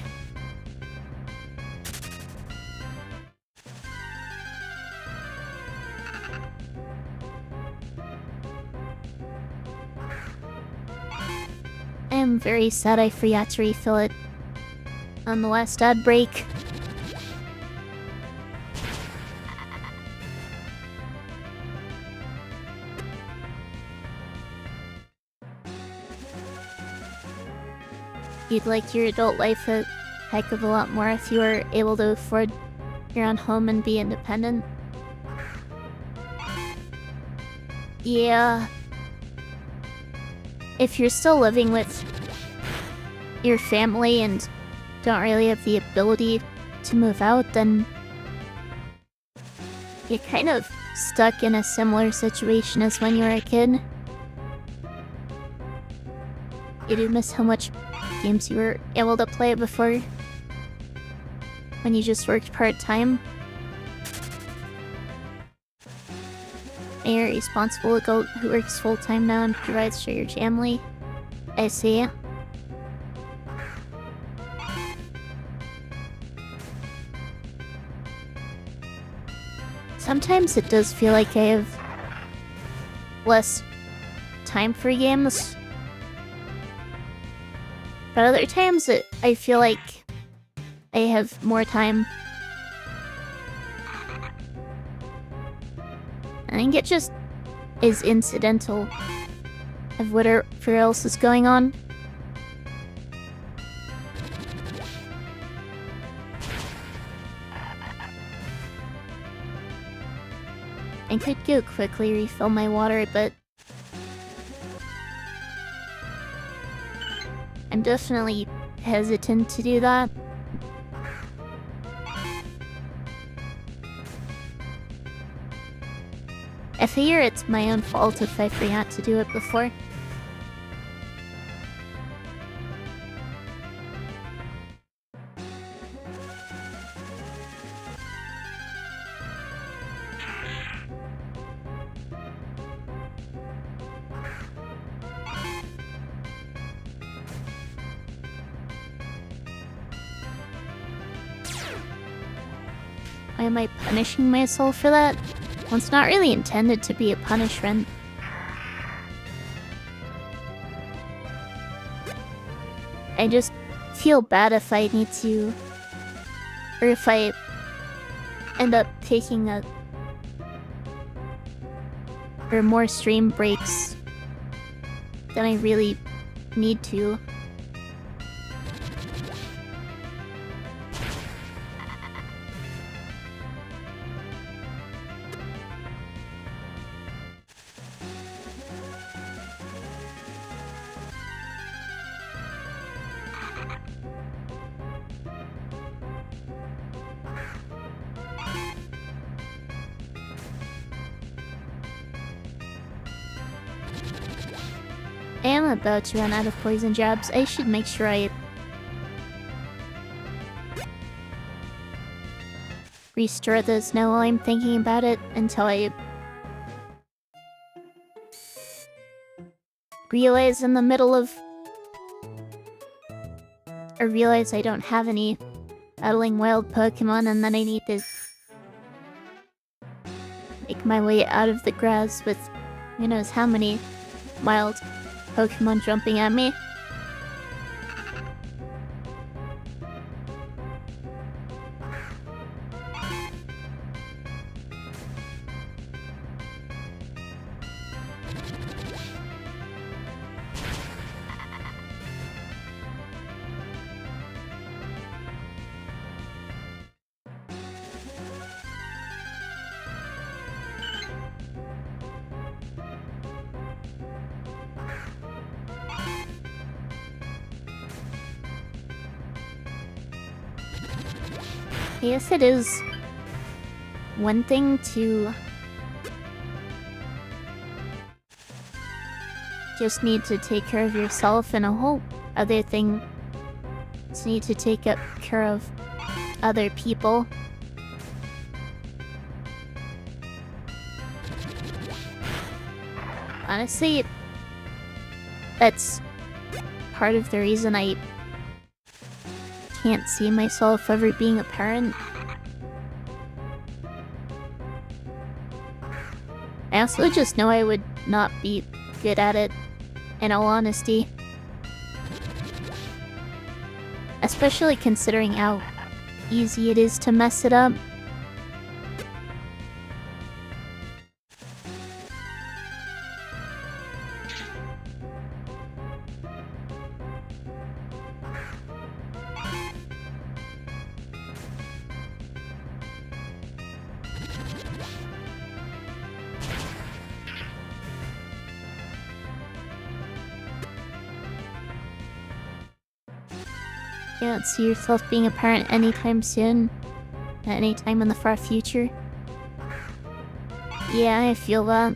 I am very sad I forgot to refill it on the last ad break. You'd like your adult life a heck of a lot more if you were able to afford your own home and be independent. Yeah. If you're still living with your family and don't really have the ability to move out, then you're kind of stuck in a similar situation as when you were a kid. You do miss how much games you were able to play before, when you just worked part-time. And you're a responsible adult who works full-time now and provides for your family. I see. Sometimes it does feel like I have less time for games. But other times, I feel like I have more time. I think it just is incidental of whatever else is going on. I could go quickly refill my water, but I'm definitely hesitant to do that. I figure it's my own fault if I forgot to do it before. Why am I punishing myself for that? Well, it's not really intended to be a punishment. I just feel bad if I need to, or if I end up taking more stream breaks than I really need to. I am about to run out of poison jabs. I should make sure I restore those now while I'm thinking about it until I realize in the middle of... or realize I don't have any battling wild Pokemon and then I need to make my way out of the grass with who knows how many wild Pokemon jumping at me. I guess it is one thing to just need to take care of yourself, and a whole other thing to need to take care of other people. Honestly, that's part of the reason I can't see myself ever being a parent. I also just know I would not be good at it, in all honesty. Especially considering how easy it is to mess it up. You don't see yourself being a parent anytime soon? At any time in the far future? Yeah, I feel that.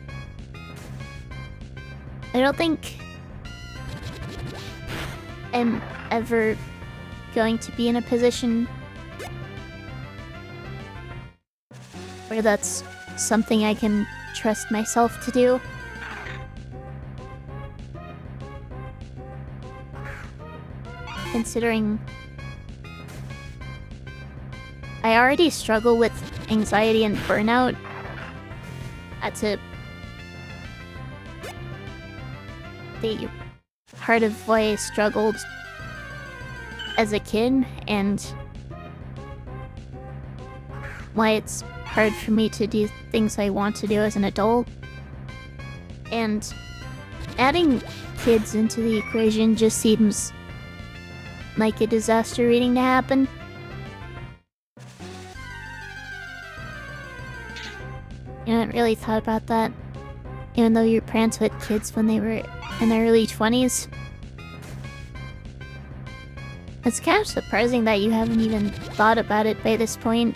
I don't think I'm ever going to be in a position where that's something I can trust myself to do. Considering I already struggle with anxiety and burnout. That's the heart of why I struggled as a kid, and why it's hard for me to do things I want to do as an adult. And adding kids into the equation just seems like a disaster waiting to happen. You haven't really thought about that, even though your parents had kids when they were in their early 20s. It's kind of surprising that you haven't even thought about it by this point.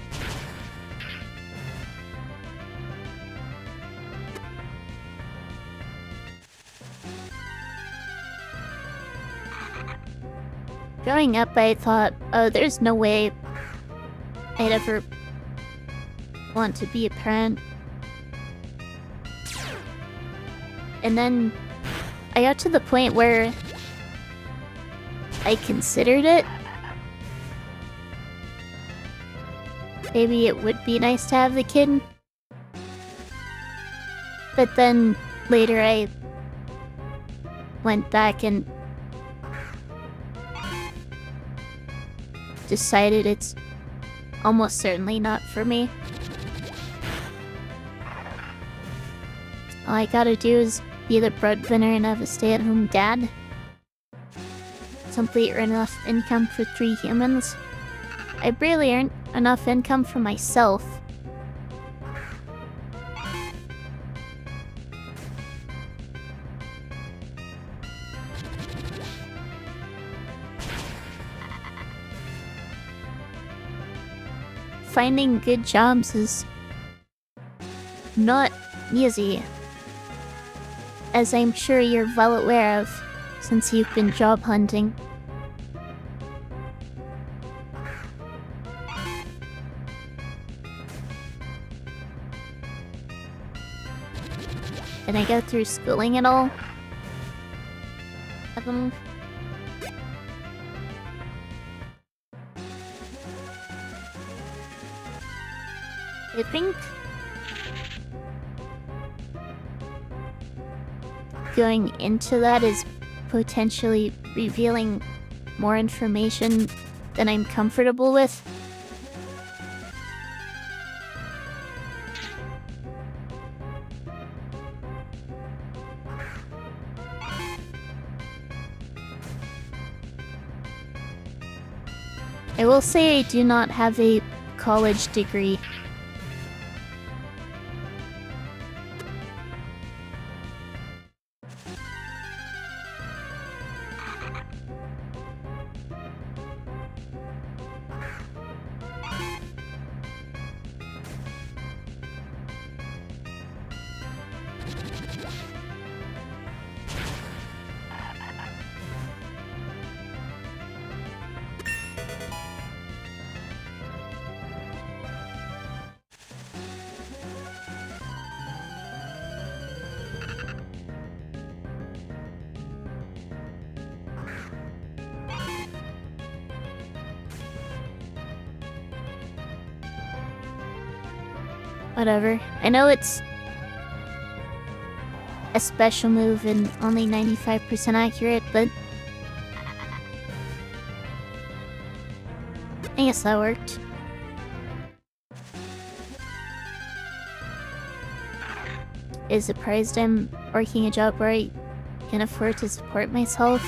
Growing up, I thought, oh, there's no way I'd ever want to be a parent. And then I got to the point where I considered it. Maybe it would be nice to have the kid. But then later I went back and decided it's almost certainly not for me. All I gotta do is be the breadwinner and have a stay-at-home dad. Simply earn enough income for 3 humans. I barely earn enough income for myself. Finding good jobs is not easy, as I'm sure you're well aware of since you've been job hunting. Did I go through schooling at all? I think going into that is potentially revealing more information than I'm comfortable with. I will say I do not have a college degree. Whatever. I know it's a special move and only 95% accurate, but I guess that worked. Is surprised I'm working a job where I can afford to support myself.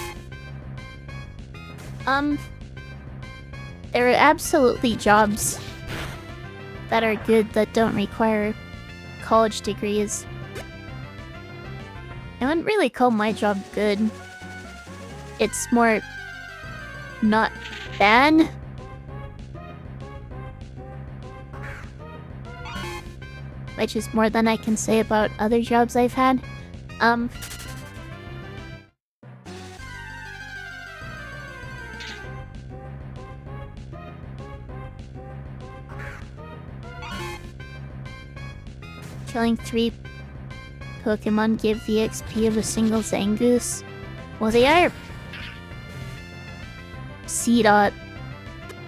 There are absolutely jobs that are good that don't require college degrees. I wouldn't really call my job good. It's more not bad. Which is more than I can say about other jobs I've had. Killing 3 Pokemon give the XP of a single Zangoose. Well, they are C-Dot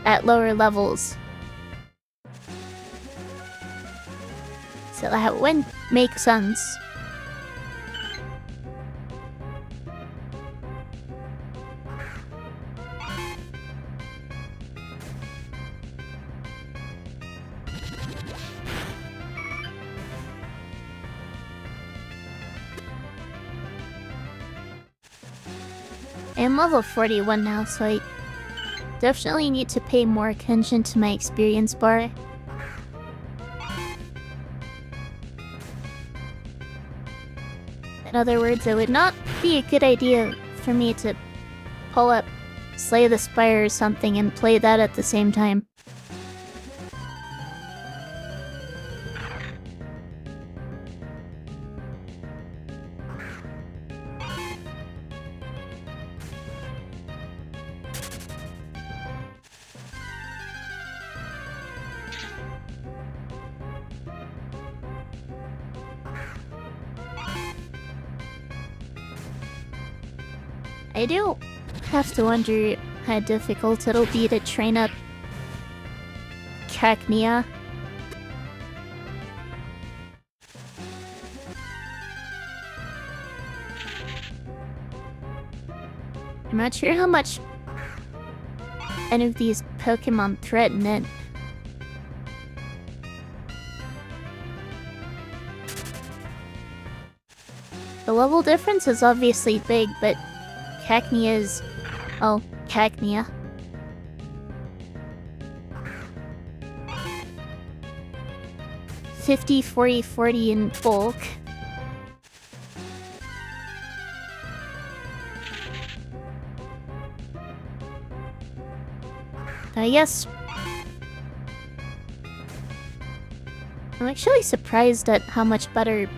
at lower levels. So that wouldn't make sense. I'm level 41 now, so I definitely need to pay more attention to my experience bar. In other words, it would not be a good idea for me to pull up Slay the Spire or something and play that at the same time. I do have to wonder how difficult it'll be to train up Cacnea. I'm not sure how much any of these Pokemon threaten it. The level difference is obviously big, but Cacnea is... oh, Cacnea. $50, $40, $40 in bulk. Yes. I'm actually surprised at how much better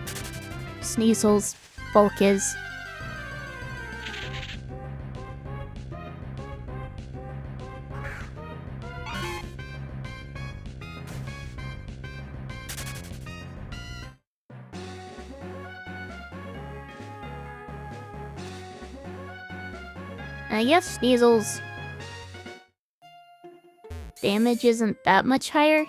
Sneasel's bulk is. I guess Sneasel's damage isn't that much higher.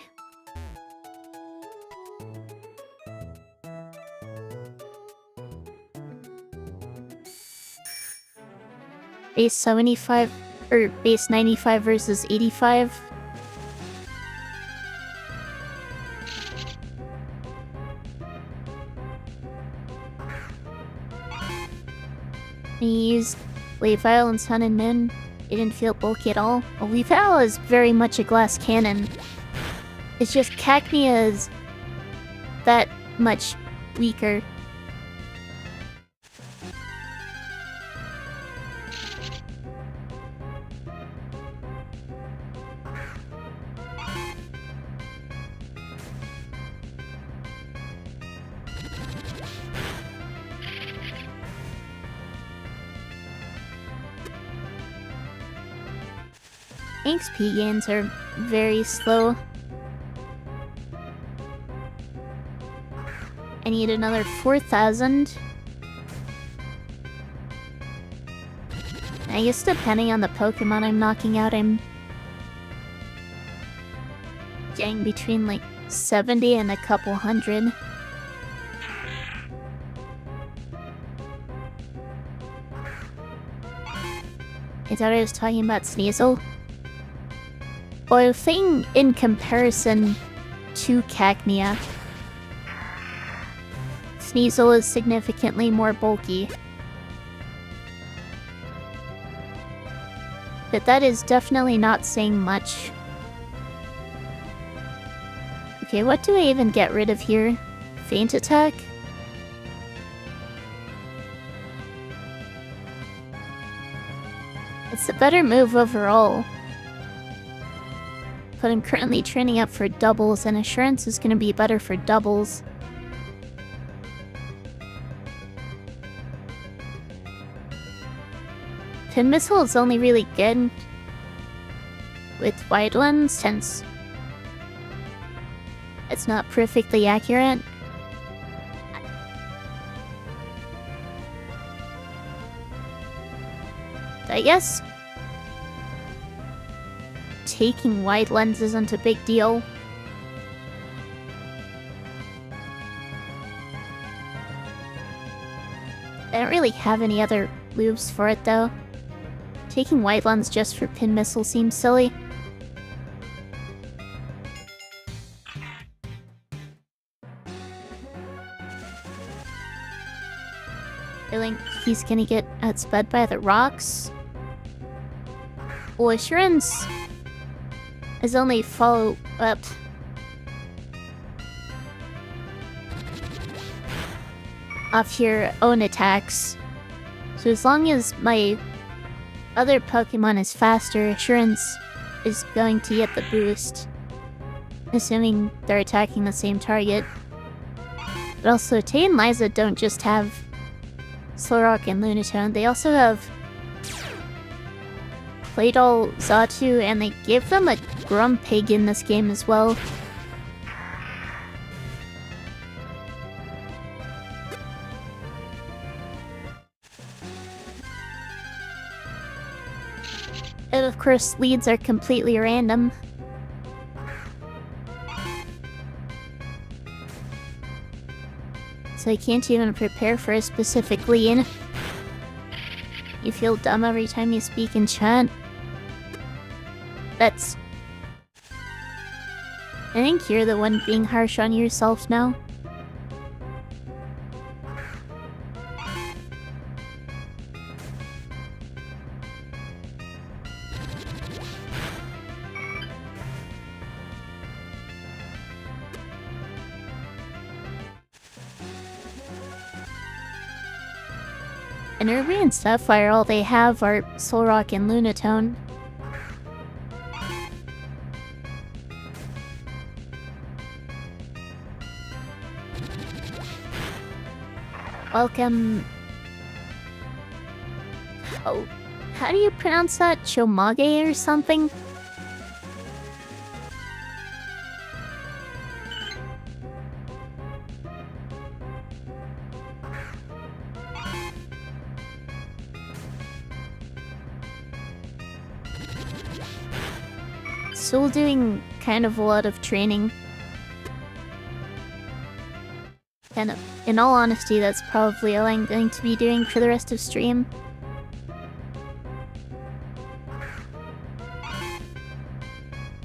Base 75 or base 95 versus 85. He used Weavile and Sun and Moon. It didn't feel bulky at all. Well, Weavile is very much a glass cannon. It's just Cacnea is that much weaker. XP gains are very slow. I need another 4,000. I guess depending on the Pokemon I'm knocking out, I'm getting between like 70 and a couple hundred. I thought I was talking about Sneasel. Well, I think in comparison to Cacnea, Sneasel is significantly more bulky. But that is definitely not saying much. Okay, what do I even get rid of here? Feint Attack? It's a better move overall. But I'm currently training up for doubles, and Assurance is going to be better for doubles. Pin Missile is only really good with Wide Lens, since it's not perfectly accurate. I guess taking Wide Lens isn't a big deal. I don't really have any other moves for it though. Taking Wide Lens just for Pin Missile seems silly. I think he's gonna get outsped by the rocks. Well, Assurance is only follow up. Off your own attacks. So as long as my other Pokemon is faster, Assurance is going to get the boost. Assuming they're attacking the same target. But also, Tay and Liza don't just have Slowrock and Lunatone, they also have Claydol, Xatu, and they gave them a Grumpig in this game as well. And of course, leads are completely random. So I can't even prepare for a specific lead. You feel dumb every time you speak in chat. That's I think you're the one being harsh on yourself now. In Ruby and Sapphire, all they have are Solrock and Lunatone. Welcome... Oh, how do you pronounce that? Chomage or something? Still doing kind of a lot of training. And in all honesty, that's probably all I'm going to be doing for the rest of stream.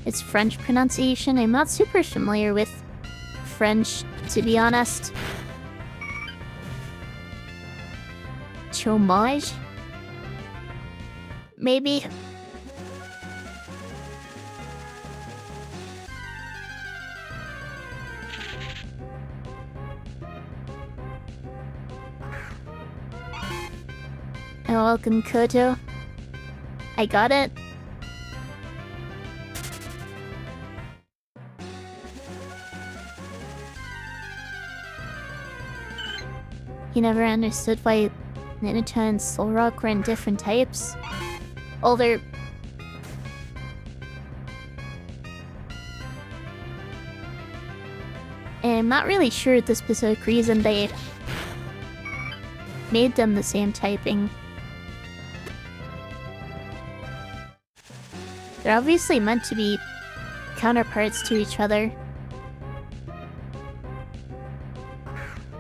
It's French pronunciation. I'm not super familiar with French, to be honest. Chômage? Maybe. Oh, welcome, Koto. I got it. He never understood why Nidoran and Solrock were in different types. Well, they're... I'm not really sure the specific reason they made them the same typing. They're obviously meant to be counterparts to each other.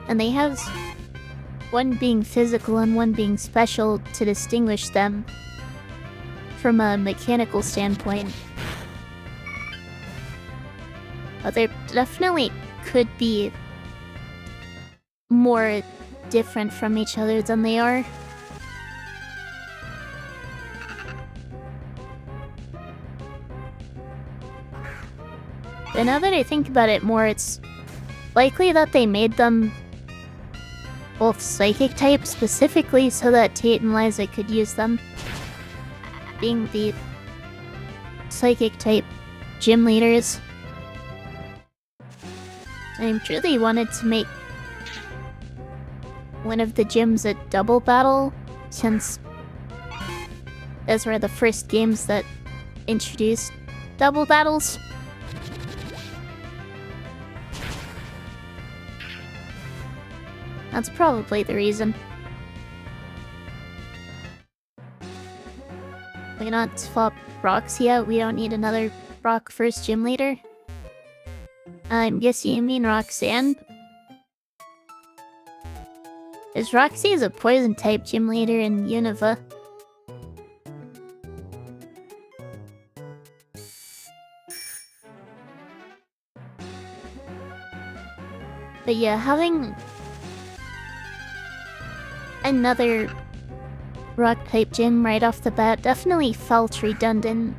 And they have one being physical and one being special to distinguish them from a mechanical standpoint. But they definitely could be more different from each other than they are. But now that I think about it more, it's likely that they made them both psychic types specifically so that Tate and Liza could use them. Being the psychic type gym leaders. I'm sure they wanted to make one of the gyms a double battle, since those were the first games that introduced double battles. That's probably the reason. Why not swap Roxy out? We don't need another Rock first gym leader. I'm guessing you mean Roxanne? As Roxy is a poison type gym leader in Unova. But yeah, having another rock type gym right off the bat definitely felt redundant.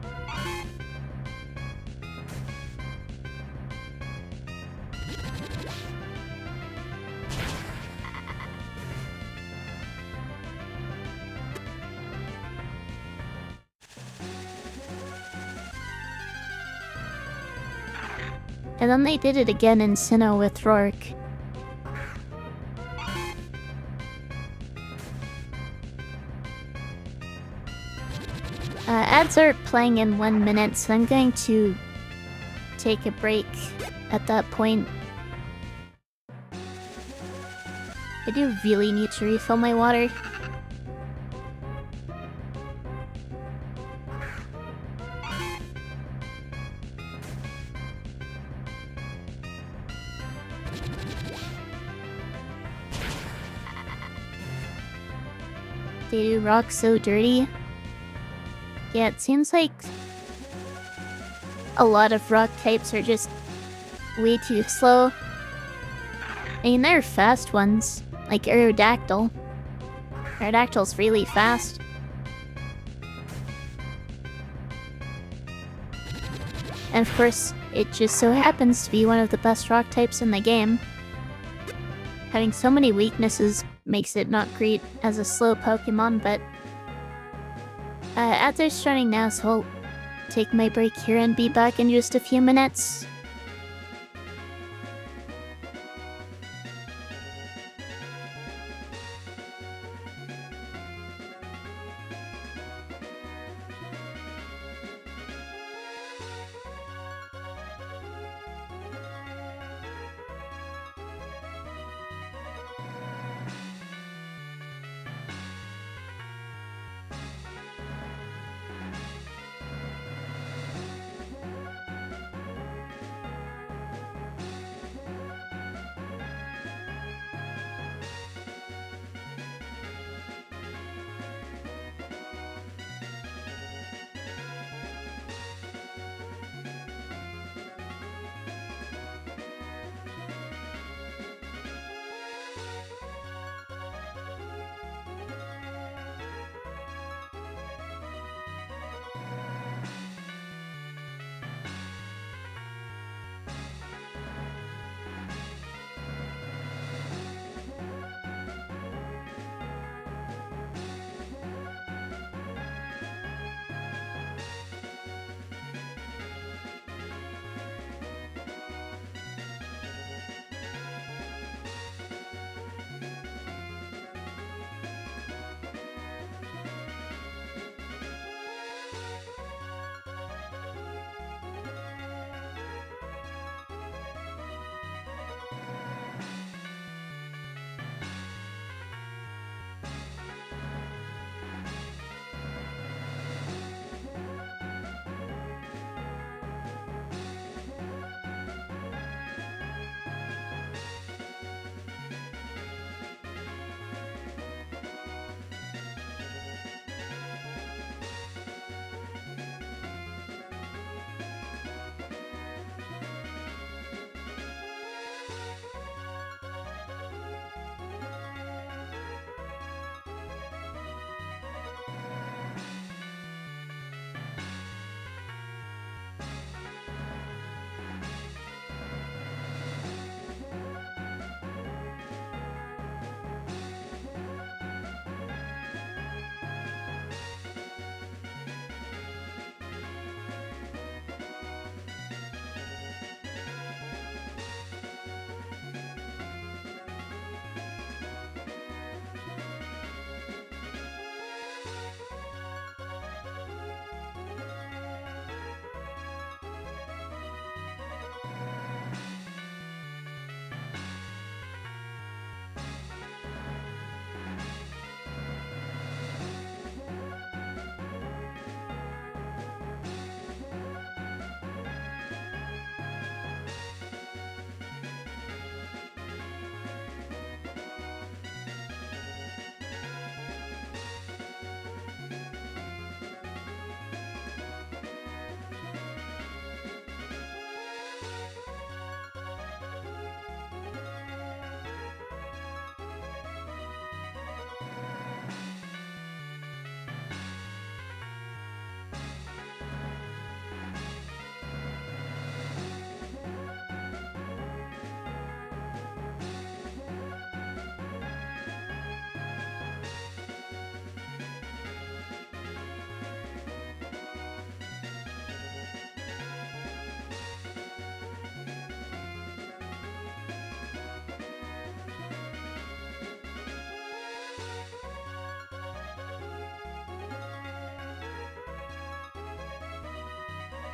And then they did it again in Sinnoh with Rourke. Ads are playing in 1 minute, so I'm going to take a break at that point. I do really need to refill my water. They do rock so dirty. Yeah, it seems like a lot of rock types are just way too slow. I mean, there are fast ones, like Aerodactyl. Aerodactyl's really fast. And of course, it just so happens to be one of the best rock types in the game. Having so many weaknesses makes it not great as a slow Pokemon, but... they're starting now, so I'll take my break here and be back in just a few minutes.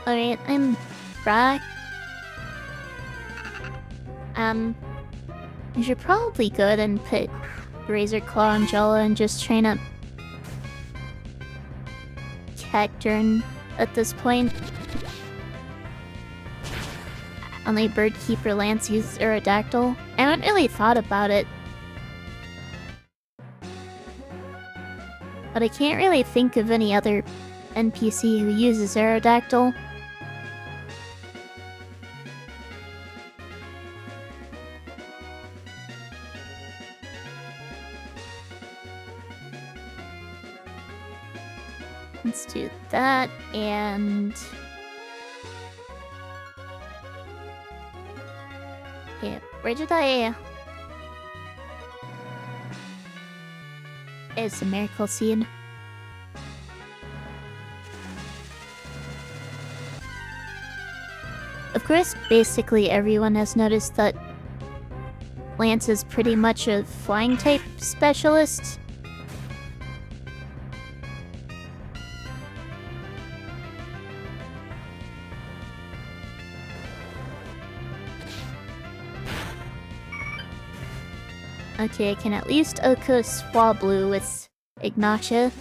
Alright, I'm back. I should probably go ahead and put Razor Claw on Jella and just train up Cacturn at this point. Only Birdkeeper Lance uses Aerodactyl. I haven't really thought about it. But I can't really think of any other NPC who uses Aerodactyl. Let's do that, and... Okay, where did I... It's a miracle seed. Of course, basically everyone has noticed that Lance is pretty much a flying type specialist. Okay, I can at least Oko Swablu with Ignatia.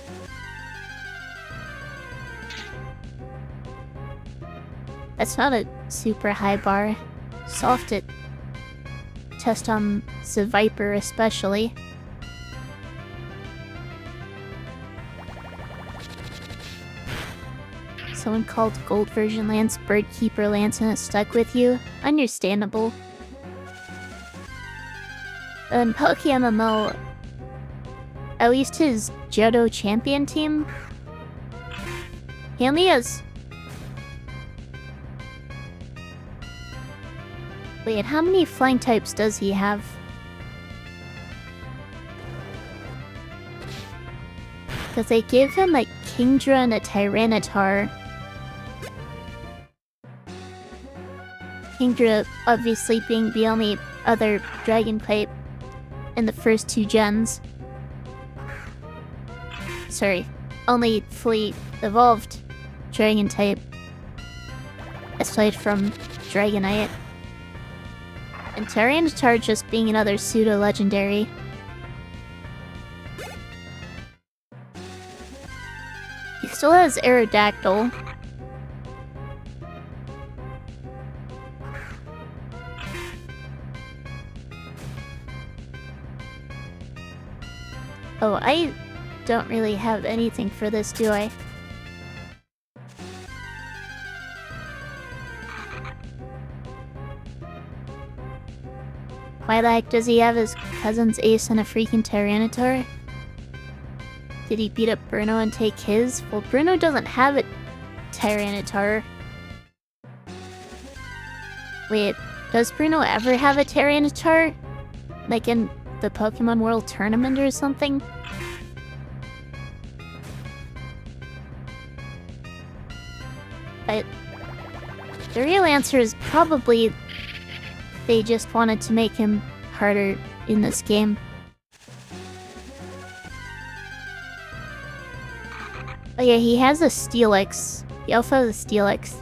That's not a super high bar. Soft at test on the Viper especially. Someone called Gold Version Lance Birdkeeper Lance and it stuck with you. Understandable. In PokeMMO, at least his Johto champion team, he only has... Wait, how many flying types does he have? Because they gave him a Kingdra and a Tyranitar. Kingdra obviously being the only other dragon type in the first 2 gens. Sorry, only fully evolved dragon type aside from Dragonite. And Tyranitar just being another pseudo-legendary. He still has Aerodactyl. Oh, I don't really have anything for this, do I? Why the heck does he have his cousin's ace and a freaking Tyranitar? Did he beat up Bruno and take his? Well, Bruno doesn't have a Tyranitar. Wait, does Bruno ever have a Tyranitar? Like in the Pokemon World Tournament or something? But the real answer is probably they just wanted to make him harder in this game. Oh yeah, he has a Steelix. He also has a Steelix.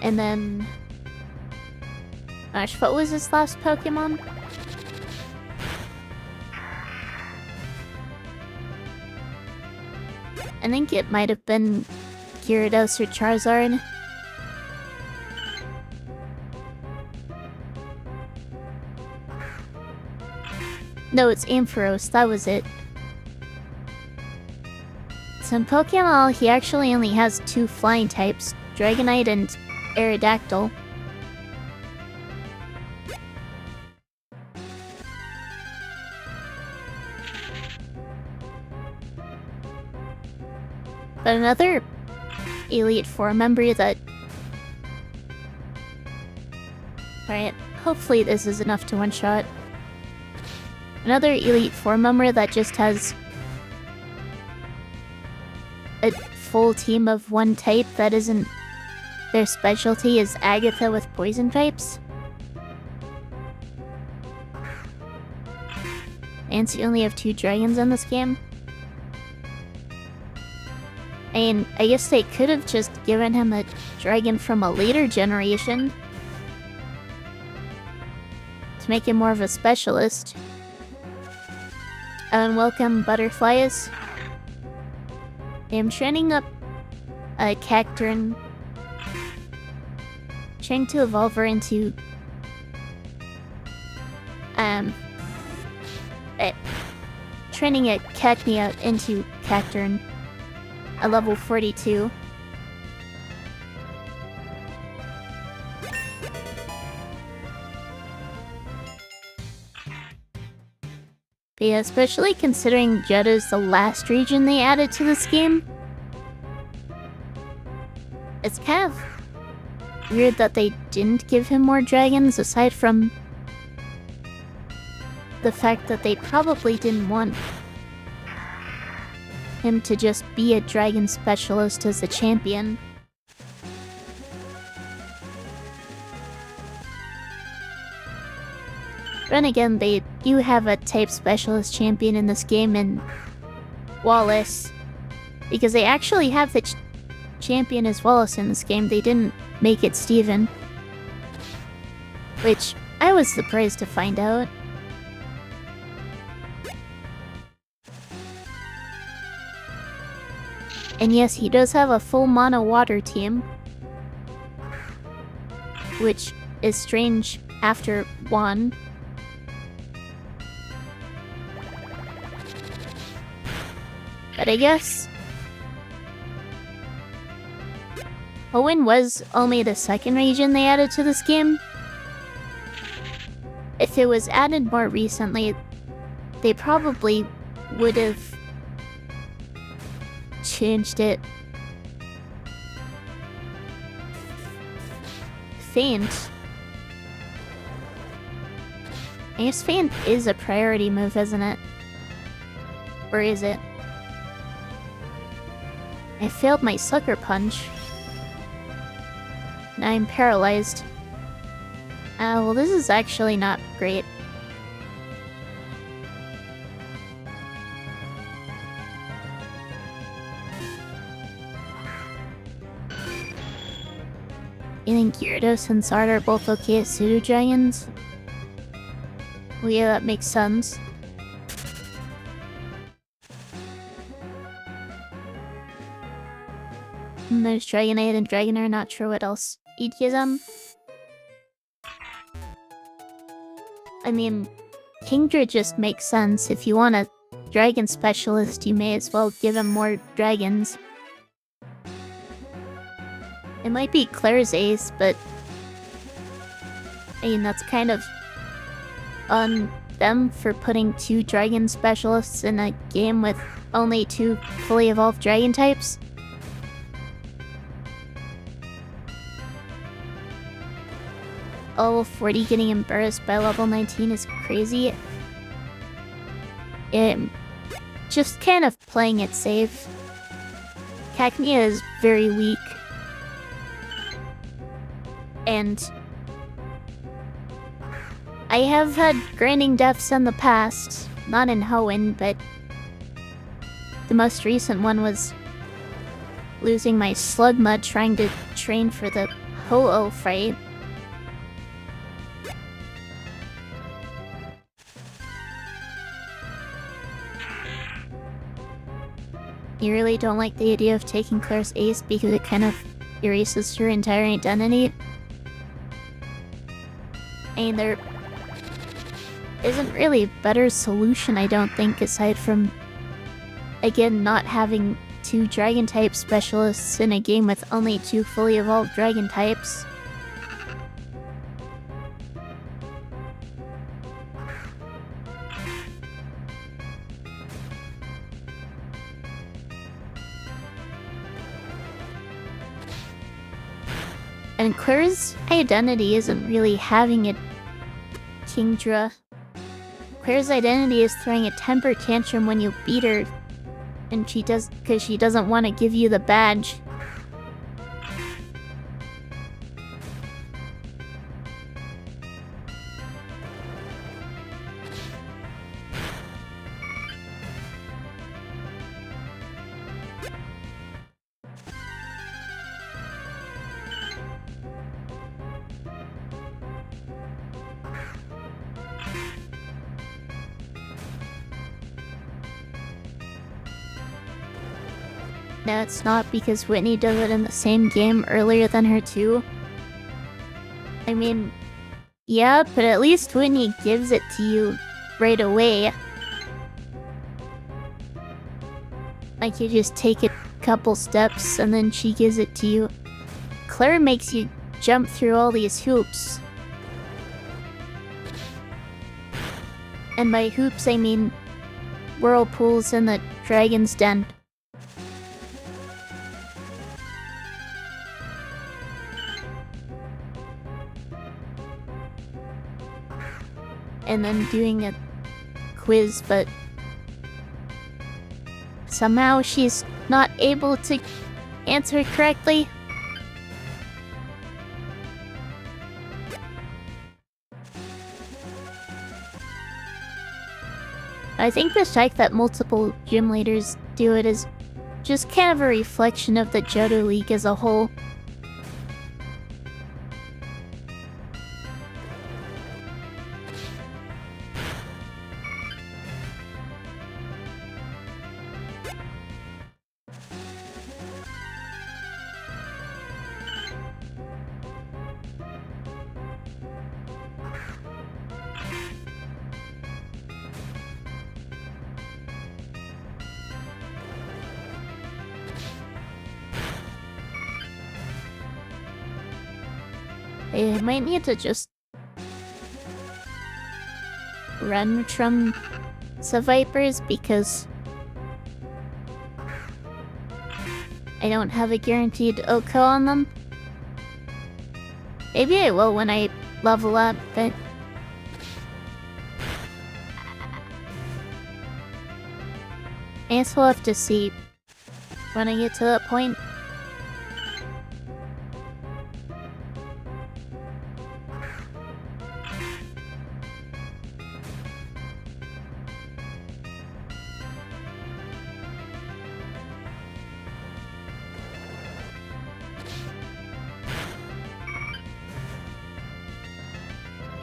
And then... Gosh, what was his last Pokemon? I think it might have been Gyarados or Charizard. No, it's Ampharos, that was it. So in Pokemon, he actually only has 2 flying types, Dragonite and Aerodactyl. But another Elite Four member that... Alright, hopefully this is enough to one-shot. Another Elite Four member that just has a full team of 1 type that isn't their specialty is Agatha with poison types. And you only have 2 dragons in this game. And I guess they could have just given him a dragon from a later generation to make him more of a specialist. And welcome, butterflies. I'm training up a Cacturne, trying to evolve her into training a Cacnea into Cacturn at level 42. But yeah, especially considering Jedda's the last region they added to this game. It's kind of weird that they didn't give him more dragons, aside from the fact that they probably didn't want him to just be a dragon specialist as a champion. Then again, they do have a type specialist champion in this game in Wallace, because they actually have the champion as Wallace in this game. They didn't make it Steven, which I was surprised to find out. And yes, he does have a full mono water team, which is strange after 1. But I guess Hoenn was only the second region they added to this game. If it was added more recently, they probably would have changed it. Feint. I guess Feint is a priority move, isn't it? Or is it? I failed my sucker punch. Now I'm paralyzed. Well, this is actually not great. You think Gyarados and Zard are both okay as pseudo dragons? Well, yeah, that makes sense. And there's Dragonite and Dragonair, not sure what else you'd give them. I mean, Kingdra just makes sense. If you want a dragon specialist, you may as well give him more dragons. It might be Claire's ace, but I mean, that's kind of on them for putting 2 dragon specialists in a game with only 2 fully evolved dragon types. Level 40 getting embarrassed by level 19 is crazy. Just kind of playing it safe. Cacnea is very weak. And I have had grinding deaths in the past. Not in Hoenn, but the most recent one was losing my Slugma trying to train for the Ho-Oh fight. You really don't like the idea of taking Claire's ace because it kind of erases her entire identity? And there isn't really a better solution, I don't think, aside from, again, not having 2 dragon type specialists in a game with only 2 fully evolved dragon types. And Claire's identity isn't really having a Kingdra. Claire's identity is throwing a temper tantrum when you beat her, and she does because she doesn't want to give you the badge. No, it's not, because Whitney does it in the same game earlier than her too. I mean, yeah, but at least Whitney gives it to you right away. Like, you just take a couple steps and then she gives it to you. Claire makes you jump through all these hoops. And by hoops, I mean whirlpools in the dragon's den. And then doing a quiz, but somehow she's not able to answer correctly. I think the fact that multiple gym leaders do it is just kind of a reflection of the Johto League as a whole. I might need to just run from the Vipers because I don't have a guaranteed OHKO on them. Maybe I will when I level up, but I guess we'll have to see when I get to that point.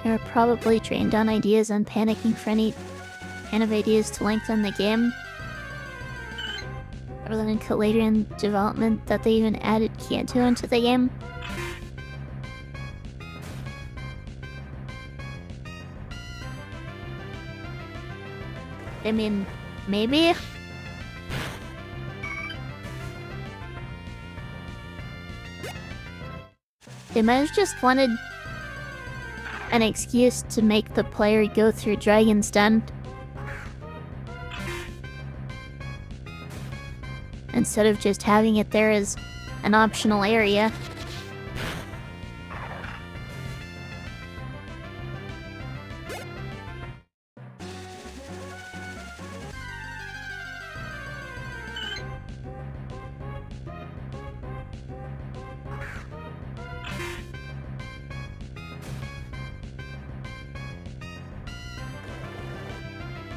They're probably drained on ideas and panicking for any kind of ideas to lengthen the game. Rather than later in development that they even added Kanto into the game. I mean, maybe? They might have just wanted an excuse to make the player go through Dragon's Den instead of just having it there as an optional area.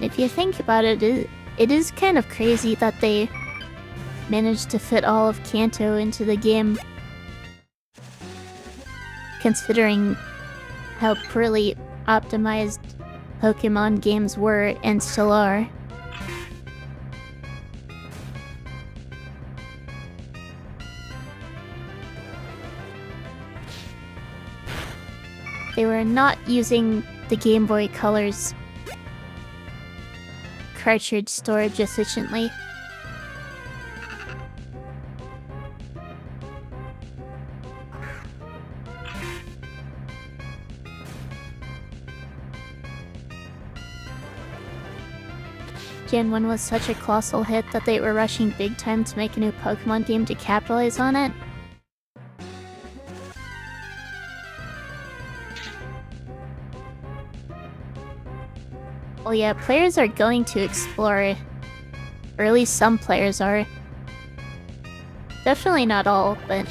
If you think about it, it is kind of crazy that they managed to fit all of Kanto into the game, considering how poorly optimized Pokemon games were and still are. They were not using the Game Boy Color's cartridge storage efficiently. Gen 1 was such a colossal hit that they were rushing big time to make a new Pokemon game to capitalize on it. Well, yeah, players are going to explore, or at least some players are. Definitely not all, but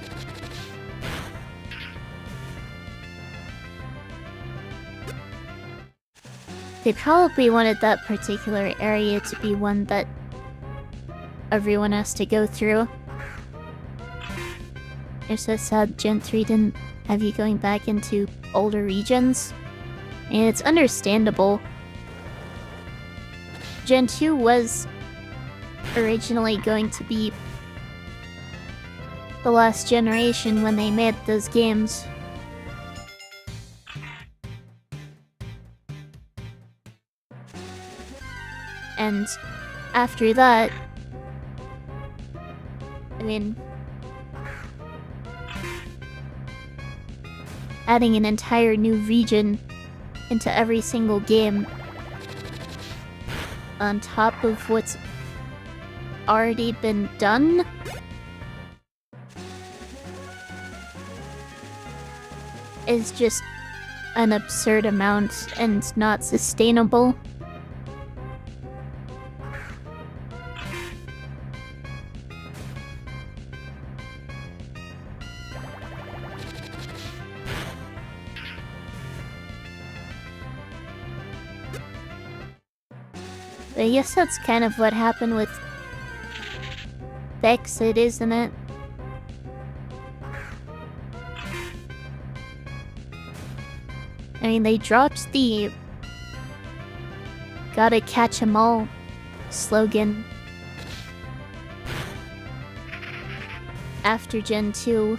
they probably wanted that particular area to be one that everyone has to go through. It's so sad Gen 3 didn't have you going back into older regions, and it's understandable. Gen 2 was originally going to be the last generation when they made those games. And after that, I mean, adding an entire new region into every single game on top of what's already been done is just an absurd amount and not sustainable. But I guess that's kind of what happened with Exit, isn't it? I mean, they dropped the "Gotta catch 'em all" slogan after Gen 2.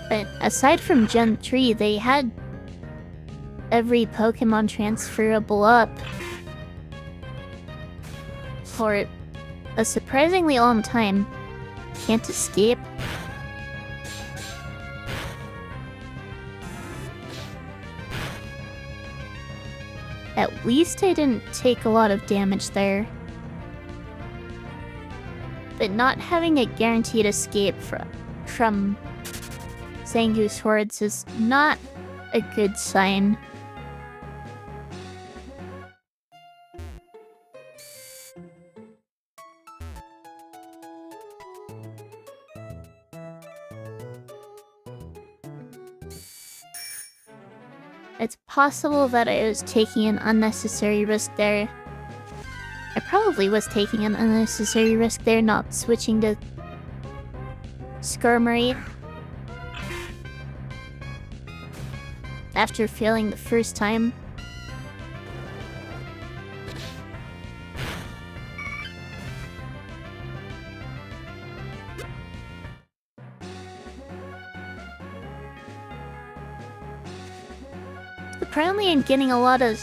But aside from Gen 3, they had every Pokemon transferable up for a surprisingly long time. Can't escape. At least I didn't take a lot of damage there. But not having a guaranteed escape from Zangoose hordes is not a good sign. It's possible that I was taking an unnecessary risk there. I probably was taking an unnecessary risk there, not switching to Skarmory after failing the first time. Apparently I'm getting a lot of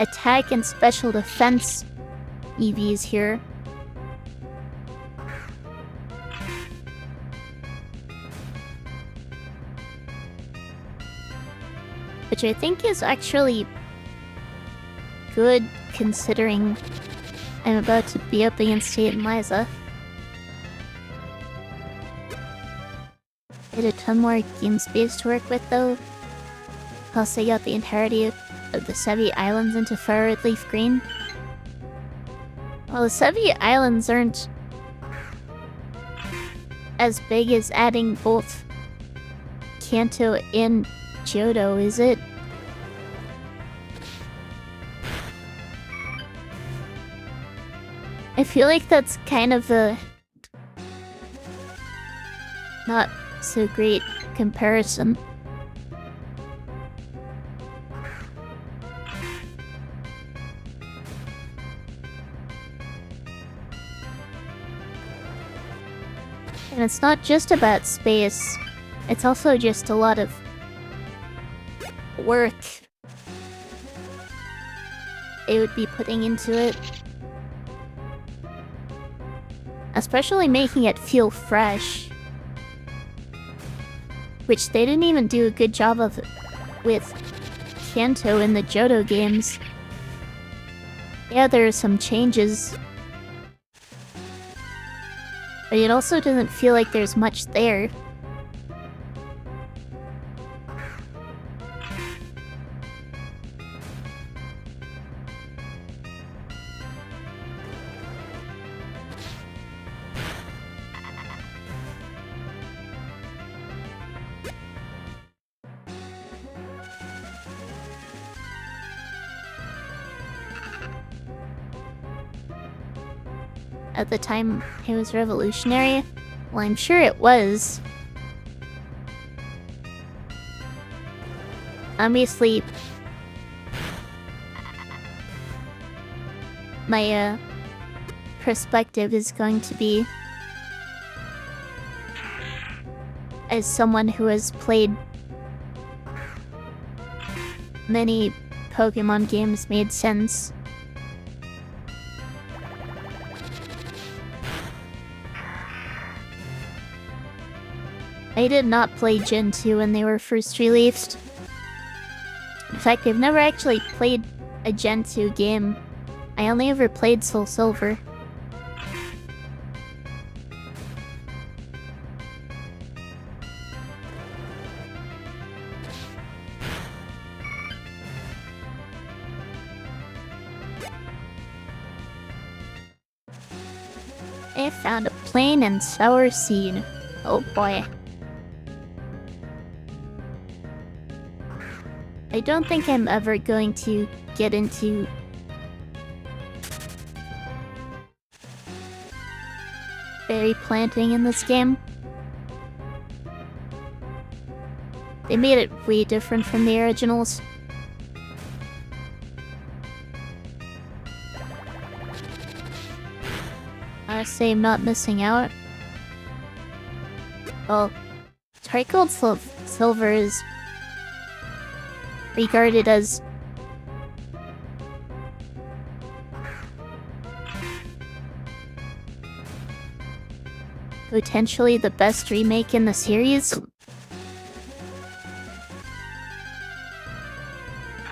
attack and special defense EVs here. Which I think is actually good considering I'm about to be up against Tate and Liza. I had a ton more game space to work with though. Plus I got the entirety of the Sevi Islands into Fire Red Leaf Green. Well, the Sevi Islands aren't as big as adding both Kanto and Johto, is it? I feel like that's kind of a not so great comparison. And it's not just about space, it's also just a lot of work they would be putting into it. Especially making it feel fresh. Which they didn't even do a good job of with Kanto in the Johto games. Yeah, there are some changes. But it also doesn't feel like there's much there. At the time, it was revolutionary? Well, I'm sure it was. Obviously, my perspective is going to be as someone who has played many Pokemon games made since. I did not play Gen 2 when they were first released. In fact, I've never actually played a Gen 2 game. I only ever played Soul Silver. I found a plain and sour seed. Oh boy. I don't think I'm ever going to get into berry planting in this game. They made it way different from the originals. Honestly, I'm not missing out. Well, Tricolored Silver is regarded as potentially the best remake in the series.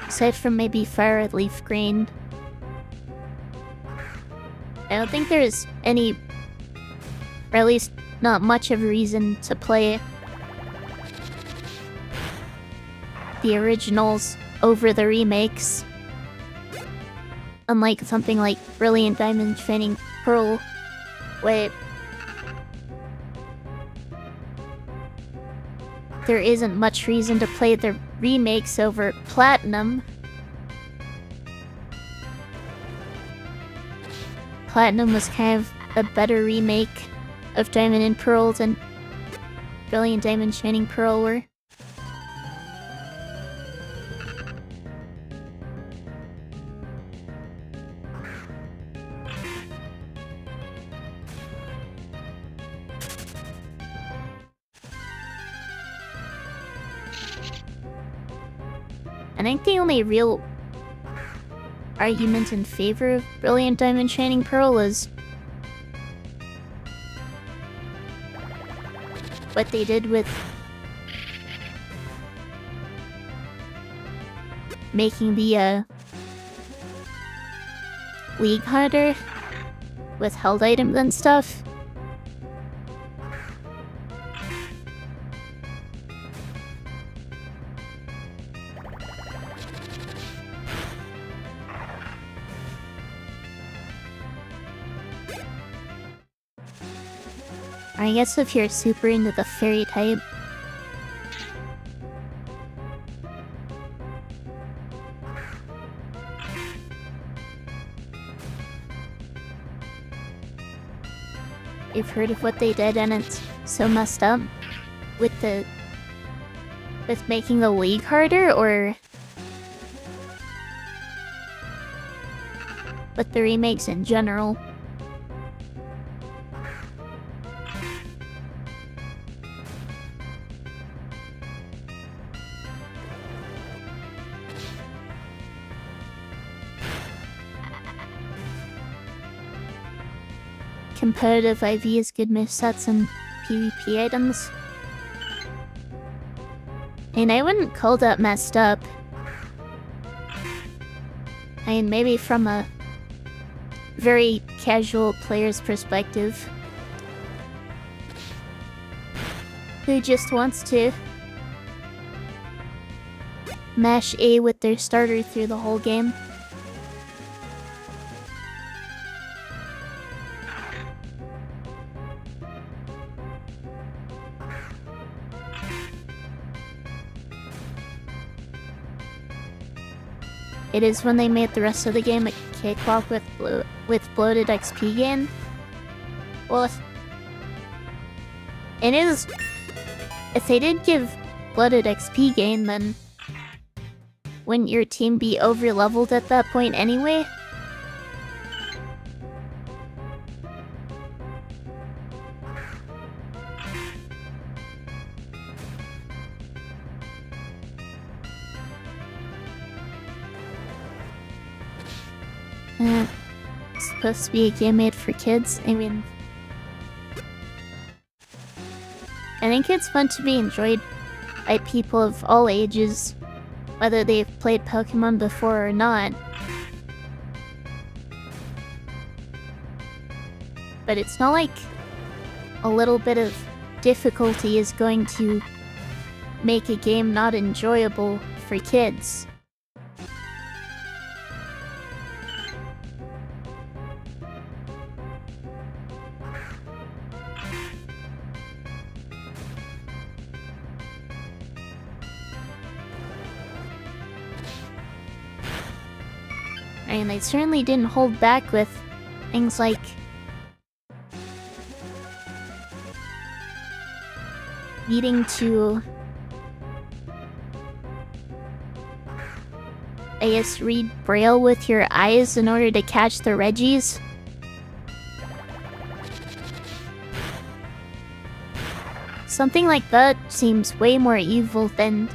Aside from maybe Fire Red Leaf Green. I don't think there's any, or at least not much of a reason to play the originals over the remakes. Unlike something like Brilliant Diamond Shining Pearl, where there isn't much reason to play the remakes over Platinum. Platinum was kind of a better remake of Diamond and Pearl than Brilliant Diamond Shining Pearl were. I think the only real argument in favor of Brilliant Diamond Shining Pearl is what they did with making the League harder with held items and stuff. I guess if you're super into the fairy type, you've heard of what they did and it's so messed up with making the League harder, or with the remakes in general. Competitive IV is good movesets and PvP items. And I wouldn't call that messed up. I mean, maybe from a very casual player's perspective, who just wants to mash A with their starter through the whole game. It is when they made the rest of the game a cakewalk with bloated XP gain. Well, it is. If they did give bloated XP gain, then wouldn't your team be over-leveled at that point anyway? It's supposed to be a game made for kids. I mean, I think it's fun to be enjoyed by people of all ages, whether they've played Pokemon before or not. But it's not like a little bit of difficulty is going to make a game not enjoyable for kids. I mean, they certainly didn't hold back with things like needing to, I guess, read Braille with your eyes in order to catch the Reggies. Something like that seems way more evil than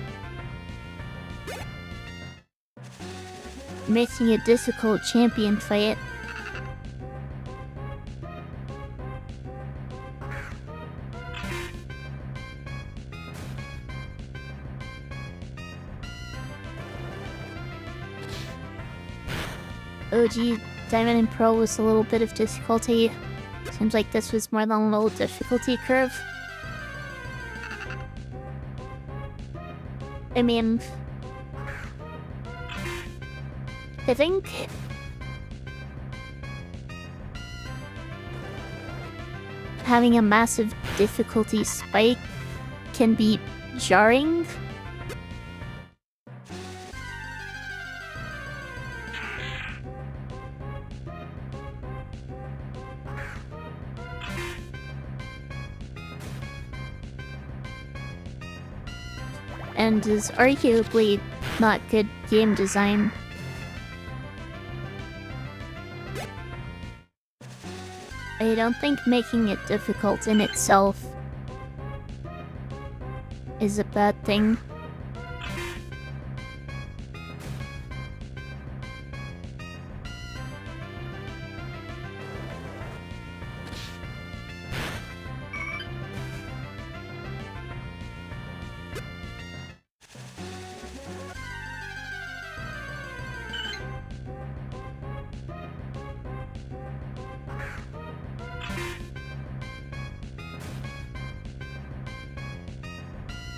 making a difficult champion fight. OG Diamond and Pearl was a little bit of difficulty. Seems like this was more than a little difficulty curve. I mean, I think having a massive difficulty spike can be jarring. And is arguably not good game design. I don't think making it difficult in itself is a bad thing.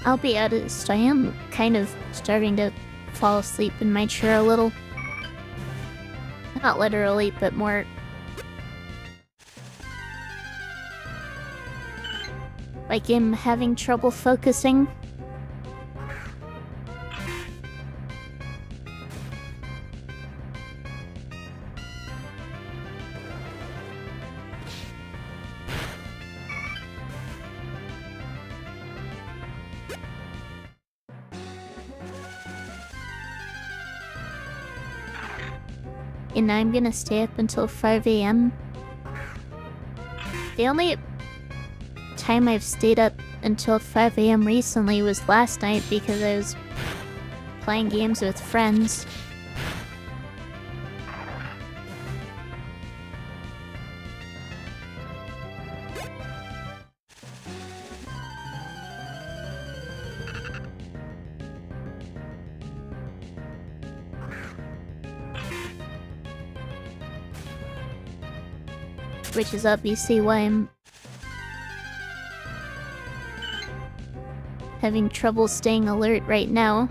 I'll be honest, I am kind of starting to fall asleep in my chair a little. Not literally, but more like I'm having trouble focusing. And I'm gonna stay up until 5 AM. The only time I've stayed up until 5 AM recently was last night because I was playing games with friends. Which is obviously why I'm having trouble staying alert right now.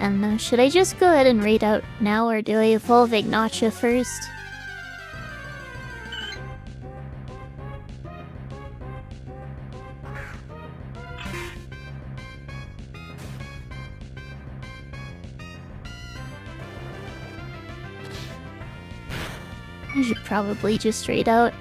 And should I just go ahead and raid out now, or do I evolve Ignatia first? I should probably just raid out.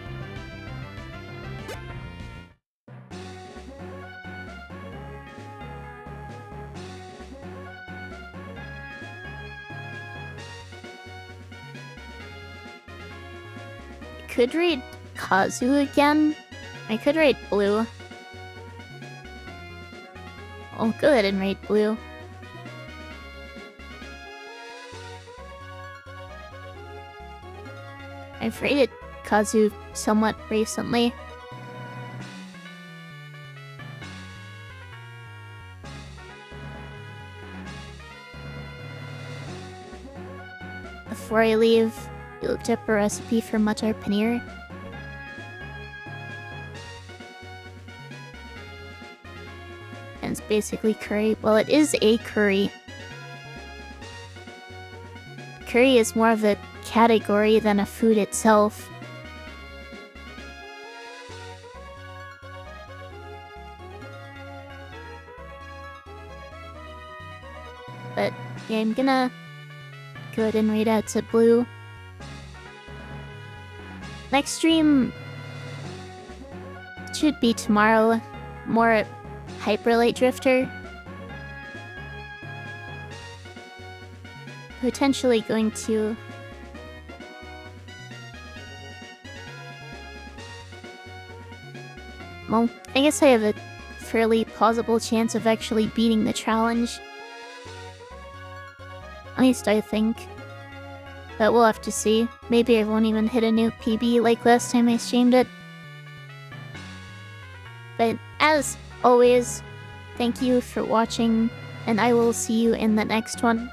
I could raid Kazu again. I could raid Blue. I'll go ahead and raid Blue. I've rated Kazu somewhat recently. Before I leave, I looked up a recipe for Matar Paneer. And it's basically curry. Well, it is a curry. Curry is more of a category than a food itself. But yeah, I'm gonna go ahead and read out to Blue. Next stream should be tomorrow. More Hyperlight Drifter. Potentially going to... Well, I guess I have a fairly plausible chance of actually beating the challenge. At least I think. But we'll have to see. Maybe I won't even hit a new PB like last time I streamed it. But as always, thank you for watching, and I will see you in the next one.